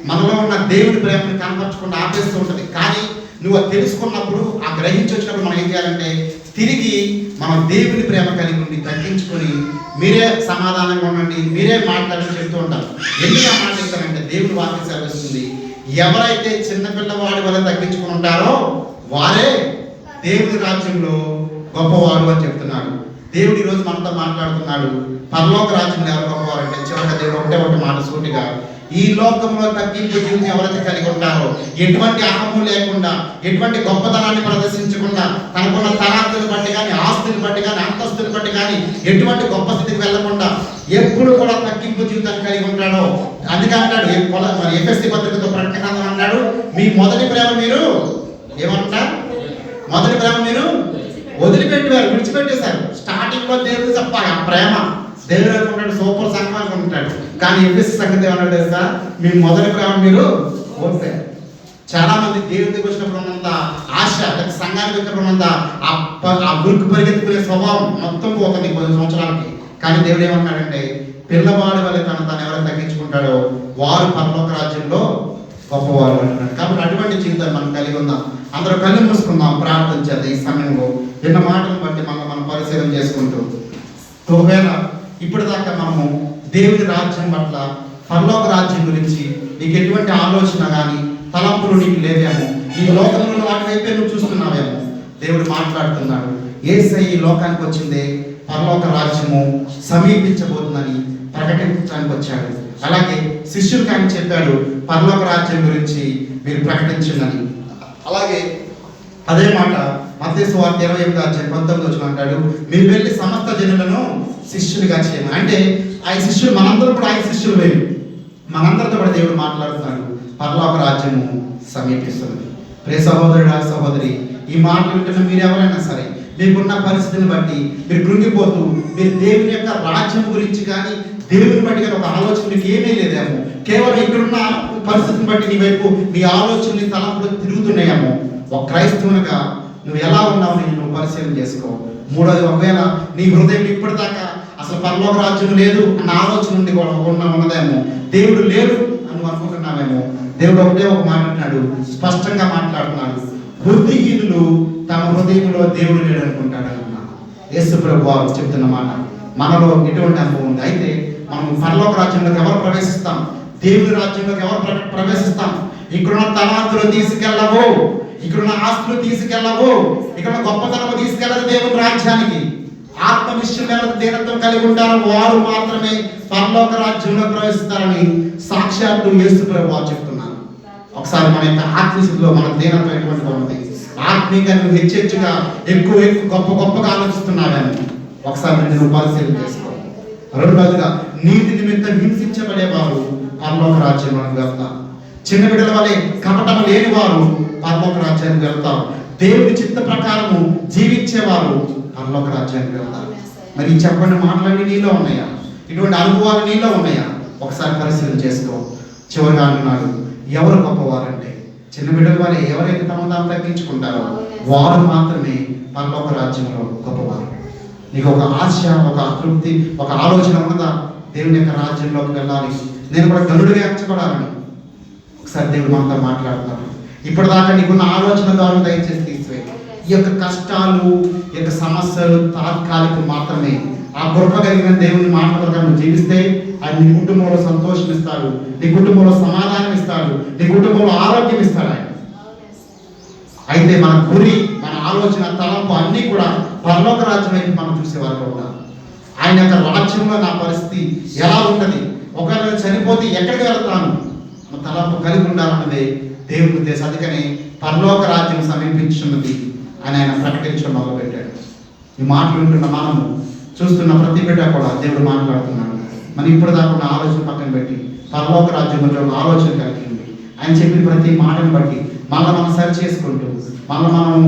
మనలో ఉన్న దేవుని ప్రేమను కనపరచకుండా ఆపేస్తూ ఉంటుంది. కానీ నువ్వు అది తెలుసుకున్నప్పుడు, ఆ గ్రహించి వచ్చినప్పుడు మనం ఏం చేయాలంటే తిరిగి మనం దేవుని ప్రేమ కలిగి ఉండి తగ్గించుకొని మీరే సమాధానంగా ఉండండి, మీరే మాట్లాడని చెప్తూ ఉంటారు. ఎందుకు ఆ మాట చెప్తారంటే దేవుని వాక్యం సెలవిస్తుంది, ఎవరైతే చిన్నపిల్లవాడి వల్ల తగ్గించుకుని ఉంటారో వారే దేవుని రాజ్యంలో గొప్పవాడు అని చెప్తున్నాడు. దేవుడు ఈరోజు మనతో మాట్లాడుతున్నాడు. పరలోక రాజ్యంలో ఎవరు గొప్పవారు అంటే చివరిగా దేవుడు ఒకటే మాట సూటిగా, ఈ లోకంలో తగ్గింపు జీవితం ఎవరైతే కలిగి ఉంటారో, ఎటువంటి అహము లేకుండా, ఎటువంటి గొప్పతనాన్ని ప్రదర్శించకుండా, తనకున్న తలాంతులు బట్టి కానీ, ఆస్తులు బట్టి కానీ, అంతస్తులు బట్టి కానీ ఎటువంటి గొప్ప స్థితికి వెళ్లకుండా ఎప్పుడు కూడా తగ్గింపు జీవితాన్ని కలిగి ఉంటాడో, అందుకే అంటాడు మరి ఎఫెసీ పత్రికతో ప్రకటన అన్నాడు, మీ మొదటి ప్రేమ మీరు ఏమంటారు, మొదటి ప్రేమ మీరు వదిలిపెట్టేవారు, విడిచిపెట్టేశారు. స్టార్టింగ్ లో దేవుడు చెప్పాలి ఆ ప్రేమ, దేవుడు అనుకుంటాడు సూపర్ సంఘం అనుకుంటాడు. కానీ ఎఫెసీ సంగతి ఏమన్నాడు తెలుసా, మీ మొదటి ప్రేమ మీరు ఓడిపోయారు. చాలా మంది దేవుడి దగ్గర వచ్చినప్పుడు ఉన్నంత ఆశ, సంఘానికి వచ్చినప్పుడు ఉన్నంత ఆ గురికి పరిగెత్తుకునే స్వభావం మొత్తం పోతుంది కొన్ని సంవత్సరాలకి. కానీ దేవుడు ఏమన్నాడంటే, పిల్లవాడి వల్ల తను ఎవరైతే తగ్గించుకుంటాడో వారు పరలోక రాజ్యంలో గొప్పవారు అంటున్నాడు. కాబట్టి అటువంటి జీవితాన్ని మనం కలిగి ఉందాం. అందరూ కళ్ళు మూసుకుందాం, ప్రార్థన చేద్దాం. ఈ సమయంలో ఎన్న మాటలను బట్టి మనం పరిశీలన చేసుకుంటూ, ఒకవేళ ఇప్పటిదాకా మనము దేవుని రాజ్యం పట్ల, పరలోక రాజ్యం గురించి నీకు ఎటువంటి ఆలోచన కానీ తలంపులు నీకు లేవేమో, ఈ లోకంలో వాటి వైపే నువ్వు చూస్తున్నావేమో, దేవుడు మాట్లాడుతున్నాడు. యేసయ్య ఈ లోకానికి వచ్చిందే పరలోక రాజ్యము సమీపించబోతుందని ప్రకటించడానికి వచ్చాడు. అలాగే శిష్యులకు ఆయన చెప్పాడు, పరలోక రాజ్యం గురించి మీరు ప్రకటించండి. అలాగే అదే మాట మత్తయి సువార్త 28:19 అంటాడు, మీరు వెళ్ళి సమస్త జనులను శిష్యులుగా చేయమని. అంటే ఆయన శిష్యులు, మనందరం కూడా ఆయన శిష్యులు వేరు. మనందరితో కూడా దేవుడు మాట్లాడుతున్నాడు, పరలోక రాజ్యము సమీపిస్తుంది. ప్రియ సహోదరుడా, సహోదరి, ఈ మాటలు వింటున్న మీరు ఎవరైనా సరే, మీకున్న పరిస్థితిని బట్టి మీరు కృంగిపోతూ, మీరు దేవుని యొక్క రాజ్యం గురించి కానీ దేవుని బట్టి కానీ ఒక ఆలోచన మీకు ఏమీ లేదేమో, కేవలం ఇక్కడున్న పరిస్థితిని బట్టి నీ వైపు నీ ఆలోచనలు, తలంపులు తిరుగుతున్నాయేమో, ఒక క్రైస్తవునిగా నువ్వు ఎలా ఉన్నావు నువ్వు పరిశీలన చేసుకో. మూడోది, ఒకవేళ నీ హృదయం ఇప్పటిదాకా అసలు పరలోక రాజ్యం లేదు అన్న ఆలోచన నుండి ఉన్నదేమో, దేవుడు లేడు అని నువ్వు అనుకుంటున్నావేమో, దేవుడు ఒకటే ఒక మాట అంటున్నాడు, స్పష్టంగా మాట్లాడుతున్నాడు, బుద్ధిహీనులు తమ హృదయంలో దేవుడు లేడు అనుకుంటాడు అంటున్నాడు. యేసు ప్రభు వారు చెప్తున్న మాట. మనలో ఎటువంటి అనుభవం ఉంది? అయితే మనం పరలోక రాజ్యంలోకి ఎవరు ప్రవేశిస్తాం? దేవుని రాజ్యంలోకి ఎవరు ప్రవేశిస్తాం? ఇక్కడున్న తలాంతులు తీసుకెళ్ళవు, ఇక్కడున్న ఆస్తులు తీసుకెళ్ళవు, ఇక్కడ గొప్పతనము తీసుకెళ్ళదు దేవుని రాజ్యానికి. ఆత్మ విషయం దీనత్వం కలిగి ఉంటారో వారు మాత్రమే పరలోక రాజ్యంలో ప్రవేశిస్తారని సాక్షాత్తు యేసు ప్రభు వారు చెప్తున్నారు. ఒకసారి మన యొక్క ఆత్మీయతలో మన దీనత్వం ఎటువంటి ఉంది, ఆత్మీయంగా నువ్వు హెచ్చెచ్చుగా ఎక్కువ గొప్పగా ఆలోచిస్తున్నావని ఒకసారి నువ్వు పరిశీలన చేసుకో. రెండవదిగా, నీతి నిమిత్తం హింసించబడేవారు పరలోక రాజ్యంలోకి వెళ్తారు. చిన్న బిడ్డల వలె కపటం లేని వారు పరలోక రాజ్యానికి వెళ్తారు. దేవుని చిత్త ప్రకారము జీవించేవారు పరలోక రాజ్యానికి వెళ్తారు. మరి ఈ చెప్పండి మాటలన్నీ నీలో ఉన్నాయా? ఇటువంటి అనుభవాలు నీలో ఉన్నాయా? ఒకసారి పరిశీలన చేసుకో. చివరిగా అంటున్నాడు, ఎవరు గొప్పవారంటే చిన్న బిడ్డల వలె ఎవరైతే తమ తాము తగ్గించుకుంటారో వారు మాత్రమే పరలోక రాజ్యంలో గొప్పవారు. నీకు ఒక ఆశ, ఒక తృప్తి, ఒక ఆలోచన ఉన్నదా? దేవుని యొక్క రాజ్యంలోకి వెళ్ళాలి, నేను కూడా గనుడిగా ఎంచబడాలని. ఒకసారి దేవుడు మనతో మాట్లాడుతున్నాడు. ఇప్పటిదాకా నీకున్న ఆలోచన ద్వారా దయచేసి తీసివేయి. ఈ యొక్క కష్టాలు, ఈ యొక్క సమస్యలు తాత్కాలికం మాత్రమే. ఆ గొప్ప కలిగిన దేవుని మాట ప్రకారం నువ్వు జీవిస్తే ఆయన నీ కుటుంబంలో సంతోషం ఇస్తాడు, నీ కుటుంబంలో సమాధానం ఇస్తాడు, నీ కుటుంబంలో ఆరోగ్యం ఇస్తాడు ఆయన. అయితే మన గురి, మన ఆలోచన, తలంపు అన్నీ కూడా పరలోక రాజ్యం వైపు మనం చూసేవారు ఉంటాం. ఆయన యొక్క రాజ్యంలో నా పరిస్థితి ఎలా ఉంటుంది, ఒకవేళ చనిపోతే ఎక్కడికి వెళ్తాను, మన తలంపు కలిగి ఉండాలన్నదే దేవుని ఉద్దేశం. అందుకని పరలోక రాజ్యం సమీపించున్నది అని ఆయన ప్రకటించడం మొదలుపెట్టాడు. ఈ మాటలు వింటున్న మనము, చూస్తున్న ప్రతి బిడ్డ కూడా దేవుడు మాట్లాడుతున్నాడు. మనం ఇప్పుడు దాకా ఉన్న ఆలోచన పక్కన పెట్టి పరలోక రాజ్యం గురించి ఒక ఆలోచన కలిగి ఉంది. ఆయన చెప్పిన ప్రతి మాటను బట్టి మనం సరి చేసుకుంటూ, మనం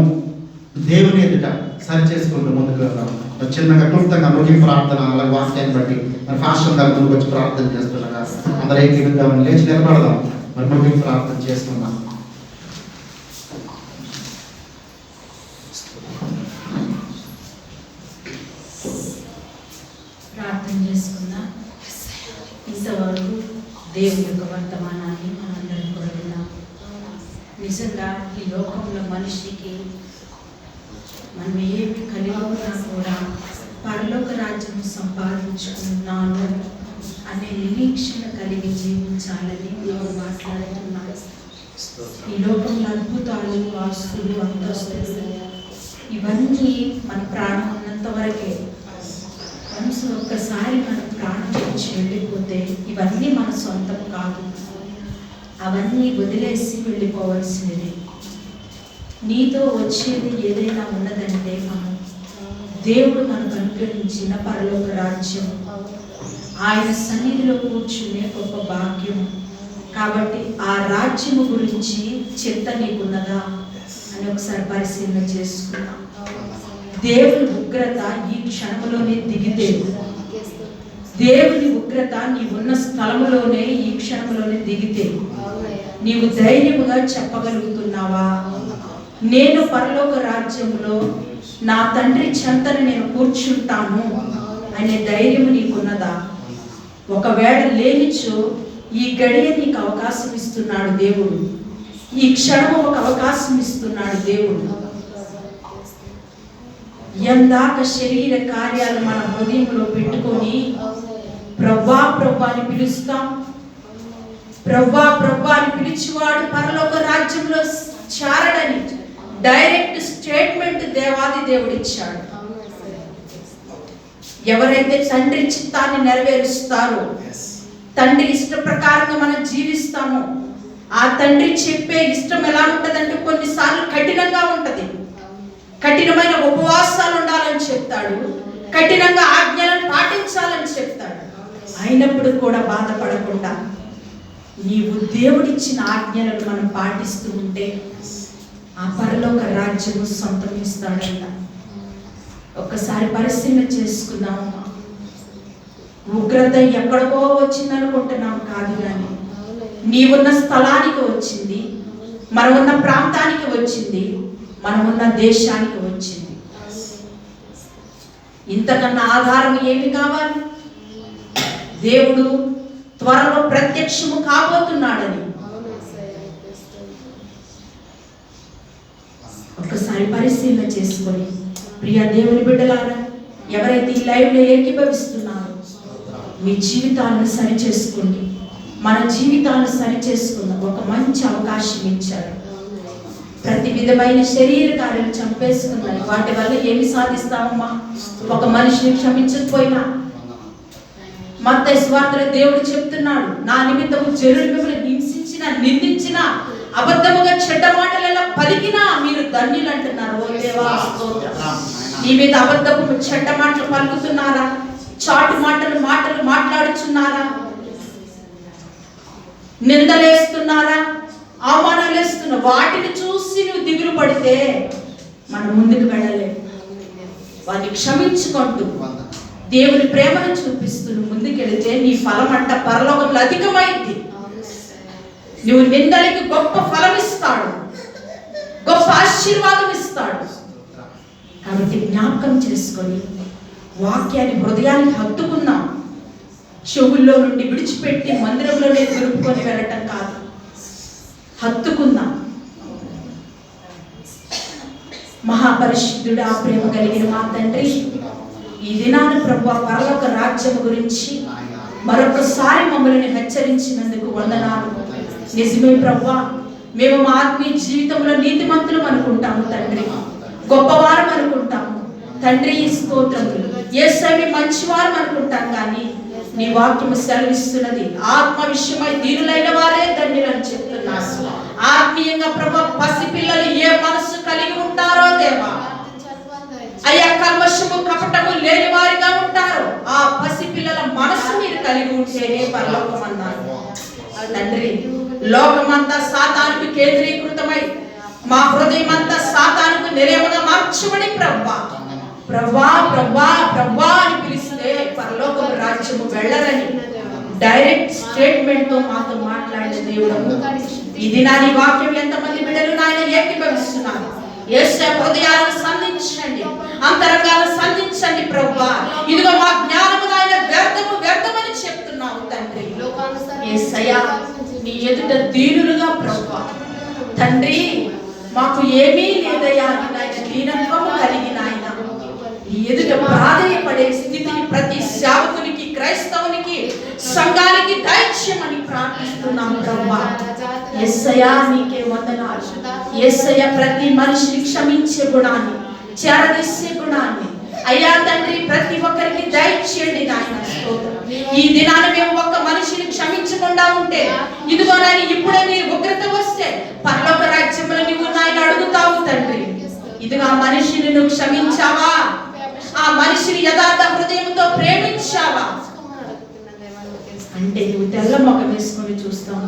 దేవుని ఎదుట సరి చేసుకుంటూ ముందుకు వెళ్దాం. చిన్నగా క్లుప్తంగా ముగింపు ప్రార్థన, అలాగే వాక్యాన్ని బట్టి మరి ఫాస్టర్ గారు ముందుకు వచ్చి ప్రార్థన చేస్తుండగా అందరూ ఏకీవిద్దామని లేచి నిలబడదాం. మరి ముగింపు ప్రార్థన చేసుకుందాం. ప్రార్థన చేసుకుందాం. ఇంతవరకు దేవుని యొక్క వర్తమానాన్ని మనందరం కూడా విన్నాం. నీ నిజంగా ఈ లోకంలో మనిషికి మనం ఏమి కలిగి ఉన్నా కూడా పరలోక రాజ్యం సంపాదించుకున్నాను అనే నిరీక్షణ కలిగి జీవించాలని దేవుడు మాట్లాడుతున్నారు. ఈ లోకంలో అద్భుతాలు, ఆస్తులు, అంతస్తులు ఇవన్నీ మన ప్రాణం ఉన్నంత వరకే. మనసు ఒక్కసారి మన ప్రాణం నుంచి వెళ్ళిపోతే ఇవన్నీ మన సొంతం కాదు, అవన్నీ వదిలేసి వెళ్ళిపోవలసినది. నీతో వచ్చేది ఏదైనా ఉన్నదంటే మనం దేవుడు మనకు అనుగ్రహించిన పరలోక రాజ్యం, ఆయన సన్నిధిలో కూర్చునే గొప్ప భాగ్యం. కాబట్టి ఆ రాజ్యము గురించి చింత నీకున్నదా అని ఒకసారి పరిశీలన చేసుకున్నాం. దేవుని ఉగ్రత ఈ క్షణంలోనే దిగితే, దేవుని ఉగ్రత నీవున్న స్థలములోనే ఈ క్షణంలోనే దిగితే నీవు ధైర్యముగా చెప్పగలుగుతున్నావా, నేను పరలోక రాజ్యంలో నా తండ్రి చెంతను నేను కూర్చుంటాను అనే ధైర్యం నీకున్నదా? ఒకవేళ లేనిచో ఈ గడియ నీకు అవకాశం ఇస్తున్నాడు దేవుడు, ఈ క్షణము ఒక అవకాశం ఇస్తున్నాడు దేవుడు. ఎందాక శరీర కార్యాలు మన హృదయంలో పెట్టుకొని ప్రభా ప్రభా అని పిలుస్తాం. ప్రభా ప్రభా అని పిలిచివాడు పరలోక రాజ్యంలో చేరడని డైరెక్ట్ స్టేట్మెంట్ దేవాది దేవుడు ఇచ్చాడు. ఎవరైతే తండ్రి చిత్తాన్ని నెరవేరుస్తారో, తండ్రి ఇష్ట ప్రకారంగా మనం జీవిస్తామో, ఆ తండ్రి చెప్పే ఇష్టం ఎలా ఉంటదంటే కొన్నిసార్లు కఠినంగా ఉంటది. కఠినమైన ఉపవాసాలు ఉండాలని చెప్తాడు, కఠినంగా ఆజ్ఞలను పాటించాలని చెప్తాడు. అయినప్పుడు కూడా బాధపడకుండా నీవు దేవుడిచ్చిన ఆజ్ఞలను మనం పాటిస్తూ ఉంటే ఆ పరలోక రాజ్యము సొంతమిస్తాడంట. ఒక్కసారి పరిశీలన చేసుకుందాము. ఉగ్రత ఎక్కడికో వచ్చిందనుకుంటున్నాం కాదు, కానీ నీవున్న స్థలానికి వచ్చింది, మనమున్న ప్రాంతానికి వచ్చింది, మనమున్న దేశానికి వచ్చింది. ఇంతకన్నా ఆధారం ఏమి కావాలి? దేవుడు త్వరలో ప్రత్యక్షము కాబోతున్నాడని ఒక్కసారి పరిశీలన చేసుకొని, ప్రియ దేవుని బిడ్డలారా, ఎవరైతే ఈ లైవ్లో ఏకీభవిస్తున్నారో మీ జీవితాలను సరి చేసుకోండి. మన జీవితాలను సరి చేసుకుందాం. ఒక మంచి అవకాశం ఇచ్చారు. ప్రతి విధమైన శరీర కార్యాలు చంపేసుకున్నాయి. వాటి వల్ల ఏమి సాధిస్తామమ్మా? ఒక మనిషిని క్షమించకపోయినా. మత్తయి సువార్తలో దేవుడు చెప్తున్నాడు, నా నిమిత్తము జనులు మిమ్మల్ని హింసించిన, నిందించిన, అబద్ధముగా చెడ్డ మాటలలో పలికినా మీరు ధన్యులు అంటున్నారు. ఓ దేవా స్తోత్రం. నీ మీద అబద్ధపు చెడ్డ మాటలు పలుకుతున్నారా? చాటు మాటలు మాట్లాడుచున్నారా? నిందలేస్తున్నారా? అవమానాలు వేస్తున్నా? వాటిని చూసి నువ్వు దిగులు పడితే మనం ముందుకు వెళ్ళలేము. వారిని క్షమించుకుంటూ దేవుని ప్రేమను చూపిస్తూ నువ్వు ముందుకెళితే నీ ఫలం అంట పరలోకంలో అధికమైంది. నువ్వు నిందలకి గొప్ప ఫలం ఇస్తాడు, గొప్ప ఆశీర్వాదం ఇస్తాడు. కాబట్టి జ్ఞాపకం చేసుకొని వాక్యాన్ని హృదయానికి హత్తుకుందాం. చెవుల్లో నుండి విడిచిపెట్టి మందిరంలోనే దొరుకుకొని వెళ్ళటం కాదు, హత్తుకుందాం. మహాపరిశుద్ధుడు, ఆ ప్రేమ కలిగిన మా తండ్రి, ఈ దినాన ప్రభువా పరలోక రాజ్యం గురించి మరొకసారి మమ్మల్ని హెచ్చరించినందుకు వందనాలు. నిజమే ప్రభువా, మేము మా ఆత్మీయ జీవితంలో నీతిమంతులు అనుకుంటాము తండ్రి, గొప్పవారం అనుకుంటాము తండ్రి. ఈ స్తోత్రములు యేసయ్య మంచివారు అనుకుంటాం, కానీ నీ వాక్యము సెలవిస్తున్నది ఆత్మ విషయమై దీనులైన వారే ధన్యులని చెప్తున్నారు. ఆత్మీయంగా ప్రభు పసిపిల్లలు ఏ మనసు కలిగి ఉంటారో దేవా, అయ్యా కల్మషము కపటము లేని వారిగా ఉంటారో ఆ పసిపిల్లల మనసు మీరు కలిగి ఉంటేనే పరలోకం అన్నారు తండ్రి. లోకమంతా సాతానుకు కేంద్రీకృతమై మా హృదయం అంతా సాతానుకు నిలయముగా మార్చబడి ప్రభా ప్రభా ప్రభా ప్రభా అని పిలిస్తే పరలోక రాజ్యము వెళ్ళరని డైరెక్ట్ స్టేట్మెంట్ తో మాతో మాట్లాడిన దేవుడు, ఈ దినాన్ని వాక్యం ఎంతమంది బిడ్డలు నాయన ఏకీభవిస్తున్నారు. యేసు హృదయాలను సంధించండి, అంతరంగాలను సంధించండి ప్రభా. ఇదిగో మా జ్ఞానము నాయన వ్యర్థము వ్యర్థమని చెప్తున్నావు తండ్రి. యేసయ్యా నీ ఎదుట దీనులుగా ప్రభా తండ్రి మాకు ఏమీ లేదయ్యా నాయన దీనత్వము కలిగిన ఆయన నీ ఎదుట ప్రాధేయపడే స్థితిని ప్రతి సేవకునికి, క్రైస్తవునికి, సంఘానికి దయచేయమని ప్రార్థిస్తున్నాం ప్రభువా. యేసయ్యా నీకే వందనాలు. యేసయ్య ప్రతి మనిషిని క్షమించే గుణాన్ని, చేరదీసే గుణాన్ని అయ్యా తండ్రి ప్రతి ఒక్కరికి దయచేయండి నాయన. ఈ దినాన్ని మేము ఒక్క మనిషిని క్షమించకుండా ఉంటే ఇదిగో నాయన ఇప్పుడే నీ ఉగ్రత వస్తే పరలోక రాజ్యంలో నువ్వు నాయన అడుగుతావు తండ్రి. ఇదిగా మనిషిని నువ్వు క్షమించావా? ఆ మనిషిని యథార్థ హృదయంతో ప్రేమించావా అంటే నువ్వు తెల్ల ముఖం వేసుకొని చూస్తావు.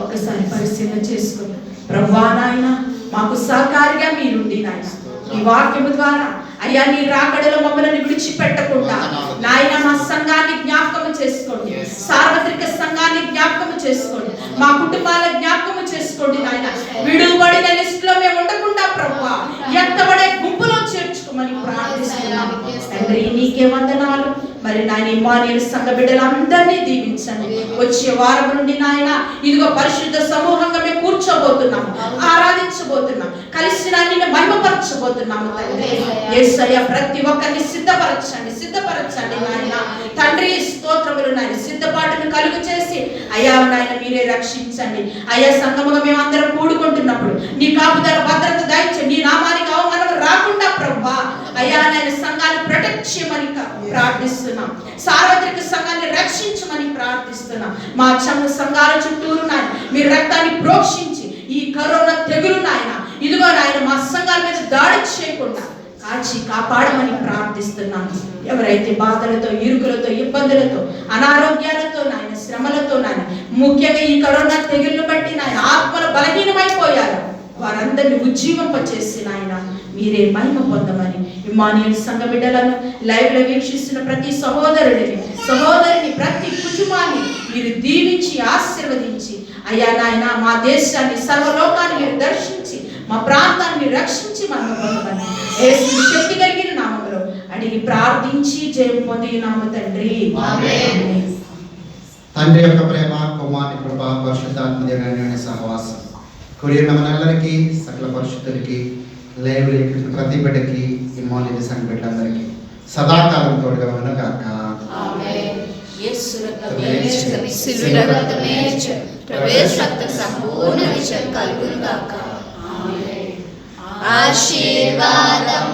ఒకసారి పరిశీలన చేసుకుని ప్రభువా నాయన మాకు సహకారిగా మీరుండి నాయన ఈ వాక్యము ద్వారా అయ్యా నీ రాకడలో మమ్మల్ని విడిచిపెట్టకుండా నాయన మా సంఘాన్ని జ్ఞాపకం చేసుకోండి, సార్వత్రిక సంఘాన్ని జ్ఞాపకం చేసుకోండి, మా కుటుంబాల జ్ఞాపకం చేసుకోండి నాయన. విడుబడిన లిస్ట్ లో మేము ఉండకుండా ప్రభువా ఎత్తబడే గుంపులో చేర్చుకోమని ప్రార్థిస్తున్నాము తండ్రి. నీకే వందనాలు. మరి నాయన ఇమ్మానుయేలు సంఘ బిడ్డలందరినీ దీవించండి. వచ్చే వారం నుండి నాయన ఇదిగో పరిశుద్ధ సమూహంగా మేము కూర్చోబోతున్నాము, ఆరాధించబోతున్నాం, కలిసి నిన్ను మహిమపరచబోతున్నాము తండ్రి. యేసయ్య ప్రతి ఒక్కరిని సిద్ధపరచండి నాయన తండ్రి. స్తోత్రములు నాయన. సిద్ధపాటును కలుగు చేసి అయ్యా నాయన మీరే రక్షించండి. అయ్యా సంఘముగా మేము అందరం కూడుకుంటున్నప్పుడు నీ కాపుదల భద్రత దయచండి. నీ నామానికి అవమానం రాకుండా ప్రభువా అయ్యా నాయన సంఘాన్ని ప్రొటెక్ట్ చేయమని ప్రార్థిస్తున్నాం. సార్వత్రిక సంఘాన్ని రక్షించమని ప్రార్థిస్తున్నాం. మా సంఘాల చుట్టూరు నాయన మీ రక్తాన్ని ప్రోక్షించి ఈ కరోనా తెగులు నాయన ఇదిగో నాయన మా సంఘాల మీద దాడి చేయకుండా కాచి కాపాడమని ప్రార్థిస్తున్నాను. ఎవరైతే బాధలతో, ఇరుకులతో, ఇబ్బందులతో, అనారోగ్యాలతో నాయన శ్రమలతో నాయన ముఖ్యంగా ఈ కరోనా తెగుళ్లు బట్టి నాయన ఆత్మలు బలహీనమైపోయారు వారందరిని ఉజ్జీవింపచేసి నాయన మీరే మహిమ పొందమని ఇమ్మానుయేలు సంఘ బిడ్డలను లైవ్ లో వీక్షిస్తున్న ప్రతి సహోదరిని ప్రతి కుటుంబాన్ని మీరు దీవించి ఆశీర్వదించి అయ్యా నాయన మా దేశాన్ని సర్వలోకాన్ని మీరు దర్శించి మా ప్రాంతాన్ని రక్షించి మహిమ పొందమని యేసు శక్తి కలిగిన నామములో అడిగి ప్రార్థించి జయం పొందినాము తండ్రి. ఆమేన్. తండ్రి యొక్క ప్రేమ, కుమారుని కృప, పరిశుద్ధాత్మ దేవుని సహవాసం కూడిన మనందరికీ, సకల పరిశుద్ధులకి, లైవ్ ప్రతి బిడ్డకి, ఇమ్మానుయేలు సంఘ బిడ్డలందరికీ సదాకాలం తోడుగా ఉండను గాక. ఆమేన్. యేసు రక్తమే సిలువ రక్తమే ప్రవేశ రక్త సంపూర్ణ విజయం కలుగును గాక. ఆమేన్. ఆశీర్వాదం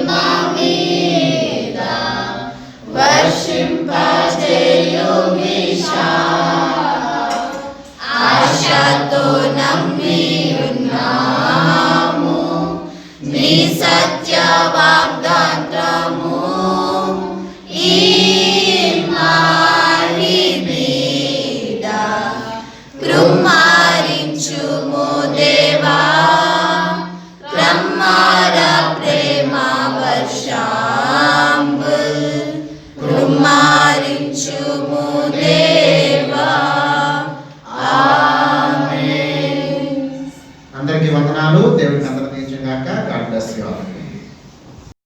మా మీద వర్షింపజేయుమీశా, ఆశతో నమ్మి ఉన్నాము నీ సత్య వాగ్దానము. ఈ మారి మీద కృమ్మారించుము దేవా, క్రమ్మార ప్రేమ వర్షాంబుల్ కృమ్మారించుము దేవా. ఆమేన్. అందరికీ వందనాలు. దేవుడికి అందరూ దీవించును గాక. God bless you all.